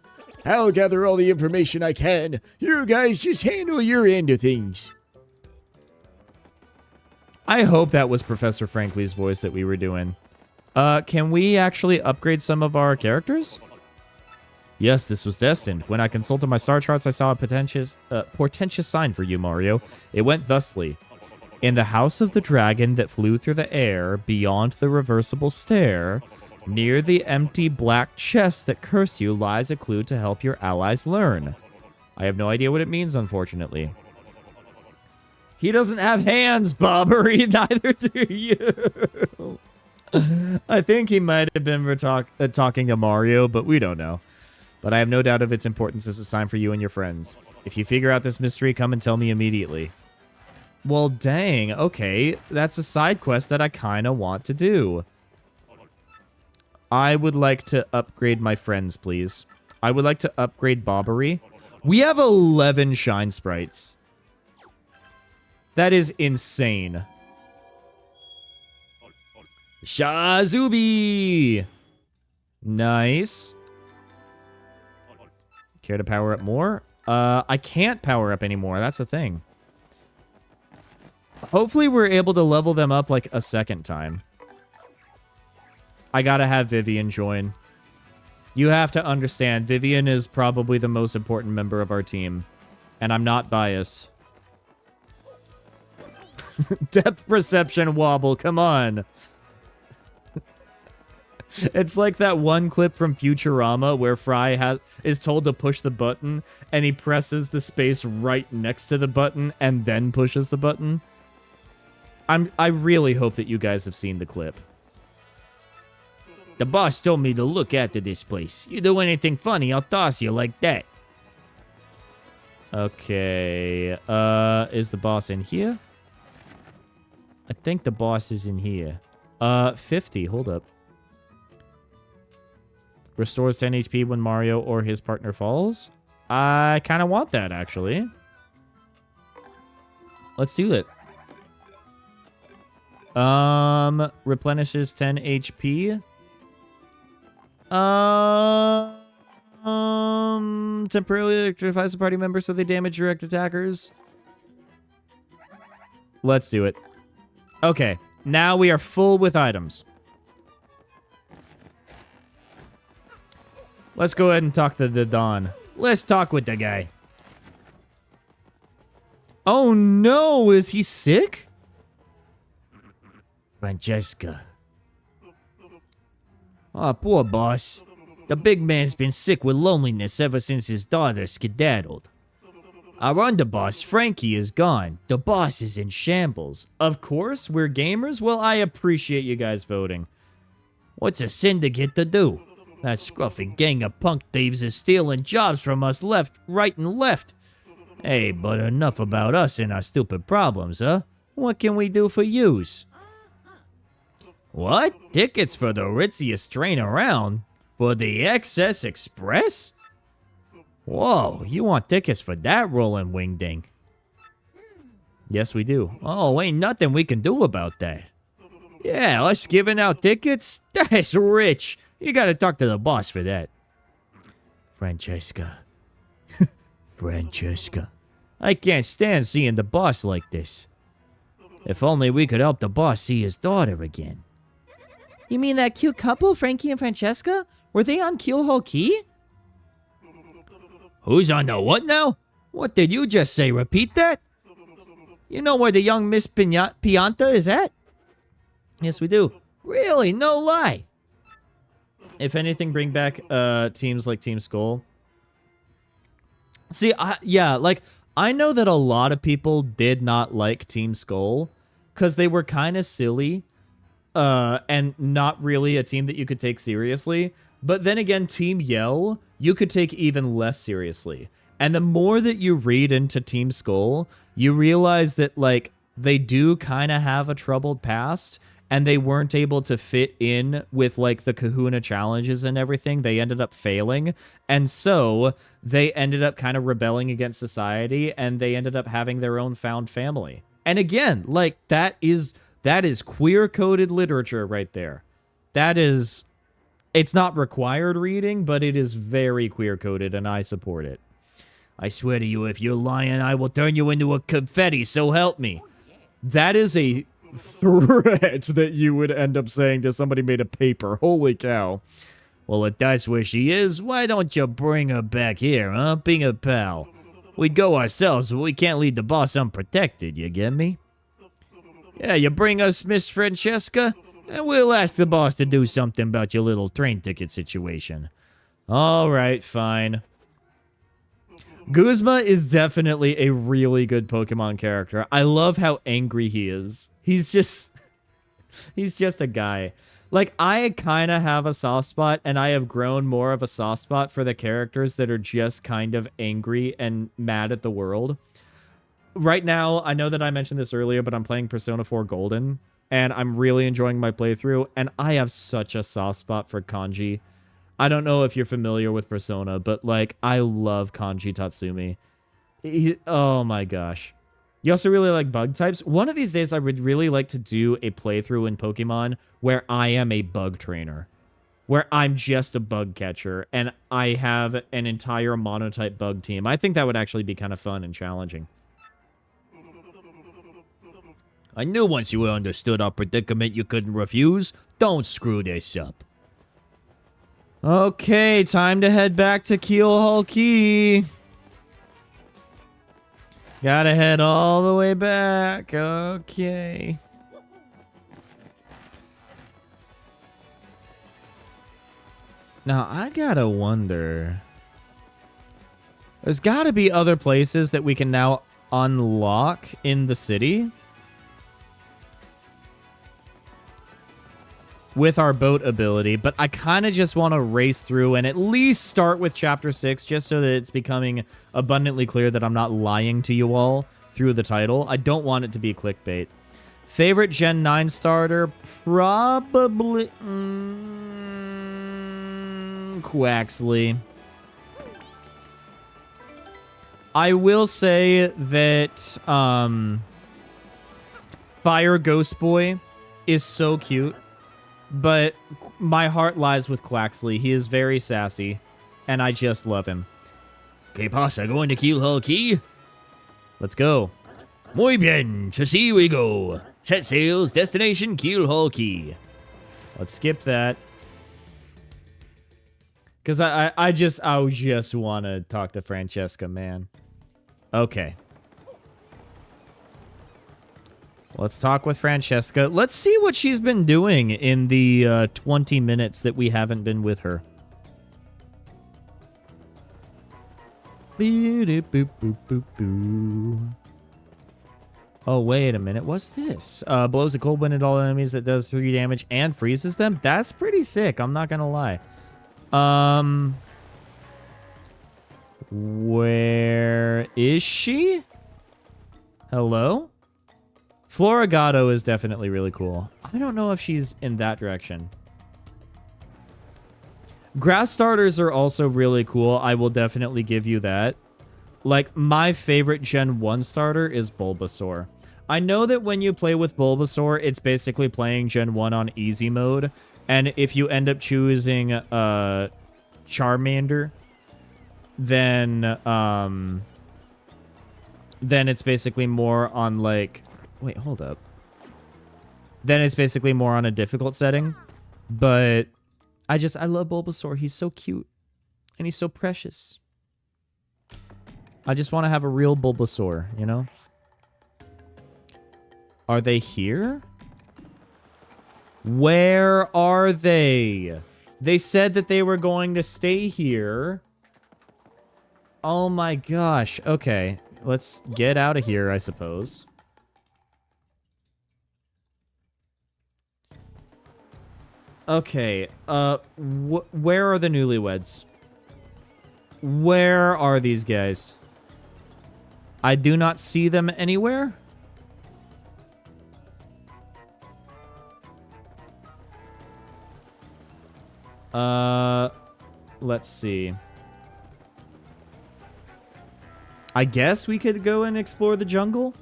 I'll gather all the information I can. You guys just handle your end of things. I hope that was Professor Franklin's voice that we were doing. Can we actually upgrade some of our characters? Yes, this was destined. When I consulted my star charts, I saw a portentous sign for you, Mario. It went thusly. In the house of the dragon that flew through the air, beyond the reversible stair, near the empty black chest that cursed you, lies a clue to help your allies learn. I have no idea what it means, unfortunately. He doesn't have hands, Bobbery. Neither do you. I think he might have been talking to Mario, but we don't know. But I have no doubt of its importance as a sign for you and your friends. If you figure out this mystery, come and tell me immediately. Well, dang. Okay, that's a side quest that I kind of want to do. I would like to upgrade my friends, please. I would like to upgrade Bobbery. We have 11 Shine Sprites. That is insane. Shazubi! Nice. Care to power up more? I can't power up anymore. That's the thing. Hopefully we're able to level them up like a second time. I gotta have Vivian join. You have to understand, Vivian is probably the most important member of our team. And I'm not biased. Depth perception wobble, come on. It's like that one clip from Futurama where Fry is told to push the button, and he presses the space right next to the button and then pushes the button. I really hope that you guys have seen the clip. The boss told me to look after this place. You do anything funny, I'll toss you like that. Okay. Is the boss in here? I think the boss is in here. 50. Hold up. Restores 10 HP when Mario or his partner falls. I kind of want that, actually. Let's do it. Replenishes 10 HP. Temporarily electrifies the party member so they damage direct attackers. Let's do it. Okay, now we are full with items. Let's go ahead and talk to the Don. Let's talk with the guy. Oh no, is he sick? Francesca. Oh, poor boss. The big man's been sick with loneliness ever since his daughter skedaddled. Our underboss, Frankie, is gone. The boss is in shambles. Of course, we're gamers. Well, I appreciate you guys voting. What's a syndicate to do? That scruffy gang of punk thieves is stealing jobs from us left, right, and left. Hey, but enough about us and our stupid problems, huh? What can we do for yous? What? Tickets for the ritziest train around? For the XS Express? Whoa, you want tickets for that rolling wingding? Yes, we do. Oh, ain't nothing we can do about that. Yeah, us giving out tickets? That's rich. You gotta talk to the boss for that. Francesca. Francesca. I can't stand seeing the boss like this. If only we could help the boss see his daughter again. You mean that cute couple, Frankie and Francesca? Were they on Keelhole Key? Who's on the what now? What did you just say? Repeat that? You know where the young Miss Pianta is at? Yes, we do. Really? No lie. If anything, bring back teams like Team Skull. See, yeah, like, I know that a lot of people did not like Team Skull because they were kind of silly and not really a team that you could take seriously. But then again, Team Yell, you could take even less seriously. And the more that you read into Team Skull, you realize that, like, they do kind of have a troubled past, and they weren't able to fit in with, like, the Kahuna challenges and everything. They ended up failing. And so they ended up kind of rebelling against society, and they ended up having their own found family. And again, like, that is queer-coded literature right there. That is... It's not required reading, but it is very queer-coded, and I support it. I swear to you, if you're lying, I will turn you into a confetti, so help me. That is a threat that you would end up saying to somebody made of paper. Holy cow. Well, if that's where she is, why don't you bring her back here, huh? Being a pal. We'd go ourselves, but we can't leave the boss unprotected, you get me? Yeah, you bring us Miss Francesca, and we'll ask the boss to do something about your little train ticket situation. All right, fine. Guzma is definitely a really good Pokemon character. I love how angry he is. He's just a guy. Like, I kind of have a soft spot, and I have grown more of a soft spot for the characters that are just kind of angry and mad at the world. Right now, I know that I mentioned this earlier, but I'm playing Persona 4 Golden, and I'm really enjoying my playthrough, and I have such a soft spot for Kanji. I don't know if you're familiar with Persona, but, like, I love Kanji Tatsumi. Oh my gosh. You also really like bug types. One of these days, I would really like to do a playthrough in Pokemon where I am a bug trainer, where I'm just a bug catcher, and I have an entire monotype bug team. I think that would actually be kind of fun and challenging. I knew once you understood our predicament you couldn't refuse. Don't screw this up. Okay, time to head back to Keelhole Key. Gotta head all the way back. Okay. Now, I gotta wonder. There's gotta be other places that we can now unlock in the city with our boat ability, but I kind of just want to race through and at least start with Chapter 6, just so that it's becoming abundantly clear that I'm not lying to you all through the title. I don't want it to be clickbait. Favorite Gen 9 starter? Probably... Quaxley. I will say that Fire Ghost Boy is so cute, but my heart lies with Quaxley. He is very sassy, and I just love him. ¿Qué pasa? Going to Keelhaul Key? Let's go. Muy bien. To sea we go. Set sails. Destination Keelhaul Key. Let's skip that. Because I just want to talk to Francesca, man. Okay. Let's talk with Francesca. Let's see what she's been doing in the 20 minutes that we haven't been with her. Oh, wait a minute. What's this? Blows a cold wind at all enemies that does 3 damage and freezes them? That's pretty sick. I'm not going to lie. Where is she? Hello? Florigato is definitely really cool. I don't know if she's in that direction. Grass starters are also really cool. I will definitely give you that. Like, my favorite Gen 1 starter is Bulbasaur. I know that when you play with Bulbasaur, it's basically playing Gen 1 on easy mode. And if you end up choosing Charmander, then it's basically more on, like... Wait, hold up. Then it's basically more on a difficult setting. But I love Bulbasaur. He's so cute. And he's so precious. I just want to have a real Bulbasaur, you know? Are they here? Where are they? They said that they were going to stay here. Oh my gosh. Okay. Let's get out of here, I suppose. Okay. Where are the newlyweds? Where are these guys? I do not see them anywhere. Let's see. I guess we could go and explore the jungle.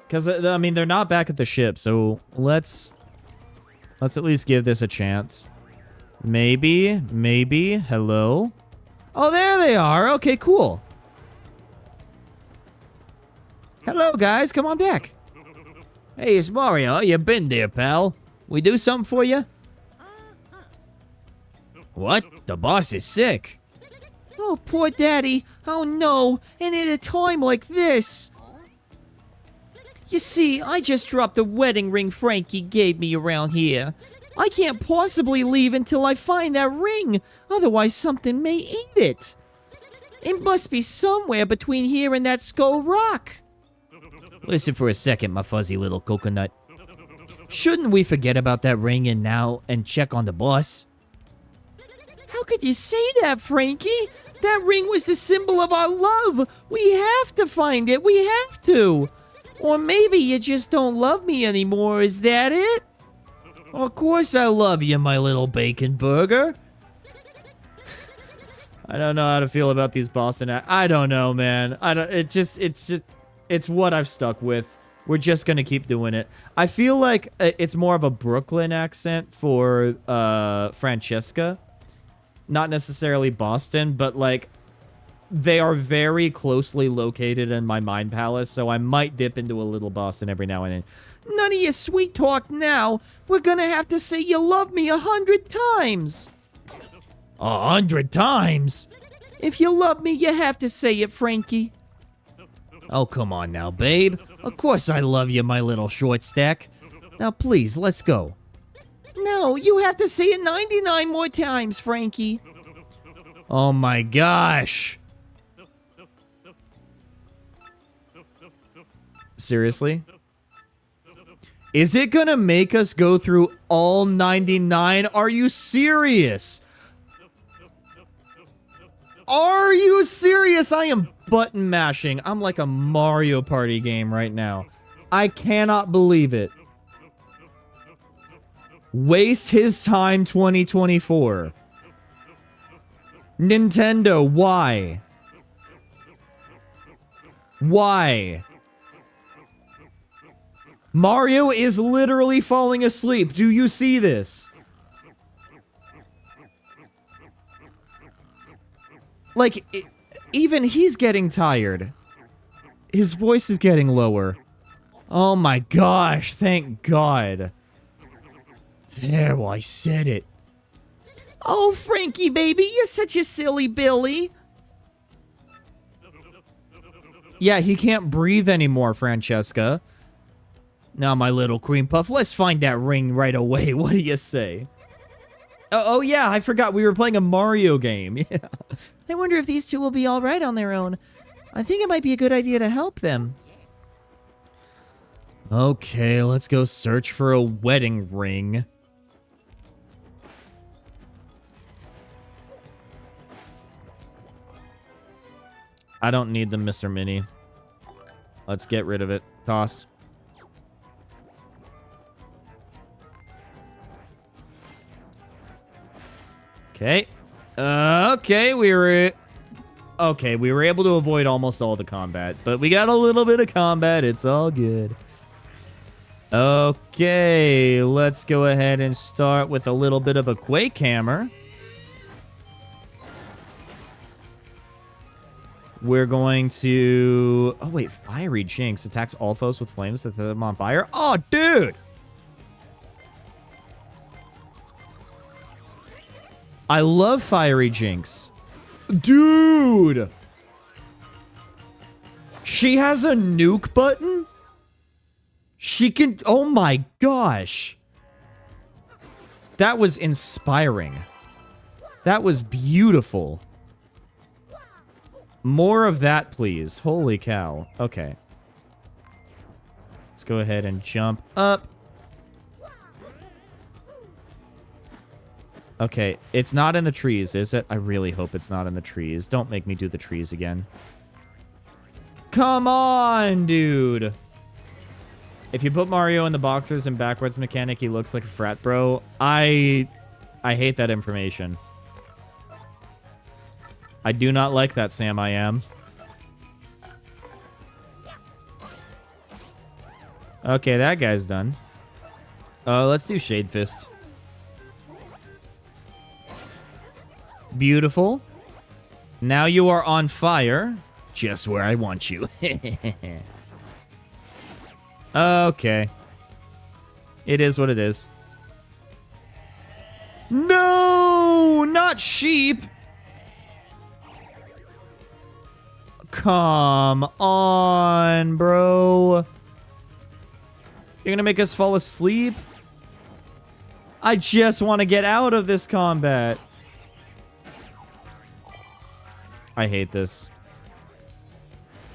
Because, I mean, they're not back at the ship, so let's at least give this a chance. Maybe. Hello? Oh, there they are. Okay, cool. Hello, guys. Come on back. Hey, it's Mario. You been there, pal? We do something for you? What? The boss is sick. Oh, poor Daddy. Oh, no. And at a time like this. You see, I just dropped a wedding ring Frankie gave me around here. I can't possibly leave until I find that ring. Otherwise, something may eat it. It must be somewhere between here and that Skull Rock. Listen for a second, my fuzzy little coconut. Shouldn't we forget about that ring and check on the boss? How could you say that, Frankie? That ring was the symbol of our love. We have to find it. We have to. Or maybe you just don't love me anymore. Is that it? Of course I love you, my little bacon burger. I don't know how to feel about these Boston I don't know, man. It's what I've stuck with. We're just gonna keep doing it. I feel like it's more of a Brooklyn accent for Francesca. Not necessarily Boston, but like they are very closely located in my mind palace, so I might dip into a little Boston every now and then. None of your sweet talk now. We're gonna have to say you love me 100 times. 100 times? If you love me, you have to say it, Frankie. Oh, come on now, babe. Of course I love you, my little short stack. Now, please, let's go. No, you have to say it 99 more times, Frankie. Oh my gosh. Seriously? Is it gonna make us go through all 99? Are you serious? Are you serious? I am button mashing. I'm like a Mario Party game right now. I cannot believe it. Waste his time 2024. Nintendo, why? Why? Mario is literally falling asleep. Do you see this? Like, even he's getting tired. His voice is getting lower. Oh my gosh, thank God. There, I said it. Oh, Frankie, baby, you're such a silly Billy. Yeah, he can't breathe anymore, Francesca. Now, my little cream puff, let's find that ring right away. What do you say? Oh yeah, I forgot we were playing a Mario game. Yeah. I wonder if these two will be all right on their own. I think it might be a good idea to help them. Okay, let's go search for a wedding ring. I don't need them, Mr. Mini. Let's get rid of it. Toss. Okay. Okay, we were able to avoid almost all the combat, but we got a little bit of combat. It's all good. Okay, let's go ahead and start with a little bit of a Quake Hammer. We're going to... Oh, wait. Fiery Jinx attacks all foes with flames that set them on fire. Oh, dude! I love Fiery Jinx. Dude! She has a nuke button? She can... Oh, my gosh. That was inspiring. That was beautiful. More of that, please. Holy cow. Okay. Let's go ahead and jump up. Okay, it's not in the trees, is it? I really hope it's not in the trees. Don't make me do the trees again. Come on, dude. If you put Mario in the boxers and backwards mechanic, he looks like a frat bro. I hate that information. I do not like that, Sam. I am. Okay, that guy's done. Let's do Shade Fist. Beautiful. Now you are on fire. Just where I want you. Okay. It is what it is. No! Not sheep! Come on, bro. You're gonna make us fall asleep? I just want to get out of this combat. I hate this.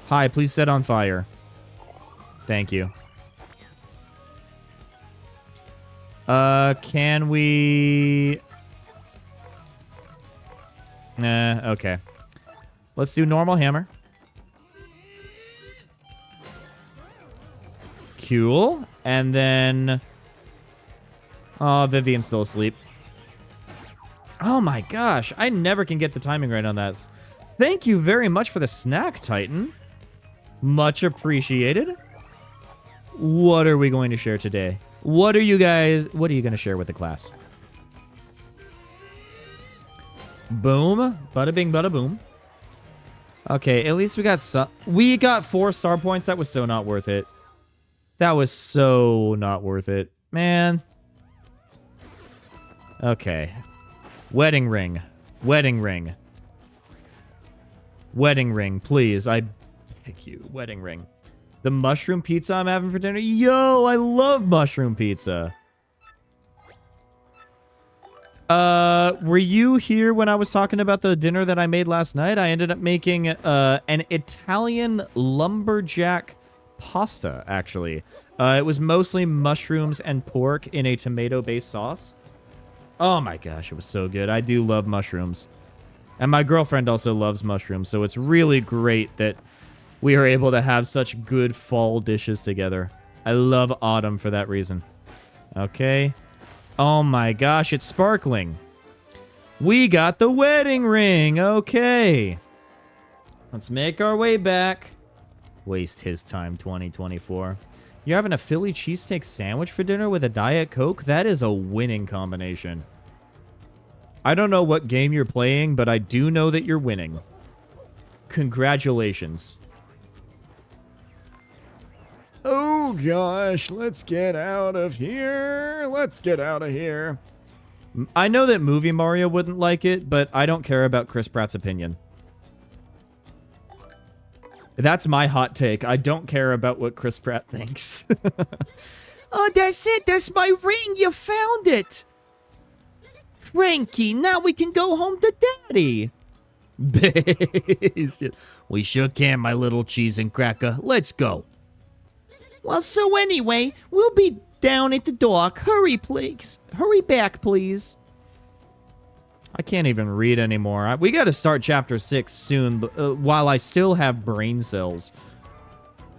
Hi, please set on fire. Thank you. Can we... okay. Let's do normal hammer. Cool. And then... Oh, Vivian's still asleep. Oh my gosh. I never can get the timing right on that. Thank you very much for the snack, Titan. Much appreciated. What are we going to share today? What are you going to share with the class? Boom. Bada bing, bada boom. Okay, at least we got some. We got 4 star points. That was so not worth it. That was so not worth it. Man. Okay. Wedding ring. Wedding ring. Wedding ring, please. I beg you. Wedding ring. The mushroom pizza I'm having for dinner. Yo, I love mushroom pizza. Were you here when I was talking about the dinner that I made last night? I ended up making an Italian lumberjack pasta, actually. It was mostly mushrooms and pork in a tomato-based sauce. Oh my gosh, it was so good. I do love mushrooms. And my girlfriend also loves mushrooms, so it's really great that we are able to have such good fall dishes together. I love autumn for that reason. Okay. Oh my gosh, it's sparkling. We got the wedding ring. Okay. Let's make our way back. Waste his time 2024. You're having a Philly cheesesteak sandwich for dinner with a Diet Coke? That is a winning combination. I don't know what game you're playing, but I do know that you're winning. Congratulations. Oh gosh, let's get out of here. Let's get out of here. I know that Movie Mario wouldn't like it, but I don't care about Chris Pratt's opinion. That's my hot take. I don't care about what Chris Pratt thinks. Oh, that's it. That's my ring. You found it. Frankie, now we can go home to Daddy. We sure can, my little cheese and cracker. Let's go. Well, so anyway, we'll be down at the dock. Hurry, please. Hurry back, please. I can't even read anymore. We got to start chapter 6 soon, while I still have brain cells.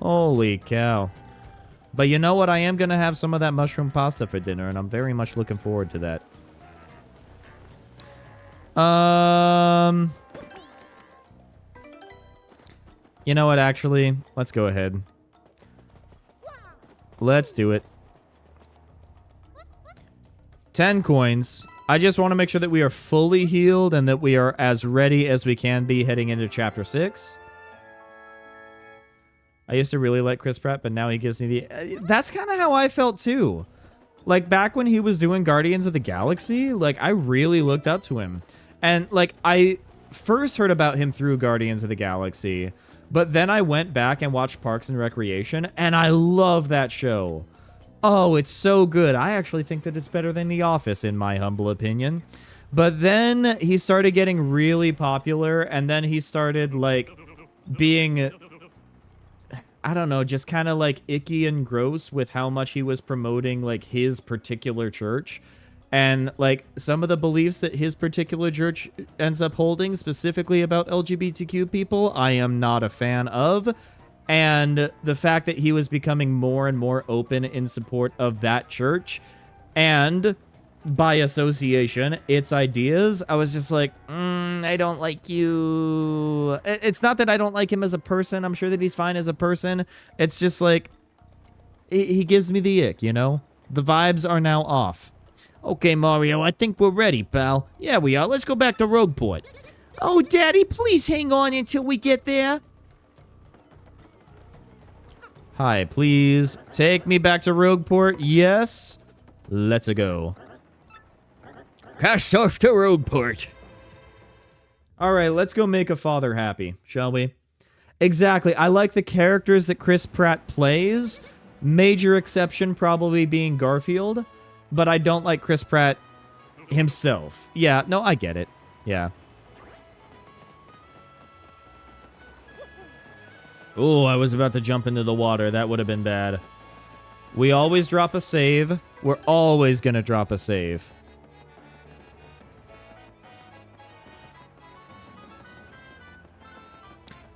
Holy cow. But you know what? I am going to have some of that mushroom pasta for dinner, and I'm very much looking forward to that. You know what, actually? Let's go ahead. Let's do it. 10 coins. I just want to make sure that we are fully healed and that we are as ready as we can be heading into chapter 6. I used to really like Chris Pratt, but now he gives me the... that's kind of how I felt too. Like, back when he was doing Guardians of the Galaxy, like, I really looked up to him. And, like, I first heard about him through Guardians of the Galaxy, but then I went back and watched Parks and Recreation, and I love that show. Oh, it's so good. I actually think that it's better than The Office, in my humble opinion. But then he started getting really popular, and then he started, like, being... I don't know, just kind of, like, icky and gross with how much he was promoting, like, his particular church. And, like, some of the beliefs that his particular church ends up holding, specifically about LGBTQ people, I am not a fan of. And the fact that he was becoming more and more open in support of that church, and by association, its ideas, I was just like, I don't like you. It's not that I don't like him as a person. I'm sure that he's fine as a person. It's just like, he gives me the ick, you know? The vibes are now off. Okay, Mario, I think we're ready, pal. Yeah, we are. Let's go back to Rogueport. Oh, Daddy, please hang on until we get there. Hi, please take me back to Rogueport. Yes, let's go. Cast off to Rogueport. All right, let's go make a father happy, shall we? Exactly. I like the characters that Chris Pratt plays. Major exception probably being Garfield. But I don't like Chris Pratt himself. Yeah, no, I get it. Yeah. Oh, I was about to jump into the water. That would have been bad. We always drop a save. We're always going to drop a save.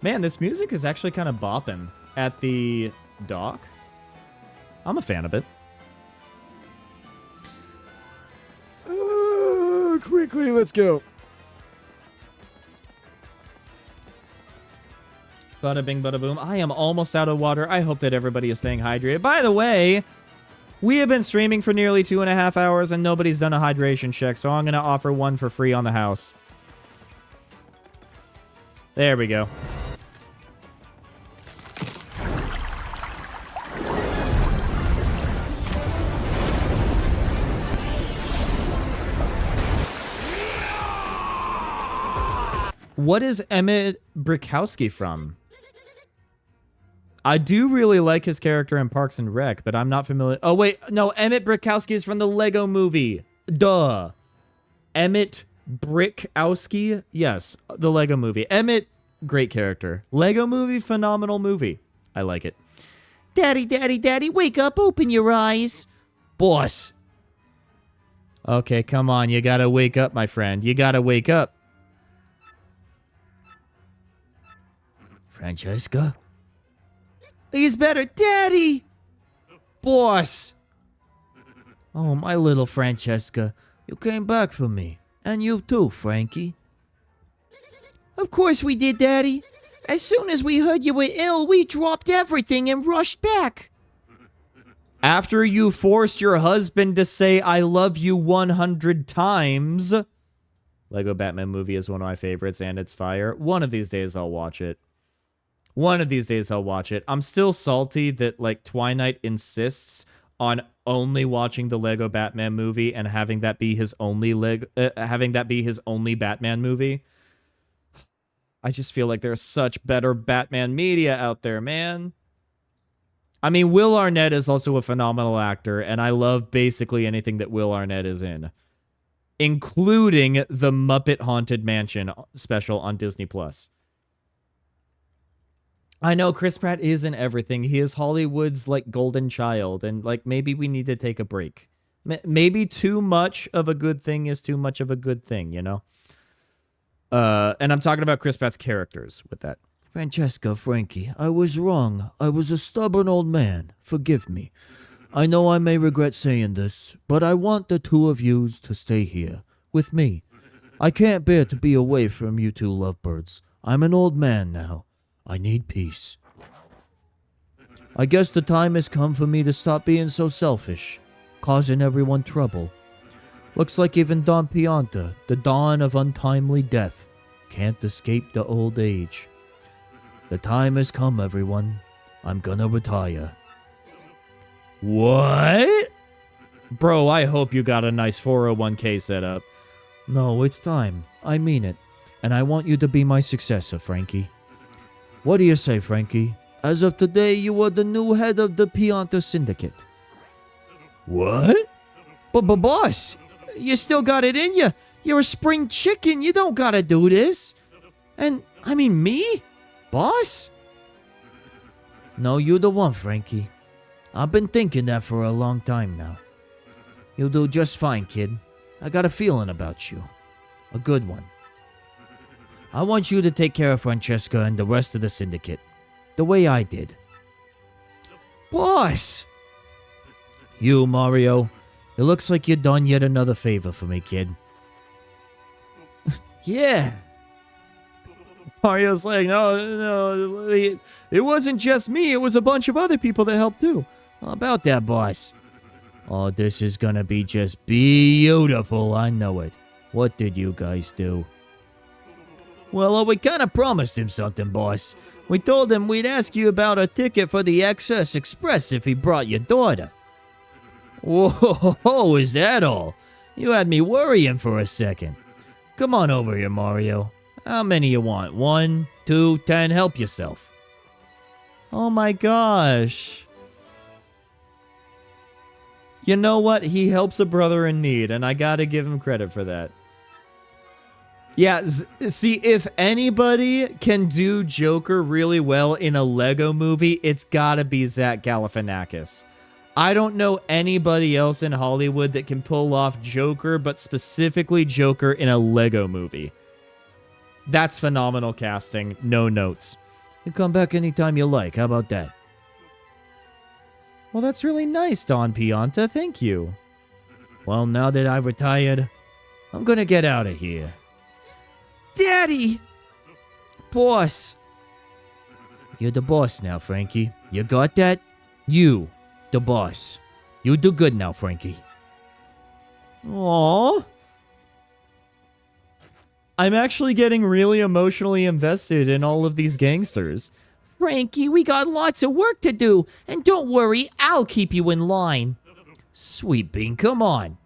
Man, this music is actually kind of bopping at the dock. I'm a fan of it. Quickly, let's go. Bada bing, bada boom. I am almost out of water. I hope that everybody is staying hydrated. By the way, we have been streaming for nearly 2.5 hours and nobody's done a hydration check, so I'm going to offer one for free on the house. There we go. What is Emmett Brickowski from? I do really like his character in Parks and Rec, but I'm not familiar. Oh, wait. No, Emmett Brickowski is from the Lego movie. Duh. Emmett Brickowski? Yes, the Lego movie. Emmett, great character. Lego movie, phenomenal movie. I like it. Daddy, Daddy, Daddy, wake up. Open your eyes. Boss. Okay, come on. You gotta wake up, my friend. You gotta wake up. Francesca? He's better. Daddy! Boss! Oh, my little Francesca. You came back for me. And you too, Frankie. Of course we did, Daddy. As soon as we heard you were ill, we dropped everything and rushed back. After you forced your husband to say I love you 100 times. Lego Batman movie is one of my favorites, and it's fire. One of these days I'll watch it. One of these days I'll watch it. I'm still salty that, like, Twilight insists on only watching the Lego Batman movie and having that be his only Batman movie. I just feel like there's such better Batman media out there, man. I mean, Will Arnett is also a phenomenal actor, and I love basically anything that Will Arnett is in, including the Muppet Haunted Mansion special on Disney+. I know Chris Pratt is in everything. He is Hollywood's, like, golden child, and, like, maybe we need to take a break. Maybe too much of a good thing is too much of a good thing, you know? And I'm talking about Chris Pratt's characters with that. Francesca, Frankie, I was wrong. I was a stubborn old man. Forgive me. I know I may regret saying this, but I want the two of yous to stay here, with me. I can't bear to be away from you two lovebirds. I'm an old man now. I need peace. I guess the time has come for me to stop being so selfish, causing everyone trouble. Looks like even Don Pianta, the dawn of untimely death, can't escape the old age. The time has come, everyone. I'm gonna retire. What? Bro, I hope you got a nice 401k set up. No, it's time. I mean it. And I want you to be my successor, Frankie. What do you say, Frankie? As of today, you are the new head of the Pianta Syndicate. What? But boss, you still got it in you. You're a spring chicken. You don't gotta do this. And, I mean, me? Boss? No, you're the one, Frankie. I've been thinking that for a long time now. You'll do just fine, kid. I got a feeling about you. A good one. I want you to take care of Francesca and the rest of the syndicate. The way I did. Boss! You, Mario. It looks like you've done yet another favor for me, kid. Yeah. Mario's like, no, it wasn't just me. It was a bunch of other people that helped too. How about that, boss? Oh, this is gonna be just beautiful. I know it. What did you guys do? Well, we kind of promised him something, boss. We told him we'd ask you about a ticket for the Access Express if he brought your daughter. Whoa, is that all? You had me worrying for a second. Come on over here, Mario. How many you want? 1, 2, 10? Help yourself. Oh my gosh. You know what? He helps a brother in need, and I gotta give him credit for that. Yeah, see, if anybody can do Joker really well in a Lego movie, it's gotta be Zach Galifianakis. I don't know anybody else in Hollywood that can pull off Joker, but specifically Joker in a Lego movie. That's phenomenal casting. No notes. You come back anytime you like. How about that? Well, that's really nice, Don Pianta. Thank you. Well, now that I've retired, I'm gonna get out of here. Daddy! Boss! You're the boss now, Frankie. You got that? You, the boss. You do good now, Frankie. Aww. I'm actually getting really emotionally invested in all of these gangsters. Frankie, we got lots of work to do. And don't worry, I'll keep you in line. Sweet Bean, come on.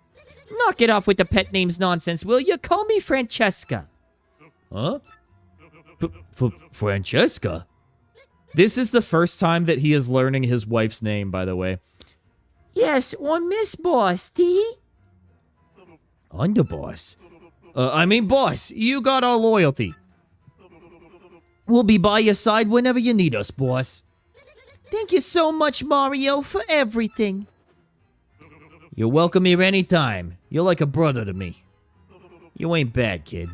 Knock it off with the pet names nonsense, will you? Call me Francesca. Huh? Francesca? This is the first time that he is learning his wife's name, by the way. Yes, or Miss Boss, T. Underboss? Boss, you got our loyalty. We'll be by your side whenever you need us, boss. Thank you so much, Mario, for everything. You're welcome here anytime. You're like a brother to me. You ain't bad, kid.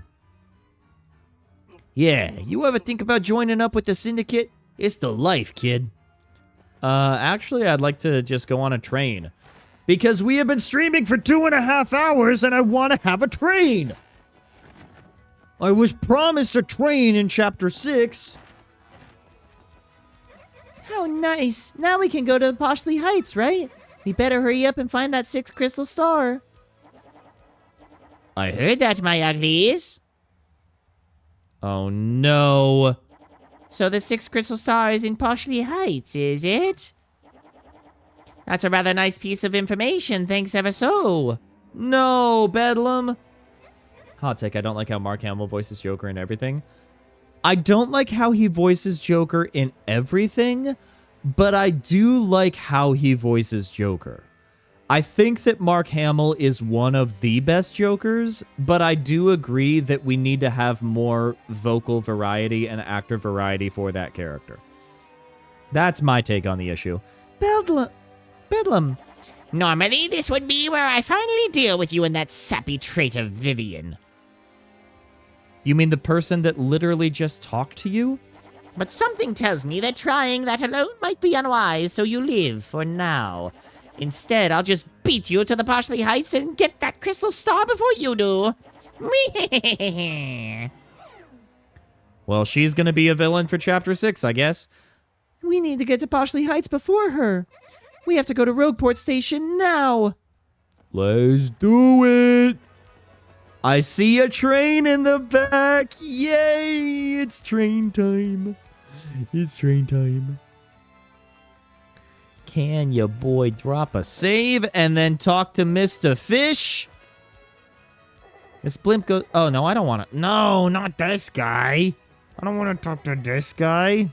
Yeah, you ever think about joining up with the syndicate? It's the life, kid. Actually, I'd like to just go on a train. Because we have been streaming for 2.5 hours and I want to have a train. I was promised a train in Chapter 6. How nice. Now we can go to the Poshley Heights, right? We better hurry up and find that 6th crystal star. I heard that, my uglies. Oh no. So the 6th crystal star is in Poshley Heights, is it? That's a rather nice piece of information, thanks ever so. No, Bedlam. Hot take, I don't like how Mark Hamill voices Joker and everything. I don't like how he voices Joker in everything, but I do like how he voices Joker. I think that Mark Hamill is one of the best Jokers, but I do agree that we need to have more vocal variety and actor variety for that character. That's my take on the issue. Bedlam. Normally, this would be where I finally deal with you and that sappy trait of Vivian. You mean the person that literally just talked to you? But something tells me that trying that alone might be unwise, so you live for now. Instead, I'll just beat you to the Poshley Heights and get that crystal star before you do. Well, she's gonna be a villain for Chapter 6, I guess. We need to get to Poshley Heights before her. We have to go to Rogueport Station now. Let's do it! I see a train in the back! Yay! It's train time. It's train time. Can your boy drop a save and then talk to Mr. Fish? This blimp goes... Oh, no, I don't want to... No, not this guy. I don't want to talk to this guy.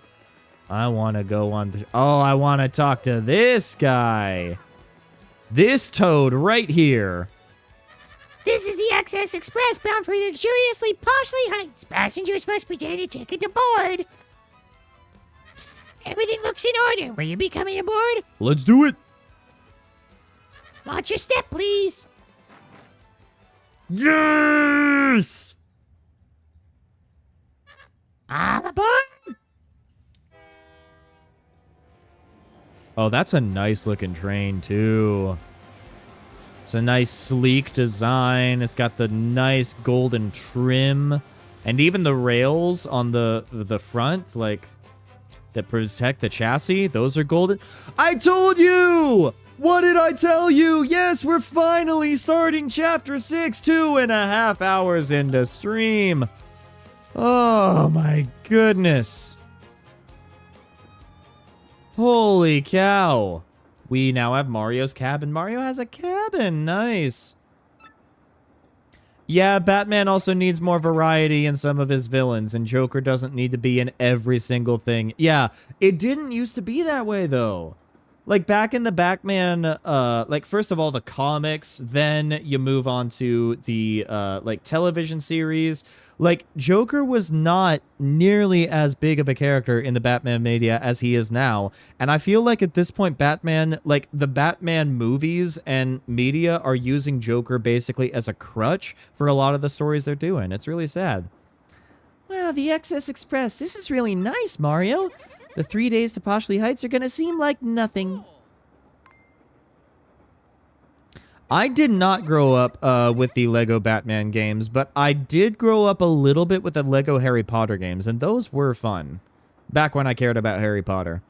I want to go on... Oh, I want to talk to this guy. This toad right here. This is the Access Express bound for luxuriously Poshley Heights. Passengers must retain a ticket to board. Everything looks in order. Will you be coming aboard? Let's do it. Watch your step, please. Yes! All aboard. Oh, that's a nice looking train, too. It's a nice sleek design. It's got the nice golden trim. And even the rails on the front, like, that protect the chassis, those are golden. I told you! What did I tell you? Yes, we're finally starting Chapter 6, 2.5 hours into stream. Oh, my goodness. Holy cow. We now have Mario's cabin. Mario has a cabin. Nice. Yeah, Batman also needs more variety in some of his villains, and Joker doesn't need to be in every single thing. Yeah, it didn't used to be that way, though. Like, back in the Batman, like, first of all, the comics, then you move on to the, like, television series. Like, Joker was not nearly as big of a character in the Batman media as he is now. And I feel like at this point, Batman, like, the Batman movies and media are using Joker basically as a crutch for a lot of the stories they're doing. It's really sad. Wow, the Access Express. This is really nice, Mario. The 3 days to Poshley Heights are going to seem like nothing. I did not grow up with the Lego Batman games, but I did grow up a little bit with the Lego Harry Potter games, and those were fun. Back when I cared about Harry Potter.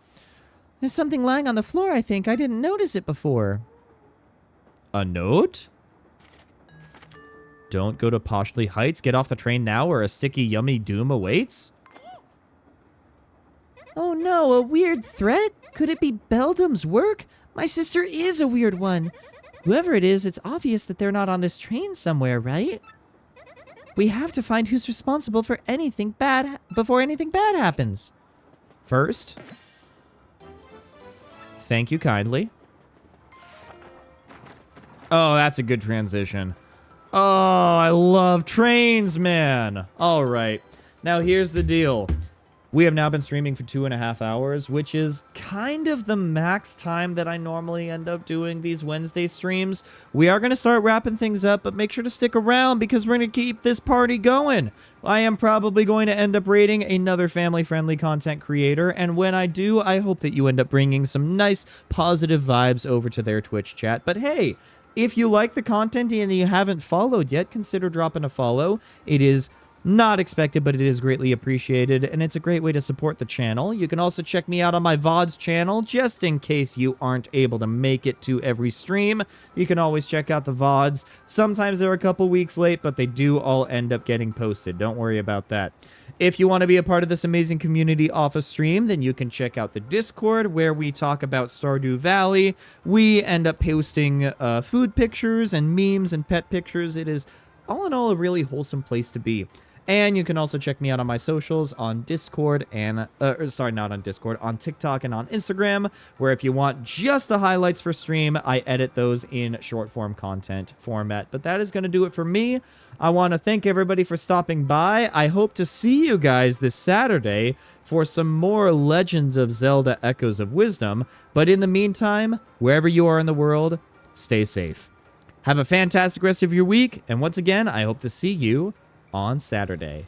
There's something lying on the floor, I think. I didn't notice it before. A note? Don't go to Poshley Heights. Get off the train now or a sticky, yummy doom awaits? Oh no, a weird threat? Could it be Beldam's work? My sister is a weird one. Whoever it is, it's obvious that they're not on this train somewhere, right? We have to find who's responsible for anything bad before anything bad happens. First, thank you kindly. Oh, that's a good transition. Oh, I love trains, man. All right. Now, here's the deal. We have now been streaming for 2.5 hours, which is kind of the max time that I normally end up doing these Wednesday streams. We are going to start wrapping things up, but make sure to stick around because we're going to keep this party going. I am probably going to end up rating another family-friendly content creator, and when I do, I hope that you end up bringing some nice, positive vibes over to their Twitch chat. But hey, if you like the content and you haven't followed yet, consider dropping a follow. It is Not expected, but it is greatly appreciated, and it's a great way to support the channel. You can also check me out on my VODs channel, just in case you aren't able to make it to every stream. You can always check out the VODs. Sometimes they're a couple weeks late, but they do all end up getting posted. Don't worry about that. If you want to be a part of this amazing community off of stream, then you can check out the Discord, where we talk about Stardew Valley. We end up posting food pictures and memes and pet pictures. It is, all in all, a really wholesome place to be. And you can also check me out on my socials on Discord and, not on Discord, on TikTok and on Instagram, where if you want just the highlights for stream, I edit those in short form content format. But that is going to do it for me. I want to thank everybody for stopping by. I hope to see you guys this Saturday for some more Legends of Zelda Echoes of Wisdom. But in the meantime, wherever you are in the world, stay safe. Have a fantastic rest of your week. And once again, I hope to see you on Saturday.